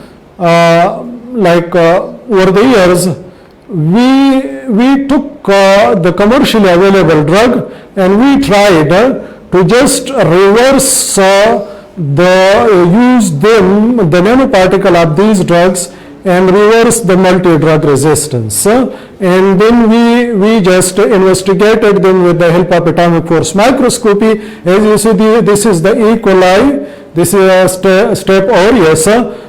[SPEAKER 12] over the years, we took the commercially available drug and we tried to just reverse use them, the nanoparticle of these drugs, and reverse the multi-drug resistance. And then we just investigated them with the help of atomic force microscopy. As you see, this is the E. coli, this is a Strep aureus.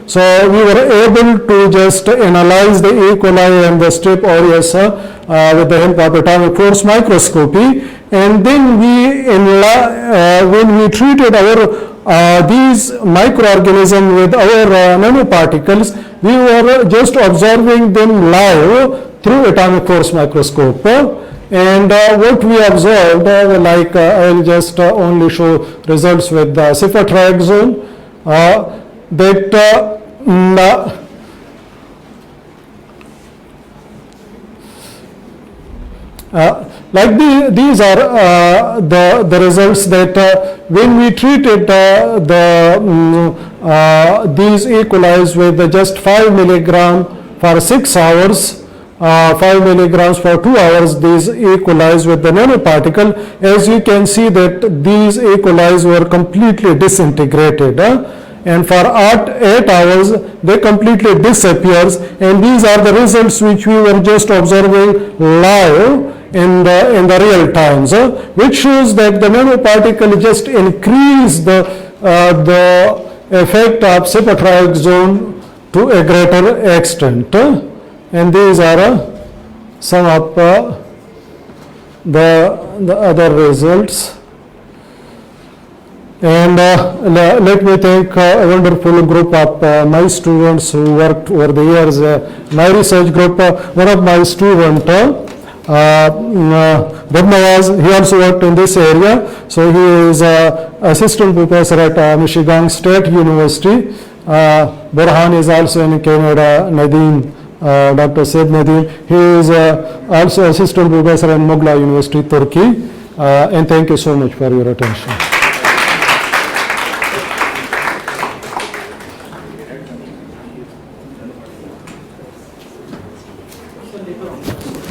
[SPEAKER 12] So we were able to just analyze the E. coli and the Strep aureus with the help of atomic force microscopy. And then when we treated these microorganisms with our nanoparticles, we were just observing them live through atomic force microscope. And what we observed, I'll just only show results with the cifotriaxone, these are the results that when we treated these E. coli with just 5 milligram for 6 hours, 5 milligrams for 2 hours, these E. coli with the nanoparticle, as you can see that these E. coli were completely disintegrated. And for 8 hours, they completely disappears. And these are the results which we were just observing live in the real times, which shows that the nanoparticle just increase the effect of cifotriaxone to a greater extent. And these are some of the other results. And let me thank a wonderful group of my students who worked over the years. My research group, one of my students, Badnawaz, he also worked in this area. So he is assistant professor at Michigan State University. Burhan is also in Canada. Nadeem, Dr. Said Nadeem, he is also assistant professor at Mughla University, Turkey. And thank you so much for your attention.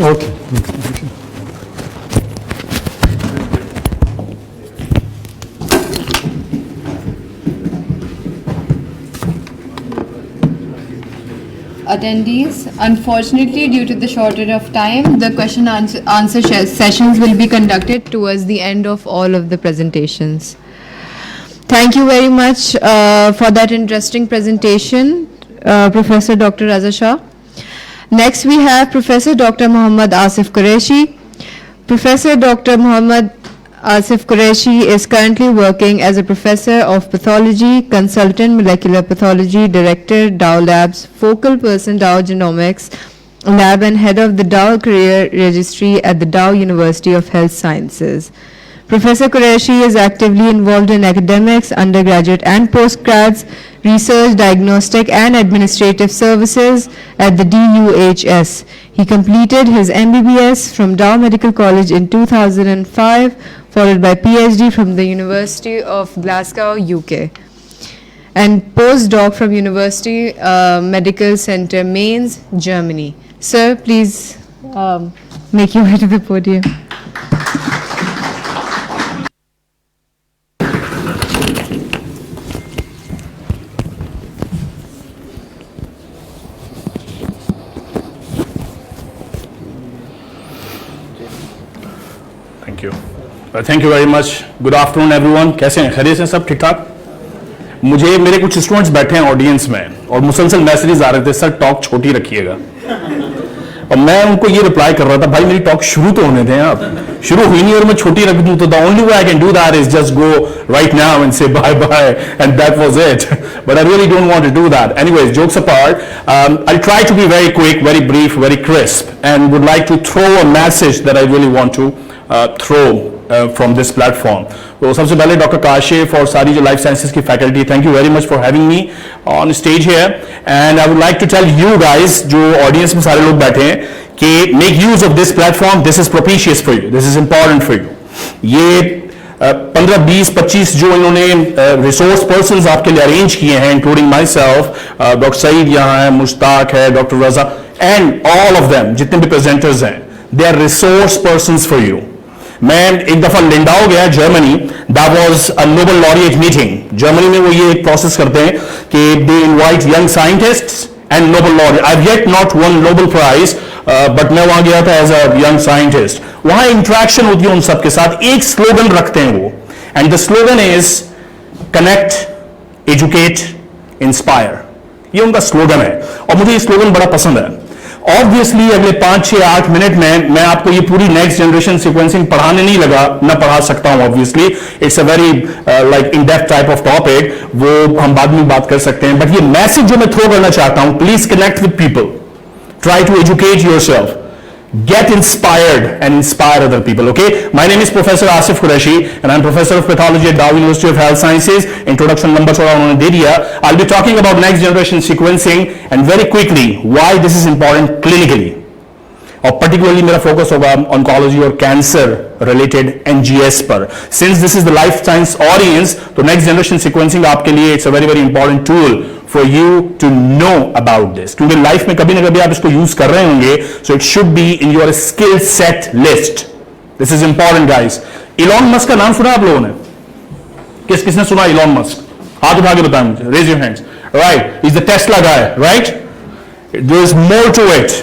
[SPEAKER 12] Okay.
[SPEAKER 13] Attendees, unfortunately, due to the shortage of time, the question answer sessions will be conducted towards the end of all of the presentations. Thank you very much for that interesting presentation, Professor Dr. Raza Shah. Next, we have Professor Dr. Mohammed Asif Qureshi. Professor Dr. Mohammed Asif Qureshi is currently working as a professor of pathology, consultant molecular pathology, director, Dow Labs, focal person, Dow Genomics Lab, and head of the Dow Career Registry at the Dow University of Health Sciences. Professor Qureshi is actively involved in academics, undergraduate and postgrads, research, diagnostic and administrative services at the DUHS. He completed his MBBS from Dow Medical College in 2005, followed by PhD from the University of Glasgow, UK, and postdoc from University Medical Center Mainz, Germany. Sir, please make your way to the podium.
[SPEAKER 16] Thank you very much. Good afternoon everyone. कैसे हैं? खैरियत से सब ठीक ठाक? मुझे मेरे कुछ स्टूडेंट्स बैठे हैं ऑडियंस में और मुसलसल मैसेजेस आ रहे थे, सर टॉक छोटी रखिएगा, और मैं उनको ये रिप्लाई कर रहा था, भाई मेरी टॉक शुरू तो होने दें, आप शुरू हुई नहीं और मैं छोटी रख दूं तो the only way I can do that is just go right now and say bye bye and that was it. But I really don't want to do that. Anyways, jokes apart, I'll try to be very quick, very brief, very crisp, and would like to throw a message that I really want to throw from this platform. तो सबसे पहले doctor Kashif और सारी जो life sciences की faculty, thank you very much for having me on stage here, and I would like to tell you guys, जो audience में सारे लोग बैठे हैं, कि make use of this platform. This is propitious for you, this is important for you. ये 15, 20, 25 जो इन्होंने रिसोर्स पर्सन्स आपके लिए अरेंज किए हैं, including myself, doctor Saeed यहाँ है, मुश्ताक है, doctor Raza, and all of them, जितने भी प्रेजेंटर्स हैं, they are resource persons for you. मैं एक दफा लिंडाओ गया Germany, that was a Nobel laureate meeting. Germany में वो ये एक प्रोसेस करते हैं कि they invite young scientists and Nobel laureate. I have yet not won Nobel prize, but मैं वहां गया था एज अ यंग साइंटिस्ट. वहां इंटरेक्शन होती है उन सबके साथ. एक स्लोगन रखते हैं वो, and the slogan is connect, educate, inspire. ये उनका स्लोगन है और मुझे ये स्लोगन बड़ा पसंद है. ऑब्वियसली अगले 5, 6, 8 मिनट में मैं आपको ये पूरी नेक्स्ट जनरेशन सीक्वेंसिंग पढ़ाने नहीं लगा, ना पढ़ा सकता हूं. Obviously it's a very like in depth type of topic, वो हम बाद में बात कर सकते हैं. बट ये मैसेज जो मैं थ्रो करना चाहता हूं, please connect with people, try to educate yourself, get inspired and inspire other people. Okay, my name is Professor Asif Qureshi and I'm Professor of Pathology at Dow University of Health Sciences. Introduction number थोड़ा उन्होंने दे दिया. I'll be talking about next generation sequencing and very quickly why this is important clinically. और particularly मेरा focus होगा oncology और cancer related NGS पर. Since this is the life science audience, तो next generation sequencing आपके लिए it's a very very important tool for you to know about this, क्योंकि life में कभी ना कभी आप इसको यूज कर रहे होंगे. So it should be in your skill set list. This is important guys. Elon Musk का नाम सुना आप लोगों ने? किसने सुना इलॉन मस्क? हाथ उठा के बताएं मुझे, raise your hands. Right, is the Tesla guy, right? There is more to it.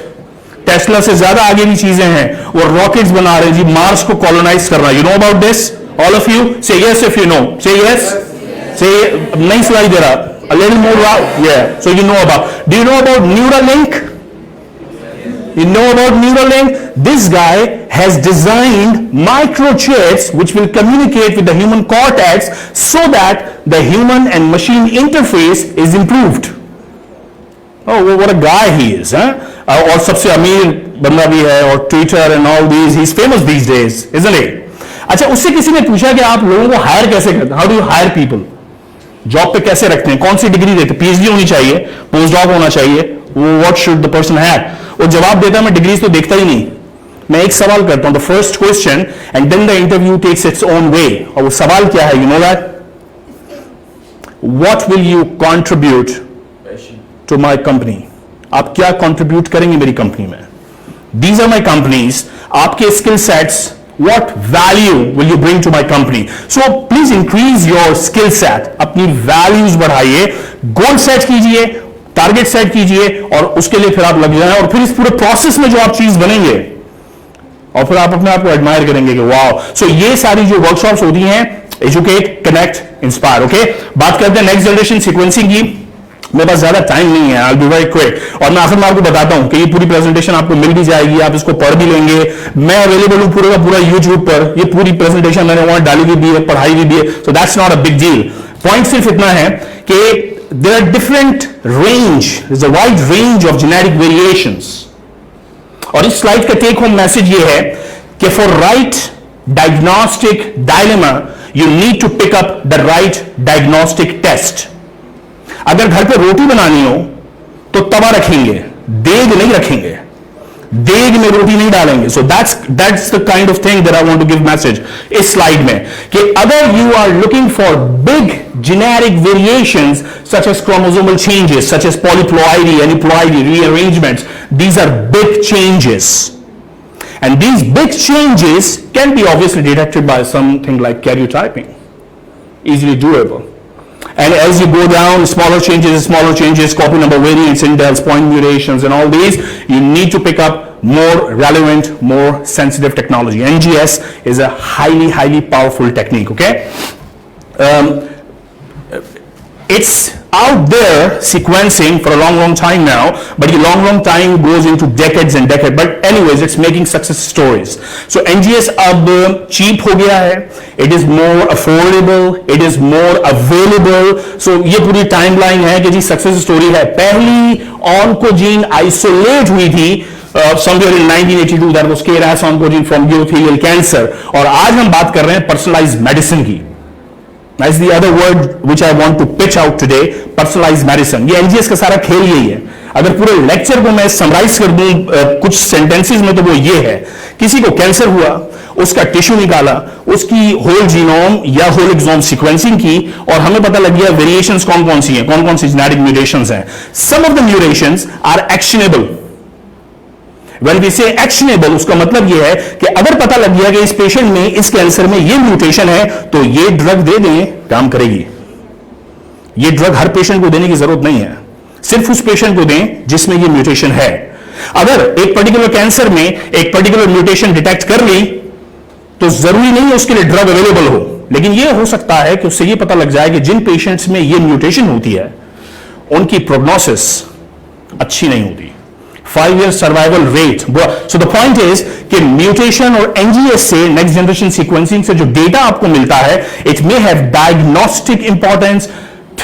[SPEAKER 16] Tesla से ज्यादा आगे भी चीजें हैं. वो रॉकेट्स बना रहे हैं जी, मार्स को कॉलोनाइज कर रहा है. You no about this? All of you से यस इफ यू नो. से यस. से नहीं सुनाई दे रहा? a little more yeah, so you know about. Do you know about Neuralink? You know about Neuralink? This guy has designed microchips which will communicate with the human cortex so that the human and machine interface is improved. Oh, what a guy he is, huh? और सबसे अमीर बंदा भी है, और Twitter and all these, he is famous these days, isn't it? अच्छा, उससे किसी ने पूछा कि आप लोगों को हायर कैसे करते हैं? How do you hire people? Job पे कैसे रखते हैं? कौन सी डिग्री देते? पीएचडी होनी चाहिए, पोस्ट डॉक होना चाहिए, what should the person have? वो जवाब देता है मैं डिग्रीज तो देखता ही नहीं, मैं एक सवाल करता हूं, the first question, and then the interview takes its own way. और वो सवाल क्या है? You know that? What will you contribute to my company? आप क्या कंट्रीब्यूट करेंगे मेरी कंपनी में? These are my companies. आपके skill sets, what value will you bring to my company? So please increase your skill set. अपनी values बढ़ाइए, goal set कीजिए, target set कीजिए, और उसके लिए फिर आप लग जाएं, और फिर इस पूरे प्रोसेस में जो आप चीज बनेंगे, और फिर आप अपने आप को एडमायर करेंगे कि वाओ. सो ये सारी जो वर्कशॉप्स होती हैं, एजुकेट, कनेक्ट, इंस्पायर. ओके, बात करते हैं नेक्स्ट जनरेशन सीक्वेंसिंग की. मेरे पास ज्यादा टाइम नहीं है, I will be very quick. और मैं आखिर में आपको बताता हूं कि ये पूरी प्रेजेंटेशन आपको मिल भी जाएगी, आप इसको पढ़ भी लेंगे. मैं अवेलेबल हूं पूरा का पूरा यूट्यूब पर. ये पूरी प्रेजेंटेशन मैंने वहां डाली भी है, पढ़ाई भी है, so that's not a big deal. Point सिर्फ इतना है कि there are different range, there is a wide range of genetic variations. और इस स्लाइड का टेक होम मैसेज ये है कि for right diagnostic dilemma you need to pick up the right diagnostic test. अगर घर पे रोटी बनानी हो तो तवा रखेंगे, देग नहीं रखेंगे, देग में रोटी नहीं डालेंगे. So that's the kind of thing that I want to give message इस स्लाइड में, कि अगर you are looking for big generic variations such as chromosomal changes, such as polyploidy, aneuploidy, rearrangements, these are big changes. And these big changes can be obviously detected by something like karyotyping, easily doable. And as you go down, smaller changes, copy number variants, indels, point mutations, and all these, you need to pick up more relevant, more sensitive technology. NGS is a highly, highly powerful technique, okay? It's out there sequencing for a long, long time now, but the long, long time goes into decades and decades. But anyways, it's making success stories. So NGS अब cheap हो गया है, it is more affordable, it is more available. So ये पूरी timeline है कि जी success story है. पहली oncogene isolate हुई थी somewhere in 1982, that was KRAS oncogene from urothelial cancer. और आज हम बात कर रहे हैं personalized medicine की. That's the other word which I want to pitch out today, personalized medicine. ये NGS का सारा खेल यही है. अगर पूरे लेक्चर को मैं समराइज कर दूं कुछ सेंटेंसेस में, तो वो ये है, किसी को कैंसर हुआ, उसका टिश्यू निकाला, उसकी होल जीनोम या होल एक्सोम सीक्वेंसिंग की, और हमें पता लग गया वेरिएशंस कौन कौन सी हैं, कौन कौन सी जेनेटिक म्यूटेशंस हैं. Some of the mutations are actionable. When we say actionable, उसका मतलब यह है कि अगर पता लग गया कि इस पेशेंट में, इस कैंसर में ये म्यूटेशन है, तो ये ड्रग दे दें, काम करेगी. ये ड्रग हर पेशेंट को देने की जरूरत नहीं है, सिर्फ उस पेशेंट को दें जिसमें ये म्यूटेशन है. अगर एक पर्टिकुलर कैंसर में एक पर्टिकुलर म्यूटेशन डिटेक्ट कर ली, तो जरूरी नहीं है उसके लिए ड्रग अवेलेबल हो, लेकिन यह हो सकता है कि उससे यह पता लग जाए कि जिन पेशेंट्स में यह म्यूटेशन होती है उनकी प्रोग्नोसिस अच्छी नहीं होती. 5 year survival rate. So the point is कि म्यूटेशन और एनजीएस से, नेक्स्ट जनरेशन सीक्वेंसिंग से जो डेटा आपको मिलता है, it may have diagnostic importance,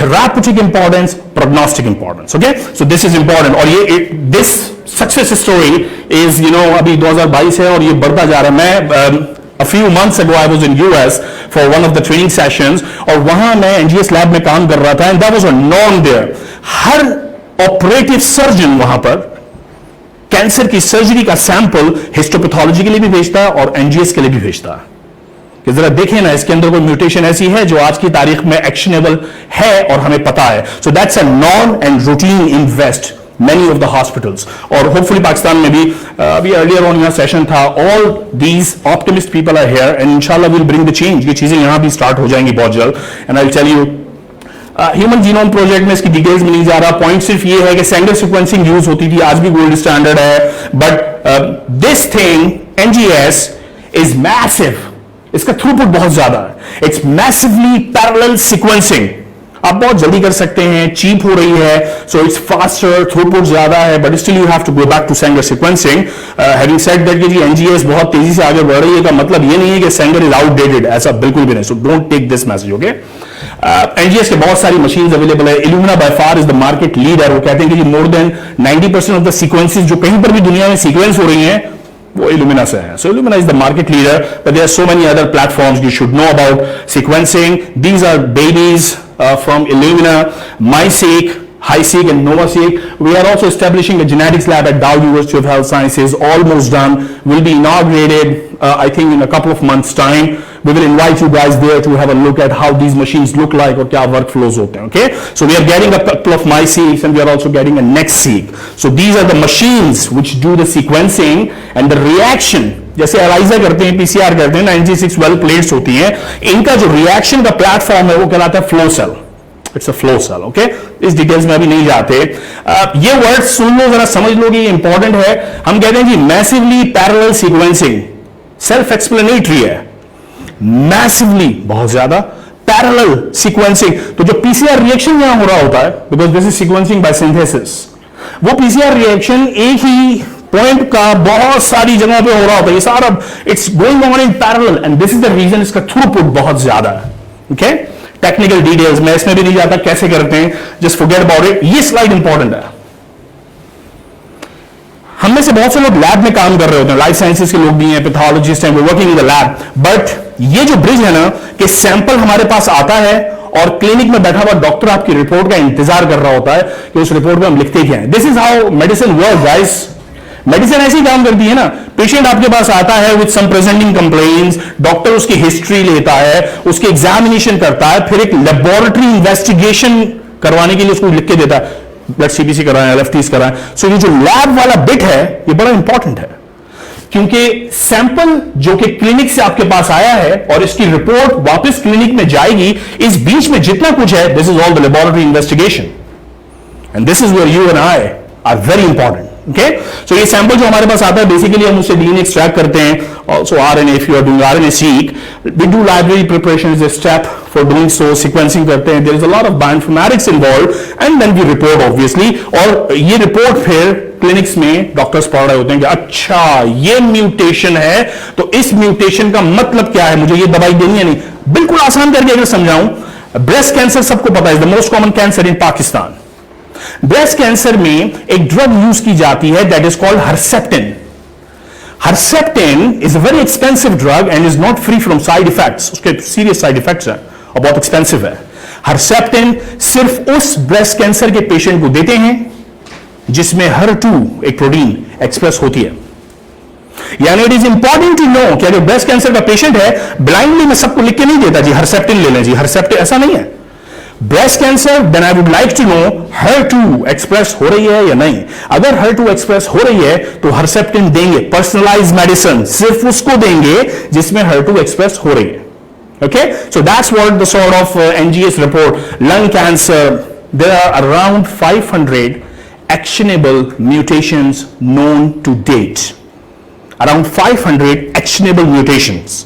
[SPEAKER 16] therapeutic importance, prognostic importance. Okay, so this is important. और ये this success story is, you know, अभी 2022 है और ये बढ़ता जा रहा है. मैं a few months ago I was in US for one of the training sessions, और वहां मैं NGS lab में काम कर रहा था, and that was a norm there. Her operative surgeon वहां पर कैंसर की सर्जरी का सैंपल हिस्टोपैथोलॉजी के लिए भी भेजता है और एनजीएस के लिए भी भेजता है कि जरा देखें ना, इसके अंदर कोई म्यूटेशन ऐसी है जो आज की तारीख में एक्शनेबल है और हमें पता है. So that's a norm and routine in west, many of the hospitals, और hopefully पाकिस्तान में भी. अभी earlier on यहाँ सेशन था. all these optimist people are here and inshallah we'll bring the change. ये चीजें यहाँ भी स्टार्ट हो जाएंगी बहुत जल्द. and I'll tell you, human genome project में इसकी डिटेल्स में नहीं जा रहा. पॉइंट सिर्फ ये है कि सैंगल सीक्वेंसिंग यूज होती थी, आज भी गोल्ड स्टैंडर्ड है, but this thing NGS is massive. इसका थ्रूपुट बहुत ज्यादा है. It's massively parallel sequencing. आप बहुत जल्दी कर सकते हैं, चीप हो रही है, सो इट्स फास्टर, थ्रूपुट ज्यादा है, but still you have to go back to Sanger sequencing. Having said that कि जी एनजीएस बहुत तेजी से आगे बढ़ रही है, का मतलब ये नहीं है कि सैंगल इज आउटडेटेड, ऐसा बिल्कुल भी नहीं. So don't take this message. Okay, NGS के बहुत सारी मशीन्स अवेलेबल है. Illumina by far is the market leader. वो कहते हैं कि जी more than 90% of the sequences जो कहीं पर भी दुनिया में सीक्वेंस हो रही हैं वो इल्यूमिना से है. So Illumina is the market leader, but there are so many other platforms you should know about sequencing. These are babies from Illumina, MySeq, HiSeq and NovaSeq. We are also establishing a genetics lab at Dow University of Health Sciences, almost done, will be inaugurated I think in a couple of months time. We will invite you guys there to have a look at how these machines look like और क्या workflows होते हैं. Okay, so we are getting a couple of MySeq and we are also getting a NextSeq. So these are the machines which do the sequencing and the reaction. जैसे ELISA करते हैं, PCR करते हैं, 96 well plates होती हैं, इनका जो reaction का प्लेटफॉर्म है वो कहलाता है flow cell. It's a flow cell. Okay, इस डिटेल्स में अभी नहीं जाते. ये वर्ड सुन लो, जरा समझ लो कि ये इंपॉर्टेंट है. हम कहते हैं कि massively parallel sequencing self explanatory है. मैसिवली बहुत ज्यादा, पैरेलल सीक्वेंसिंग. तो जो पीसीआर रिएक्शन यहां हो रहा होता है, because this is sequencing by synthesis, वो पीसीआर रिएक्शन एक ही पॉइंट का बहुत सारी जगहों पे हो रहा होता है. ये सारा it's going on in parallel and this is the reason इसका थ्रूपुट बहुत ज्यादा है. ओके, टेक्निकल डिटेल्स मैं इसमें भी नहीं जाता कैसे करते हैं, जस्ट फॉरगेट अबाउट इट. ये स्लाइड इंपॉर्टेंट है. हम में से बहुत से लोग लैब में काम कर रहे होते हैं, लाइफ साइंसेस के लोग भी हैं, पैथोलॉजिस्ट हैं, working in the lab. But ये जो ब्रिज है ना, कि सैंपल हमारे पास आता है और क्लिनिक में बैठा हुआ डॉक्टर आपकी रिपोर्ट का इंतजार कर रहा होता है कि उस रिपोर्ट में हम लिखते क्या है. This is how medicine work guys. Medicine ऐसी काम करती है ना, पेशेंट आपके पास आता है with some presenting complaints, doctor उसकी हिस्ट्री लेता है, उसकी एग्जामिनेशन करता है, फिर एक लेबोरेटरी इन्वेस्टिगेशन करवाने के लिए उसको लिख के देता है, ब्लड सीबीसी कराएं, एलएफटीज कराएं. सो ये जो लैब वाला बिट है ये बड़ा इंपॉर्टेंट है, क्योंकि सैंपल जो कि क्लिनिक से आपके पास आया है और इसकी रिपोर्ट वापस क्लिनिक में जाएगी, इस बीच में जितना कुछ है, this is all the laboratory investigation and this is where you and I are very important. Okay, so ये सैंपल जो हमारे पास आता है, बेसिकली हम उससे डीएनए एक्सट्रैक्ट करते हैं. Also RNA, if you are doing RNA seq, we do library preparation is a step for doing so. Sequencing करते हैं, there is a lot of bioinformatics involve and then we report obviously. और ये report फिर clinics में doctors पढ़ रहे होते हैं कि अच्छा ये म्यूटेशन है, तो इस म्यूटेशन का मतलब क्या है, मुझे ये दवाई देनी है नहीं. बिल्कुल आसान करके अगर समझाऊं, ब्रेस्ट कैंसर सबको पता है, the most common cancer in Pakistan. Breast cancer में एक ड्रग यूज की जाती है that is called Herceptin. Herceptin is a very expensive drug and is not free from side effects. उसके सीरियस साइड इफेक्ट्स हैं और बहुत एक्सपेंसिव है. हर्सेप्टिन सिर्फ उस ब्रेस्ट कैंसर के पेशेंट को देते हैं जिसमें HER2 एक प्रोटीन एक्सप्रेस होती है. यानी it is important to know कि अगर ब्रेस्ट कैंसर का पेशेंट है, ब्लाइंडली मैं सबको लिख के नहीं देता जी हर्सेप्टिन ले लें जी हर्सेप्टिन, ऐसा नहीं है. Breast cancer, then I would like to know HER2 express हो रही है या नहीं. अगर HER2 एक्सप्रेस हो रही है तो हर्सेप्टिन देंगे, पर्सनलाइज्ड मेडिसिन सिर्फ उसको देंगे जिसमें HER2 एक्सप्रेस हो रही है. Okay, so that's what the sort of NGS report. Lung cancer, there are around 500 actionable mutations known to date. Around 500 actionable mutations.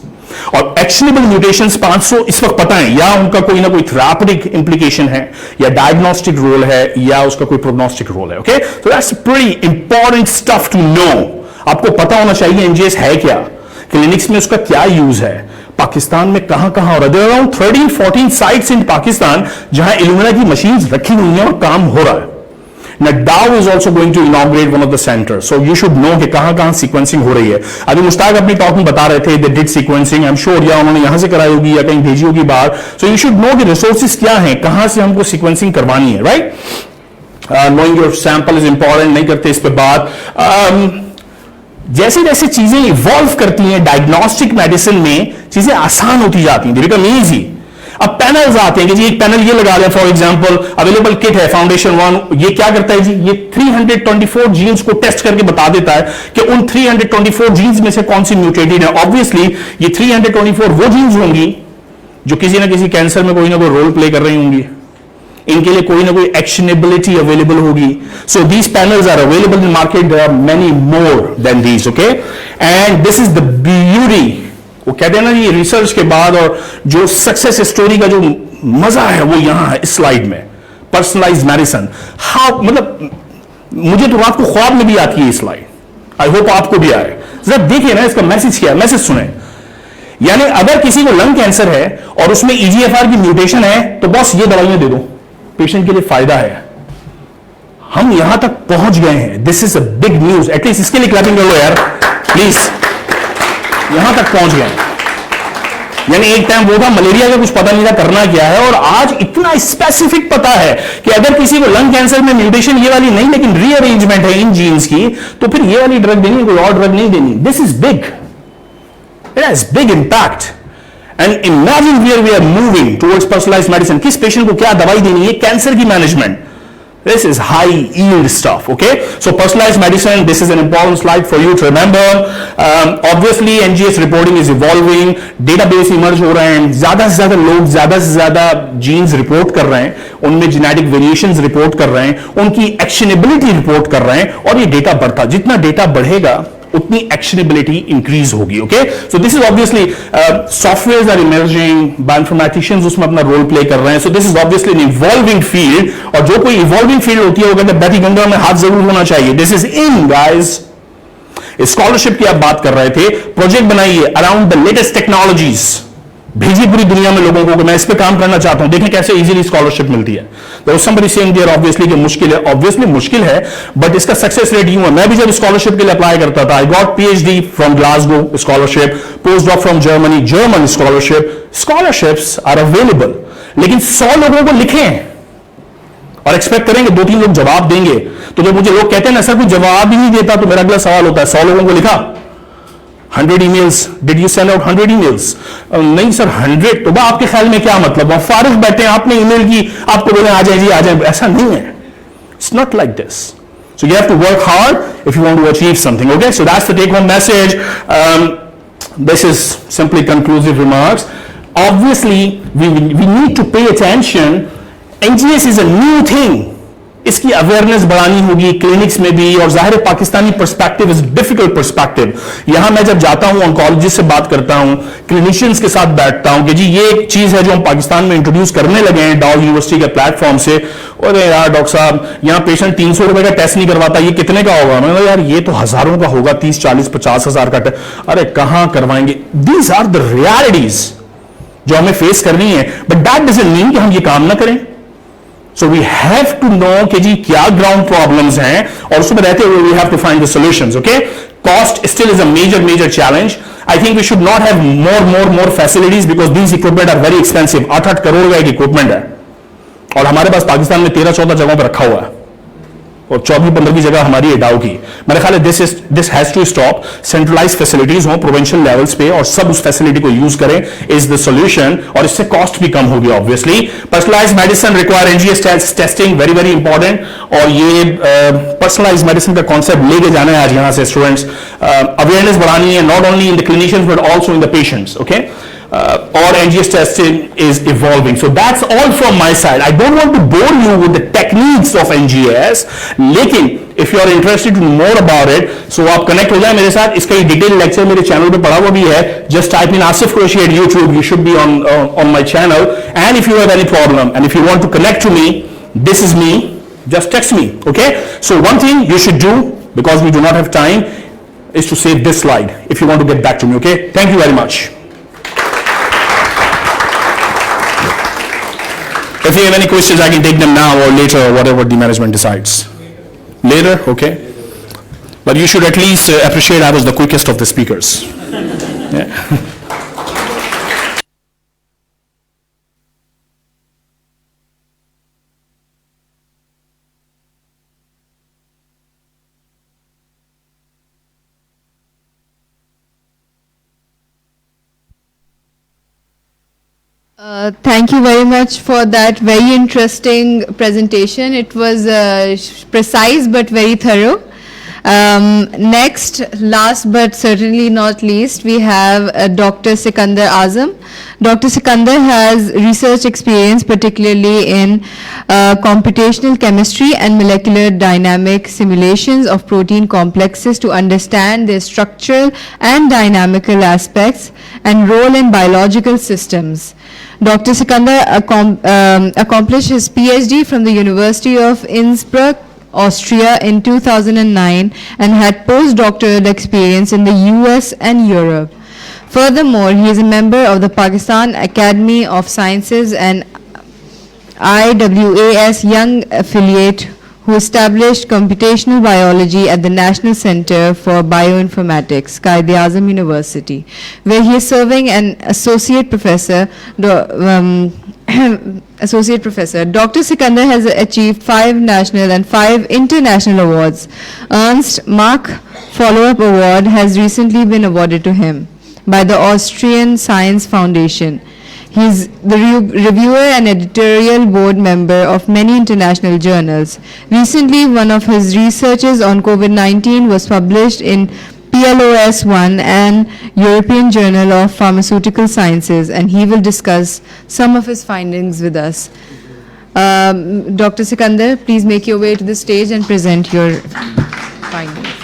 [SPEAKER 16] और एक्शनेबल म्यूटेशंस 500 इस वक्त पता है, या उनका कोई ना कोई थेरापेटिक इंप्लीकेशन है, या डायग्नोस्टिक रोल है, या उसका कोई प्रोग्नोस्टिक रोल है. Okay, so that's pretty important stuff to know. आपको पता होना चाहिए एनजीएस है क्या, क्लिनिक्स में उसका क्या यूज है, पाकिस्तान में कहां हो रहा है. अराउंड 13-14 साइट्स इन पाकिस्तान जहां इल्यूमिना की मशीन्स रखी हुई हैं और काम हो रहा है. Now Dow is also going to inaugurate one of the centers, so you should know कि कहां सीक्वेंसिंग हो रही है. अभी मुश्ताक अपनी टॉक में बता रहे थे they did sequencing, I'm sure या उन्होंने यहां से कराई होगी या कहीं भेजी होगी बाहर. So you should know कि रिसोर्सेज क्या हैं, कहां से हमको सीक्वेंसिंग करवानी है, right. Knowing your sample is important, नहीं करते इस पे बात. जैसे जैसे चीजें इवॉल्व करती हैं डायग्नोस्टिक मेडिसिन में, चीजें आसान होती जाती हैं, they become easy. अब पैनल्स आते हैं कि जी एक पैनल ये लगा दें, फॉर एग्जांपल अवेलेबल किट है फाउंडेशन 1, ये क्या करता है जी, ये 324 जीन्स को टेस्ट करके बता देता है कि उन 324 जीन्स में से कौन सी म्यूटेटेड है. ऑब्वियसली ये 324 वो जीन्स होंगी जो किसी ना किसी कैंसर में कोई ना कोई रोल प्ले कर रही होंगी, इनके लिए कोई ना कोई एक्शनेबिलिटी अवेलेबल होगी. So these panels are available in market, there are many more than these. Okay, and this is the beauty. वो कहते हैं ना ये रिसर्च के बाद और जो सक्सेस स्टोरी का जो मजा है वो यहां है इस स्लाइड में. पर्सनलाइज्ड मेडिसिन, हाउ, मतलब मुझे तो रात को ख्वाब में भी आती है ये स्लाइड, आई होप आपको भी आए. जरा देखिए ना इसका मैसेज क्या है, मैसेज सुने. यानी अगर किसी को लंग कैंसर है और उसमें EGFR की म्यूटेशन है तो बस ये दवाइयां दे दो, पेशेंट के लिए फायदा है. हम यहां तक पहुंच गए हैं, this is a big news. At least इसके लिए क्लैपिंग कर लो यार प्लीज. यहां तक पहुंच गए. यानी एक टाइम वो था मलेरिया का कुछ पता नहीं था करना क्या है, और आज इतना स्पेसिफिक पता है कि अगर किसी को लंग कैंसर में म्यूटेशन ये वाली नहीं लेकिन रीअरेंजमेंट है इन जीन्स की, तो फिर ये वाली ड्रग देनी, कोई और ड्रग नहीं देनी. This is big, it has big impact. And imagine where we are moving towards personalised medicine. किस पेशेंट को क्या दवाई देनी है, कैंसर की management. This is high yield stuff, okay? So personalized medicine, this is an important slide for you to remember. Obviously NGS reporting is evolving, database emerge हो रहे हैं, ज़्यादा से ज़्यादा लोग ज़्यादा से ज़्यादा genes report कर रहे हैं, उनमें genetic variations report कर रहे हैं, उनकी actionability report कर रहे हैं, और ये data बढ़ता, जितना data बढ़ेगा उतनी एक्शनेबिलिटी इंक्रीज होगी. Okay, so this is obviously softwares are emerging, bioinformaticians उसमें अपना रोल प्ले कर रहे हैं. So this is obviously an evolving field, और जो कोई इवॉल्विंग फील्ड होती है वो कहते हैं बैठी गंगा में हाथ जरूर होना चाहिए. This is in guys. Scholarship की आप बात कर रहे थे, प्रोजेक्ट बनाइए अराउंड द लेटेस्ट टेक्नोलॉजीज, भेजिए पूरी दुनिया में लोगों को कि मैं इस पे काम करना चाहता हूं, देखें कैसे इजीली स्कॉलरशिप मिलती है. There was somebody saying there obviously कि मुश्किल है, obviously मुश्किल है, बट इसका सक्सेस रेट यूं है. मैं भी जब स्कॉलरशिप के लिए अप्लाई करता था, I got PhD from Glasgow scholarship, postdoc from Germany, German scholarship. Scholarships are available, लेकिन 100 लोगों को लिखें और एक्सपेक्ट करेंगे 2-3 लोग जवाब देंगे. तो जब मुझे लोग कहते हैं ना सर कोई जवाब ही नहीं देता, तो मेरा अगला सवाल होता है 100 लोगों को लिखा, 100 emails, did you send out 100 emails? नहीं सर 100, तो आपके ख्याल में क्या मतलब, आप फारिग बैठे हैं, आपने ईमेल की, आपको बोले आ जाए जी आ जाए, ऐसा नहीं है. It's not like this. So you have to work hard if you want to achieve something. Okay, so that's the take-home message. This is simply conclusive remarks. Obviously, we need to pay attention. NGS is a new thing. इसकी awareness बढ़ानी होगी clinics में भी, और जाहिर है Pakistani perspective is difficult perspective. यहां मैं जब जाता हूं ऑन्कोलॉजिस्ट से बात करता हूं, क्लिनिशियंस के साथ बैठता हूं कि जी ये एक चीज है जो हम पाकिस्तान में इंट्रोड्यूस करने लगे हैं डाउ यूनिवर्सिटी के प्लेटफॉर्म से. अरे यार डॉक्टर साहब यहाँ पेशेंट 300 रुपए का टेस्ट नहीं करवाता, ये कितने का होगा? मैं यार ये तो हजारों का होगा, 30, 40, 50 हजार का टेस्ट. अरे कहां करवाएंगे? दीज आर द रियलिटीज जो हमें फेस करनी है, बट दैट डजंट मीन कि हम ये काम ना करें. So we have to know कि जी क्या ground problems हैं, और उसमें रहते हुए we have to find the solutions. Okay, cost still is a major challenge. I think we should not have more facilities because these equipment are very expensive. 8-8 crore का एक equipment है, और हमारे पास पाकिस्तान में 13-14 जगहों पर रखा हुआ है. और 24-15 की जगह हमारी एडाओ की। मेरे ख्याल है this has to stop. Centralise facilities हों प्रोविंशियल लेवल्स पे और सब उस फैसिलिटी को यूज करें इज द सॉल्यूशन, और इससे कॉस्ट भी कम होगी obviously. Personalise medicine require NGS testing, very very important, और ये पर्सनलाइज मेडिसिन का कॉन्सेप्ट लेके जाना है आज यहाँ से स्टूडेंट्स। अवेयरनेस बढ़ानी है not only in the clinicians but also in the patients, okay. Or NGS testing is evolving. So that's all from my side. I don't want to bore you with the techniques of NGS. लेकिन if you are interested to know more about it, so आप connect हो जाए मेरे साथ। इसका एक detail lecture मेरे channel पे पड़ा हुआ भी है। Just type in Asif Qureshi at YouTube. You should be on my channel. And if you have any problem and if you want to connect to me, this is me. Just text me. Okay. So one thing you should do, because we do not have time, is to save this slide if you want to get back to me. Okay. Thank you very much. If you have any questions, I can take them now or later, or whatever the management decides. Later, okay. But you should at least appreciate I was the quickest of the speakers. Yeah.
[SPEAKER 13] Thank you very much for that very interesting presentation. It was precise but very thorough. Next, last but certainly not least, we have Dr. Sikandar Azam. Dr. Sikandar has research experience particularly in computational chemistry and molecular dynamic simulations of protein complexes to understand their structural and dynamical aspects and role in biological systems. Dr. Sikandar accomplished his PhD from the University of Innsbruck, Austria in 2009 and had postdoctoral experience in the US and Europe. Furthermore, he is a member of the Pakistan Academy of Sciences and IWAS Young Affiliate, who established Computational Biology at the National Center for Bioinformatics, Quaid-e-Azam University, where he is serving an associate professor. Dr. Sikandar has achieved 5 national and 5 international awards. Ernst Mach Follow-up Award has recently been awarded to him by the Austrian Science Foundation. He is the reviewer and editorial board member of many international journals. Recently, one of his researches on COVID-19 was published in PLOS1 and European Journal of Pharmaceutical Sciences, and he will discuss some of his findings with us. Dr. Sikandar, please make your way to the stage and present your findings.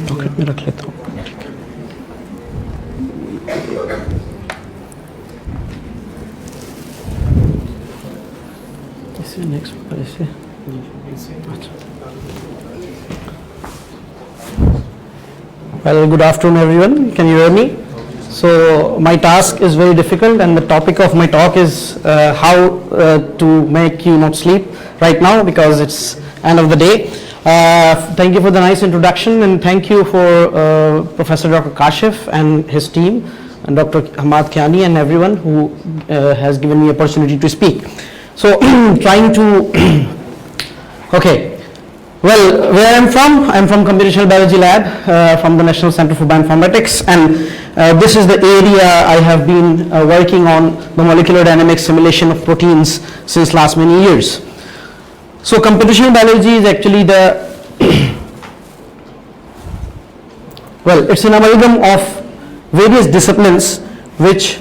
[SPEAKER 15] Pocket में रख लेता हूँ। इससे next ऐसे। Well, good afternoon everyone. Can you hear me? So my task is very difficult, and the topic of my talk is how to make you not sleep right now, because it's end of the day. Thank you for the nice introduction, and thank you for Professor Dr. Kashif and his team, and Dr. Hamad Kiani and everyone who has given me opportunity to speak. So trying to, okay, well, where I'm from Computational Biology Lab from the National Center for Bioinformatics, and this is the area I have been working on, the molecular dynamic simulation of proteins since last many years. So computational biology is actually the, well, it's an amalgam of various disciplines which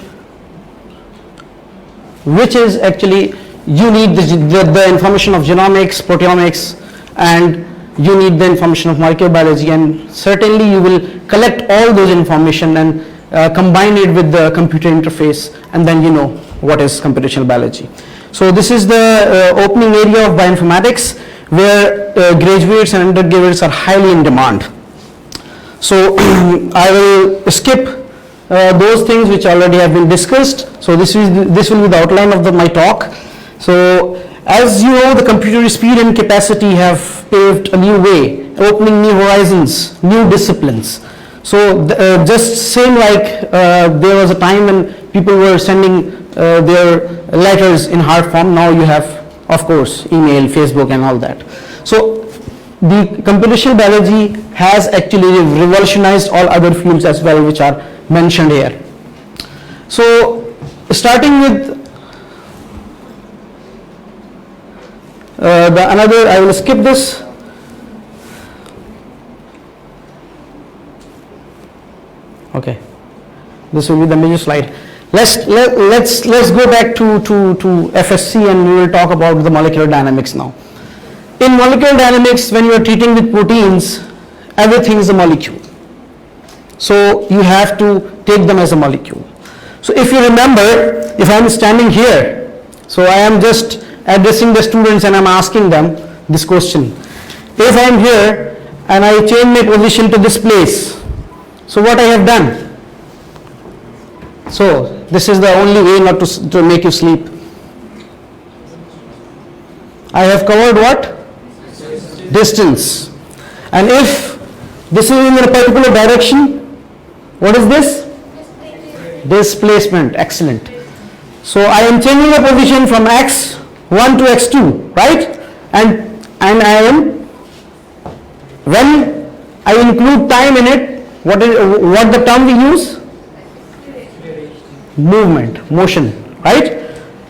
[SPEAKER 15] is actually, you need the information of genomics, proteomics, and you need the information of molecular biology, and certainly you will collect all those information and combine it with the computer interface, and then you know what is computational biology. So this is the opening area of bioinformatics, where graduates and undergraduates are highly in demand. So I will skip those things which already have been discussed. So this will be the outline of my talk. So
[SPEAKER 17] As you know, the computer speed and capacity have paved a new way, opening new horizons, new disciplines. So just same like there was a time when people were sending their letters in hard form, now you have, of course, email, Facebook and all that. So the computational biology has actually revolutionized all other fields as well, which are mentioned here. So starting with I will skip this. Okay, this will be the major slide. Let's go back to FSC and we will talk about the molecular dynamics now. In molecular dynamics, when you are treating with proteins, everything is a molecule. So you have to take them as a molecule. So if you remember, if I am standing here, so I am just addressing the students and I am asking them this question. If I am here and I change my position to this place, so what I have done? So this is the only way not to make you sleep. I have covered what? Distance. And if this is in a particular direction, what is this? Displacement. Excellent. So I am changing the position from x1 to x2, right? And I am, when I include time in it, what the term we use? Movement, motion, right?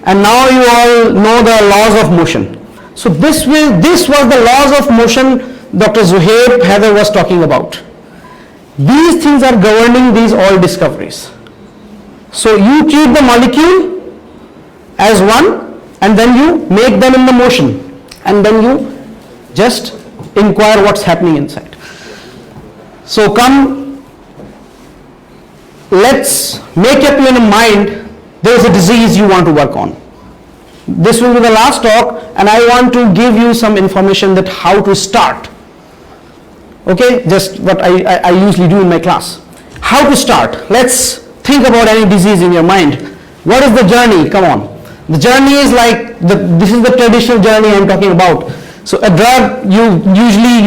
[SPEAKER 17] And now you all know the laws of motion. So this was the laws of motion Dr. Zuhair Heather was talking about. These things are governing these all discoveries. So you treat the molecule as one and then you make them in the motion and then you just inquire what's happening inside. So let's make up your mind there is a disease you want to work on. This will be the last talk and I want to give you some information that how to start. Okay, just what I usually do in my class. How to start? Let's think about any disease in your mind. What is the journey? Come on. The journey is like, this is the traditional journey I'm talking about. So a drug, you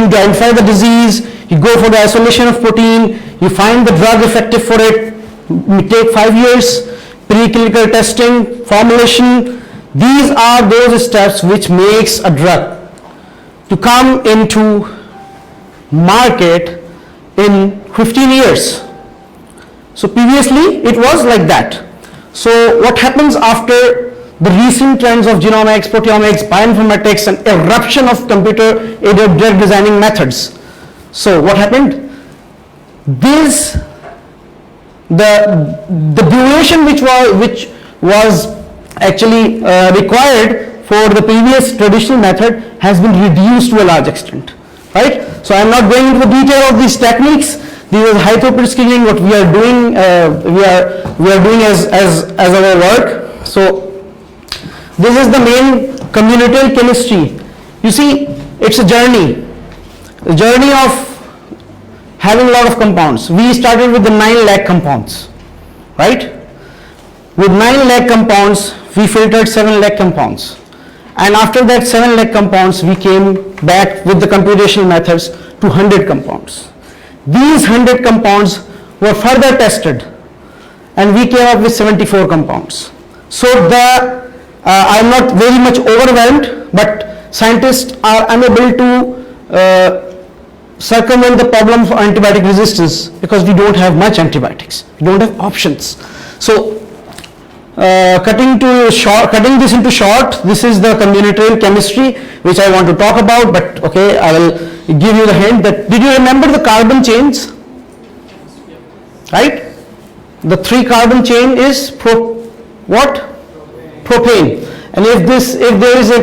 [SPEAKER 17] identify the disease, you go for the isolation of protein, you find the drug effective for it, you take 5 years, preclinical testing, formulation. These are those steps which makes a drug to come into market in 15 years. So previously it was like that. So what happens after the recent trends of genomics, proteomics, bioinformatics and eruption of computer-aided drug designing methods? So what happened? The duration which was actually required for the previous traditional method has been reduced to a large extent, right? So I am not going into the detail of these techniques. This is high throughput screening. What we are doing, we are doing as our work. So this is the main combinatorial chemistry. You see, it's a journey of having a lot of compounds. We started with the 9 lakh compounds, right? With 9 lakh compounds, we filtered 7 lakh compounds. And after that 7 lakh compounds, we came back with the computational methods to 100 compounds. These 100 compounds were further tested and we came up with 74 compounds. So I'm not very much overwhelmed, but scientists are unable to circumvent the problem of antibiotic resistance because we don't have much antibiotics. We don't have options. So cutting this into short, this is the combinatorial chemistry which I want to talk about, but okay, I will give you the hint that, did you remember the carbon chains? Right? The 3 carbon chain is propane. And if there is a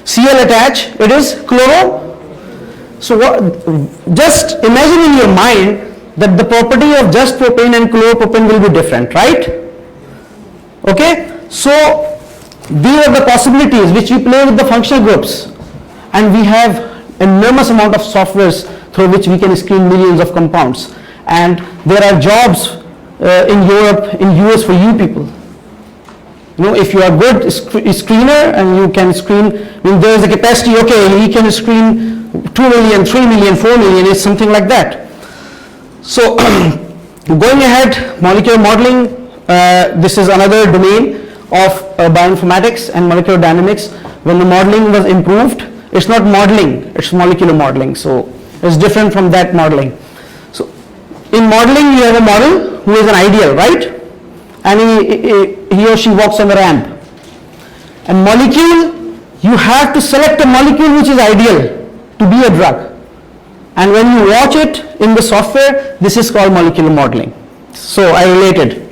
[SPEAKER 17] Cl attached, it is chloro. So just imagine in your mind that the property of just propane and chloropropane will be different, right? Okay? So these are the possibilities which we play with the functional groups, and we have enormous amount of softwares through which we can screen millions of compounds, and there are jobs in Europe, in US for you people. If you are good screener and you can screen, there is a capacity, okay, he can screen 2 million, 3 million, 4 million, is something like that. So going ahead, molecular modeling, this is another domain of bioinformatics and molecular dynamics. When the modeling was improved, it's not modeling, it's molecular modeling. So it's different from that modeling. So in modeling, you have a model who is an ideal, right? And he or she walks on the ramp. And molecule, you have to select a molecule which is ideal to be a drug. And when you watch it in the software, this is called molecular modeling. So I related.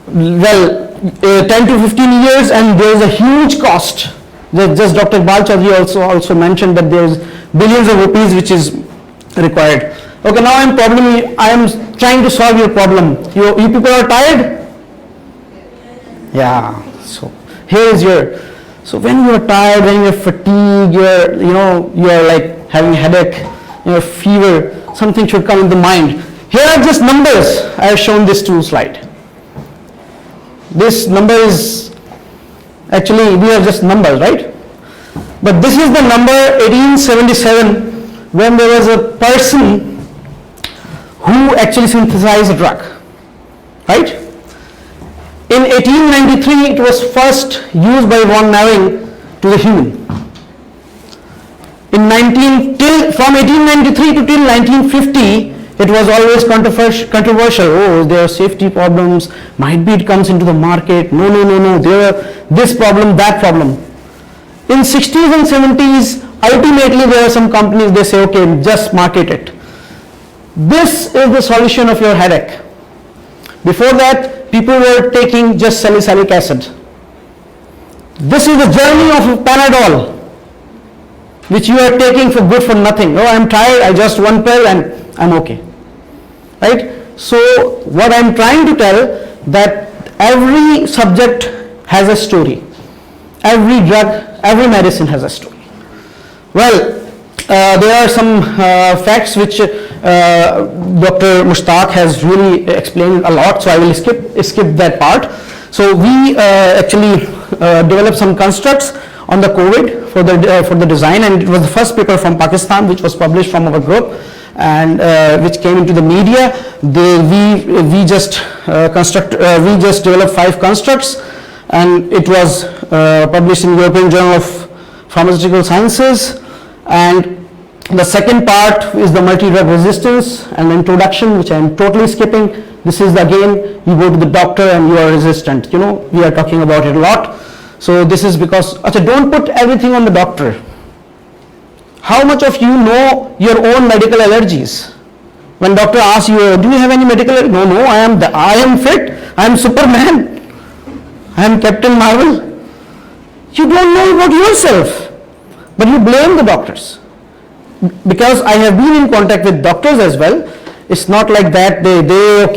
[SPEAKER 17] Well, 10 to 15 years, and there is a huge cost. Just Dr. Iqbal Chaudhary also mentioned that there is billions of rupees which is required. Okay, now I am trying to solve your problem. You people are tired? Yeah. So here is so when you are tired, when you are fatigued, you are like having a headache, fever, something should come in the mind. Here are just numbers. I have shown this to slide. This number is actually, these are just numbers, right? But this is the number 1877, when there was a person who actually synthesized a drug, right? In 1893, it was first used by von Neumann to the human. From 1893 to till 1950, it was always controversial. Oh, there are safety problems. Might be it comes into the market. No. There are this problem, that problem. In 60s and 70s, ultimately there are some companies, they say, okay, just market it. This is the solution of your headache. Before that, people were taking just salicylic acid. This is the journey of Panadol, which you are taking for good for nothing. Oh, I'm tired, I just one pill and I'm okay. Right? So what I'm trying to tell, that every subject has a story. Every drug, every medicine has a story. Well, there are some facts which Dr. Mushtaq has really explained a lot, so I will skip that part. So we actually developed some constructs on the COVID for the design, and it was the first paper from Pakistan which was published from our group, and which came into the media. We just developed 5 constructs, and it was published in European Journal of Pharmaceutical Sciences. And the second part is the multi-drug resistance and the introduction, which I am totally skipping. This is again, you go to the doctor and you are resistant. We are talking about it a lot. So this is because, don't put everything on the doctor. How much of you know your own medical allergies? When doctor asks you, do you have any medical allergies? No, I am fit, I am Superman, I am Captain Marvel. You don't know about yourself, but you blame the doctors. Because I have been in contact with doctors as well. It's not like that there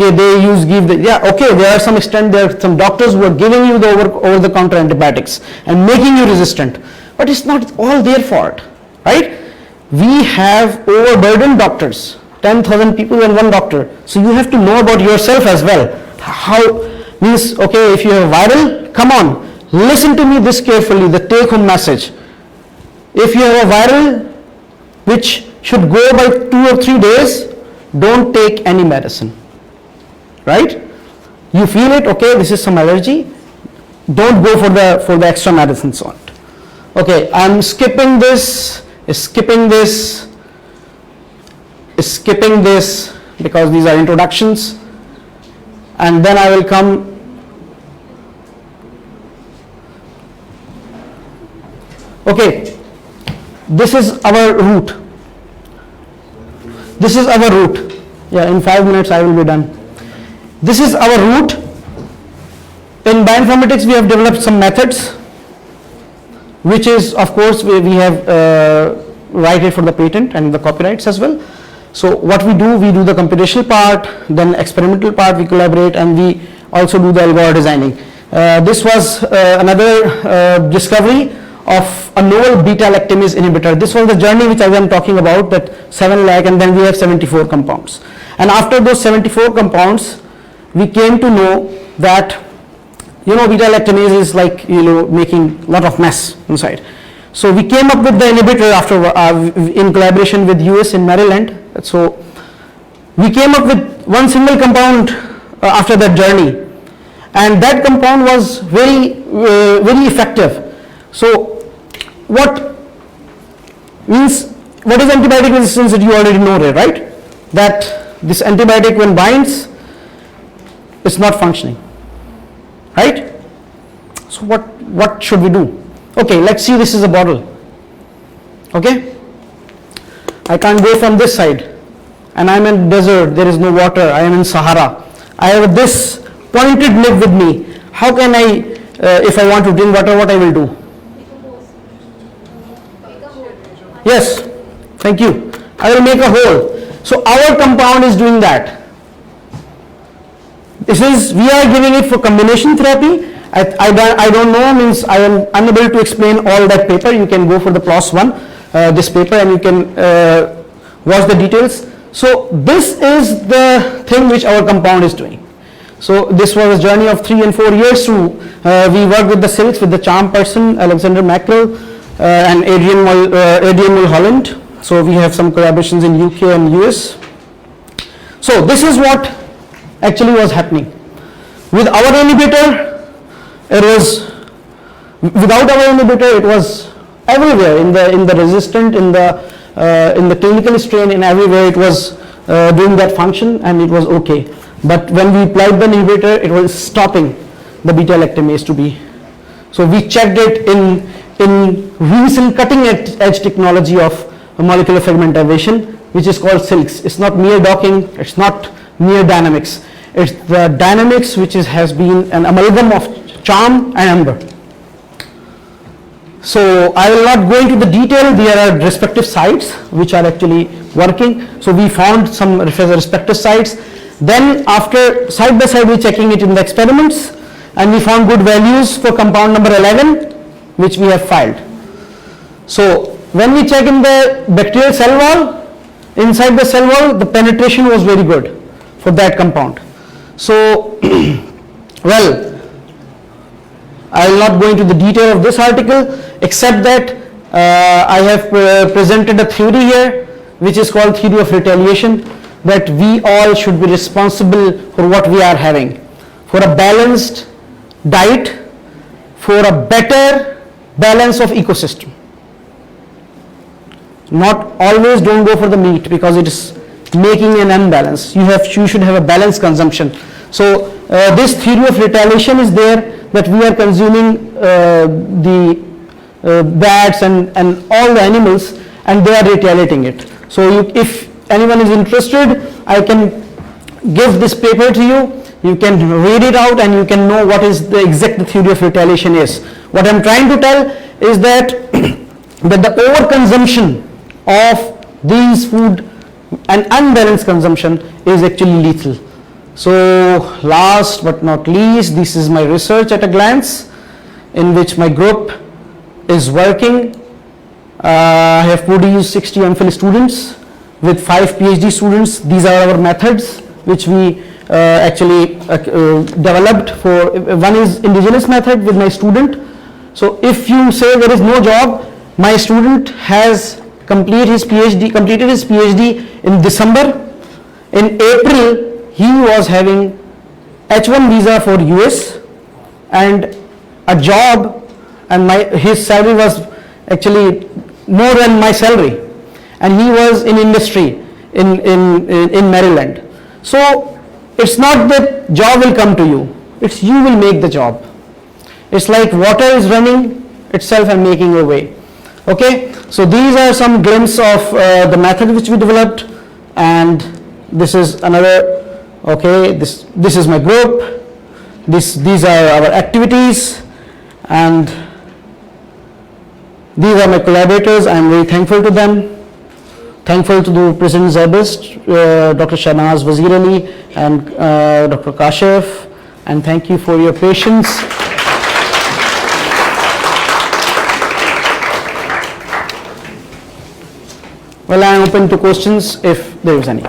[SPEAKER 17] are some extent, there are some doctors who are giving you the over-the-counter antibiotics and making you resistant, but it's not all their fault, right? We have overburdened doctors, 10,000 people and one doctor. So you have to know about yourself as well. If you have viral, come on, listen to me this carefully, the take-home message. If you have a viral which should go by 2 or 3 days, don't take any medicine, right? You feel it, okay, this is some allergy, don't go for the extra medicines on it. Okay, I'm skipping this because these are introductions, and then I will come. Okay, this is our route. Yeah, in 5 minutes I will be done. This is our route. In bioinformatics, we have developed some methods, which is, of course, we have write it for the patent and the copyrights as well. So what we do the computational part, then experimental part we collaborate, and we also do the algorithm designing. This was another discovery of a novel beta-lactamase inhibitor. This was the journey which I was talking about, that 7 lakh, and then we have 74 compounds. And after those 74 compounds, we came to know that beta-lactamase is like, making a lot of mess inside. So we came up with the inhibitor after in collaboration with US in Maryland. So we came up with one single compound after that journey, and that compound was very effective. So what is antibiotic resistance that you already know, right? That this antibiotic when binds, it's not functioning, right? So what should we do? Okay, let's see, this is a bottle. Okay, I can't go from this side, and I'm in desert, there is no water, I am in Sahara. I have this pointed nib with me. How can I, if I want to drink water, what I will do? Yes, thank you. I will make a hole. So our compound is doing that. We are giving it for combination therapy. I don't know, means I am unable to explain all that paper. You can go for the PLOS one, this paper, and you can watch the details. So this is the thing which our compound is doing. So this was a journey of 3 and 4 years through. We worked with the SILCs, with the charm person, Alexander Mackerel, and Adrian Mulholland. So we have some collaborations in UK and US. So this is what actually was happening. With our inhibitor, without our inhibitor, it was everywhere in the resistant, in the clinical strain, and everywhere it was doing that function, and it was okay. But when we applied the inhibitor, it was stopping the beta-lactamase to be. So we checked it in recent cutting-edge technology of molecular fragmentation, which is called SILCs. It's not mere docking, it's not mere dynamics. It's the dynamics which has been an amalgam of charm and amber. So I will not go into the detail. There are respective sites which are actually working. So we found some respective sites. Then after side by side we're checking it in the experiments, and we found good values for compound number 11, which we have filed. So when we check in the bacterial cell wall, inside the cell wall, the penetration was very good for that compound. So, well, I will not go into the detail of this article, except that I have presented a theory here, which is called theory of retaliation, that we all should be responsible for what we are having, for a balanced diet, for a better balance of ecosystem. Not always, don't go for the meat because it is making an imbalance. You should have a balanced consumption. So this theory of retaliation is there, that we are consuming the bats and all the animals, and they are retaliating it. So if anyone is interested, I can give this paper to you. You can read it out and you can know what is the exact theory of retaliation is. What I am trying to tell is that that the overconsumption of these food and unbalanced consumption is actually lethal. So last but not least, this is my research at a glance, in which my group is working. I have produced 60 MPhil students with 5 PhD students. These are our methods which we actually developed for. One is indigenous method with my student. So if you say there is no job, my student has completed his PhD in December. In April, he was having H1 visa for US and a job, and his salary was actually more than my salary, and he was in industry in Maryland. So it's not that job will come to you, it's you will make the job. It's like water is running itself and making a way. Okay, so these are some glimpses of the method which we developed, and this is another. Okay, this is my group. These are our activities, and these are my collaborators. I am very thankful to them. Thankful to the President SZABIST, Dr. Shahnaz Wazir Ali, and Dr. Kashif, and thank you for your patience. Well, I am open to questions if there is any.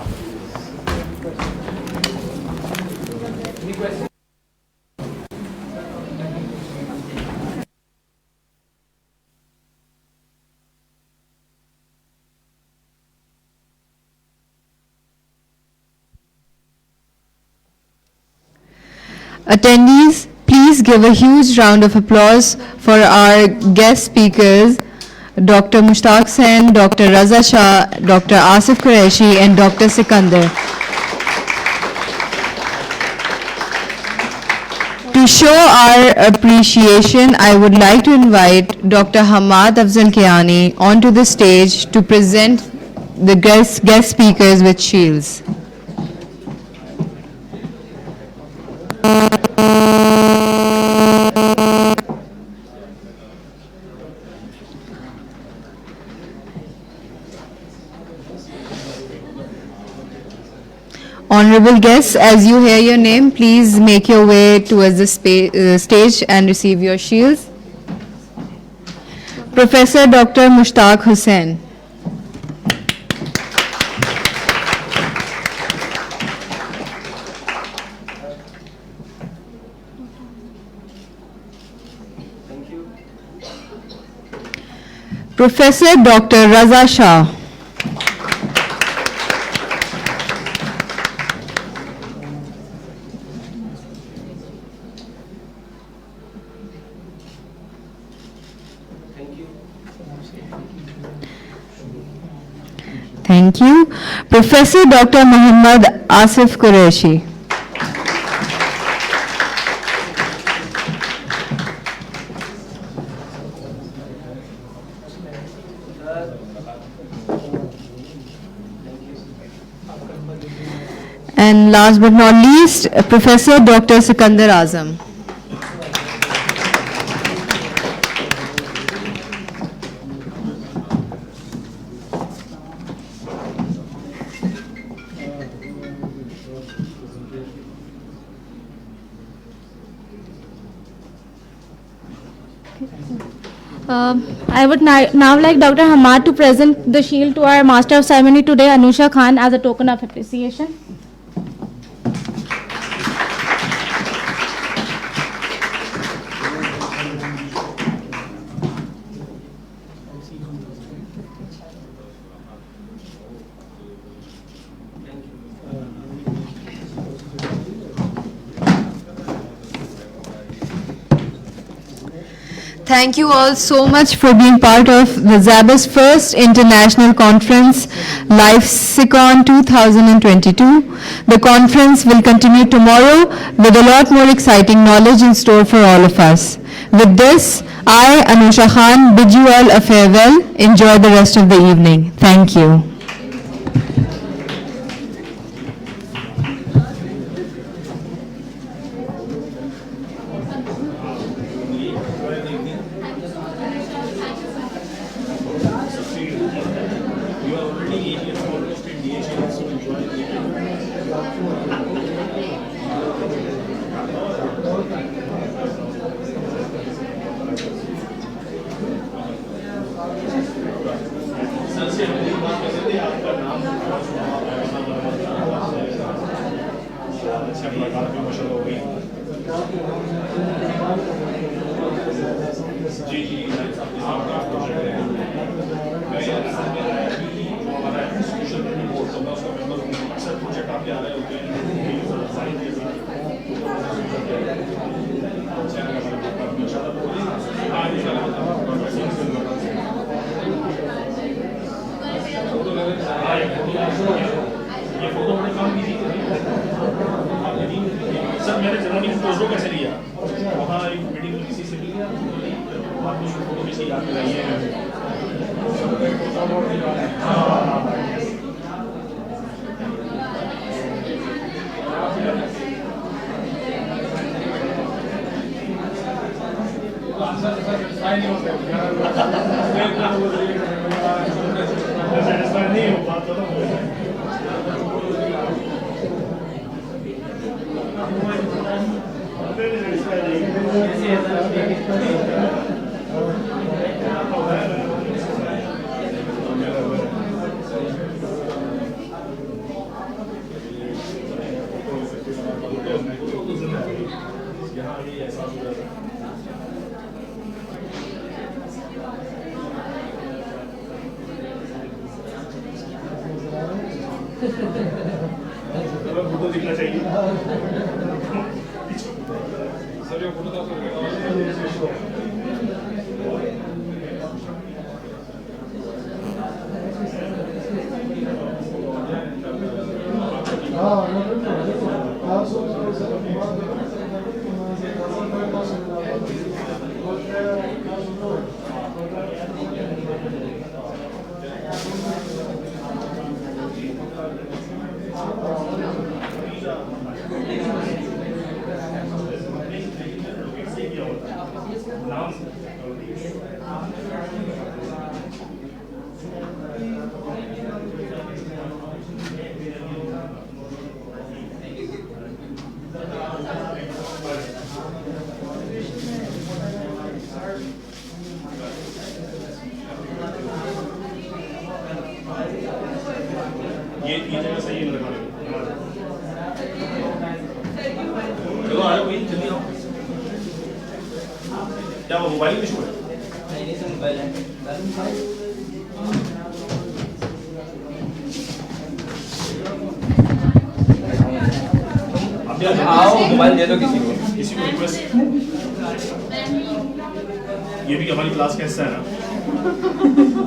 [SPEAKER 13] Attendees, please give a huge round of applause for our guest speakers, Dr. Mushtaq Hussain, Dr. Raza Shah, Dr. Asif Qureshi, and Dr. Sikandar. To show our appreciation, I would like to invite Dr. Hamad Afzal Kiani onto the stage to present the guest speakers with shields. Honorable guests, as you hear your name, please make your way towards the stage and receive your shields. Professor Dr. Mushtaq Hussain. Professor Dr. Raza Shah. Thank you. Professor Dr. Mohammed Asif Qureshi. And last but not least, Professor Dr. Sikandar Azam.
[SPEAKER 18] I would now like Dr. Hamad to present the shield to our Master of Ceremony today, Anusha Khan, as a token of appreciation.
[SPEAKER 13] Thank you all so much for being part of the SZABIST first international conference, LifSciCon 2022. The conference will continue tomorrow with a lot more exciting knowledge in store for all of us. With this, I, Anusha Khan, bid you all a farewell. Enjoy the rest of the evening. Thank you.
[SPEAKER 16] Photo दिखना चाहिए ये जगह सही है लगा चलो आ जाओ भाई जल्दी आओ क्या वो मोबाइल में इशू है नहीं सर मोबाइल है अभी आओ मोबाइल दे दो किसी को रिक्वेस्ट ये भी हमारी क्लास का हिस्सा है ना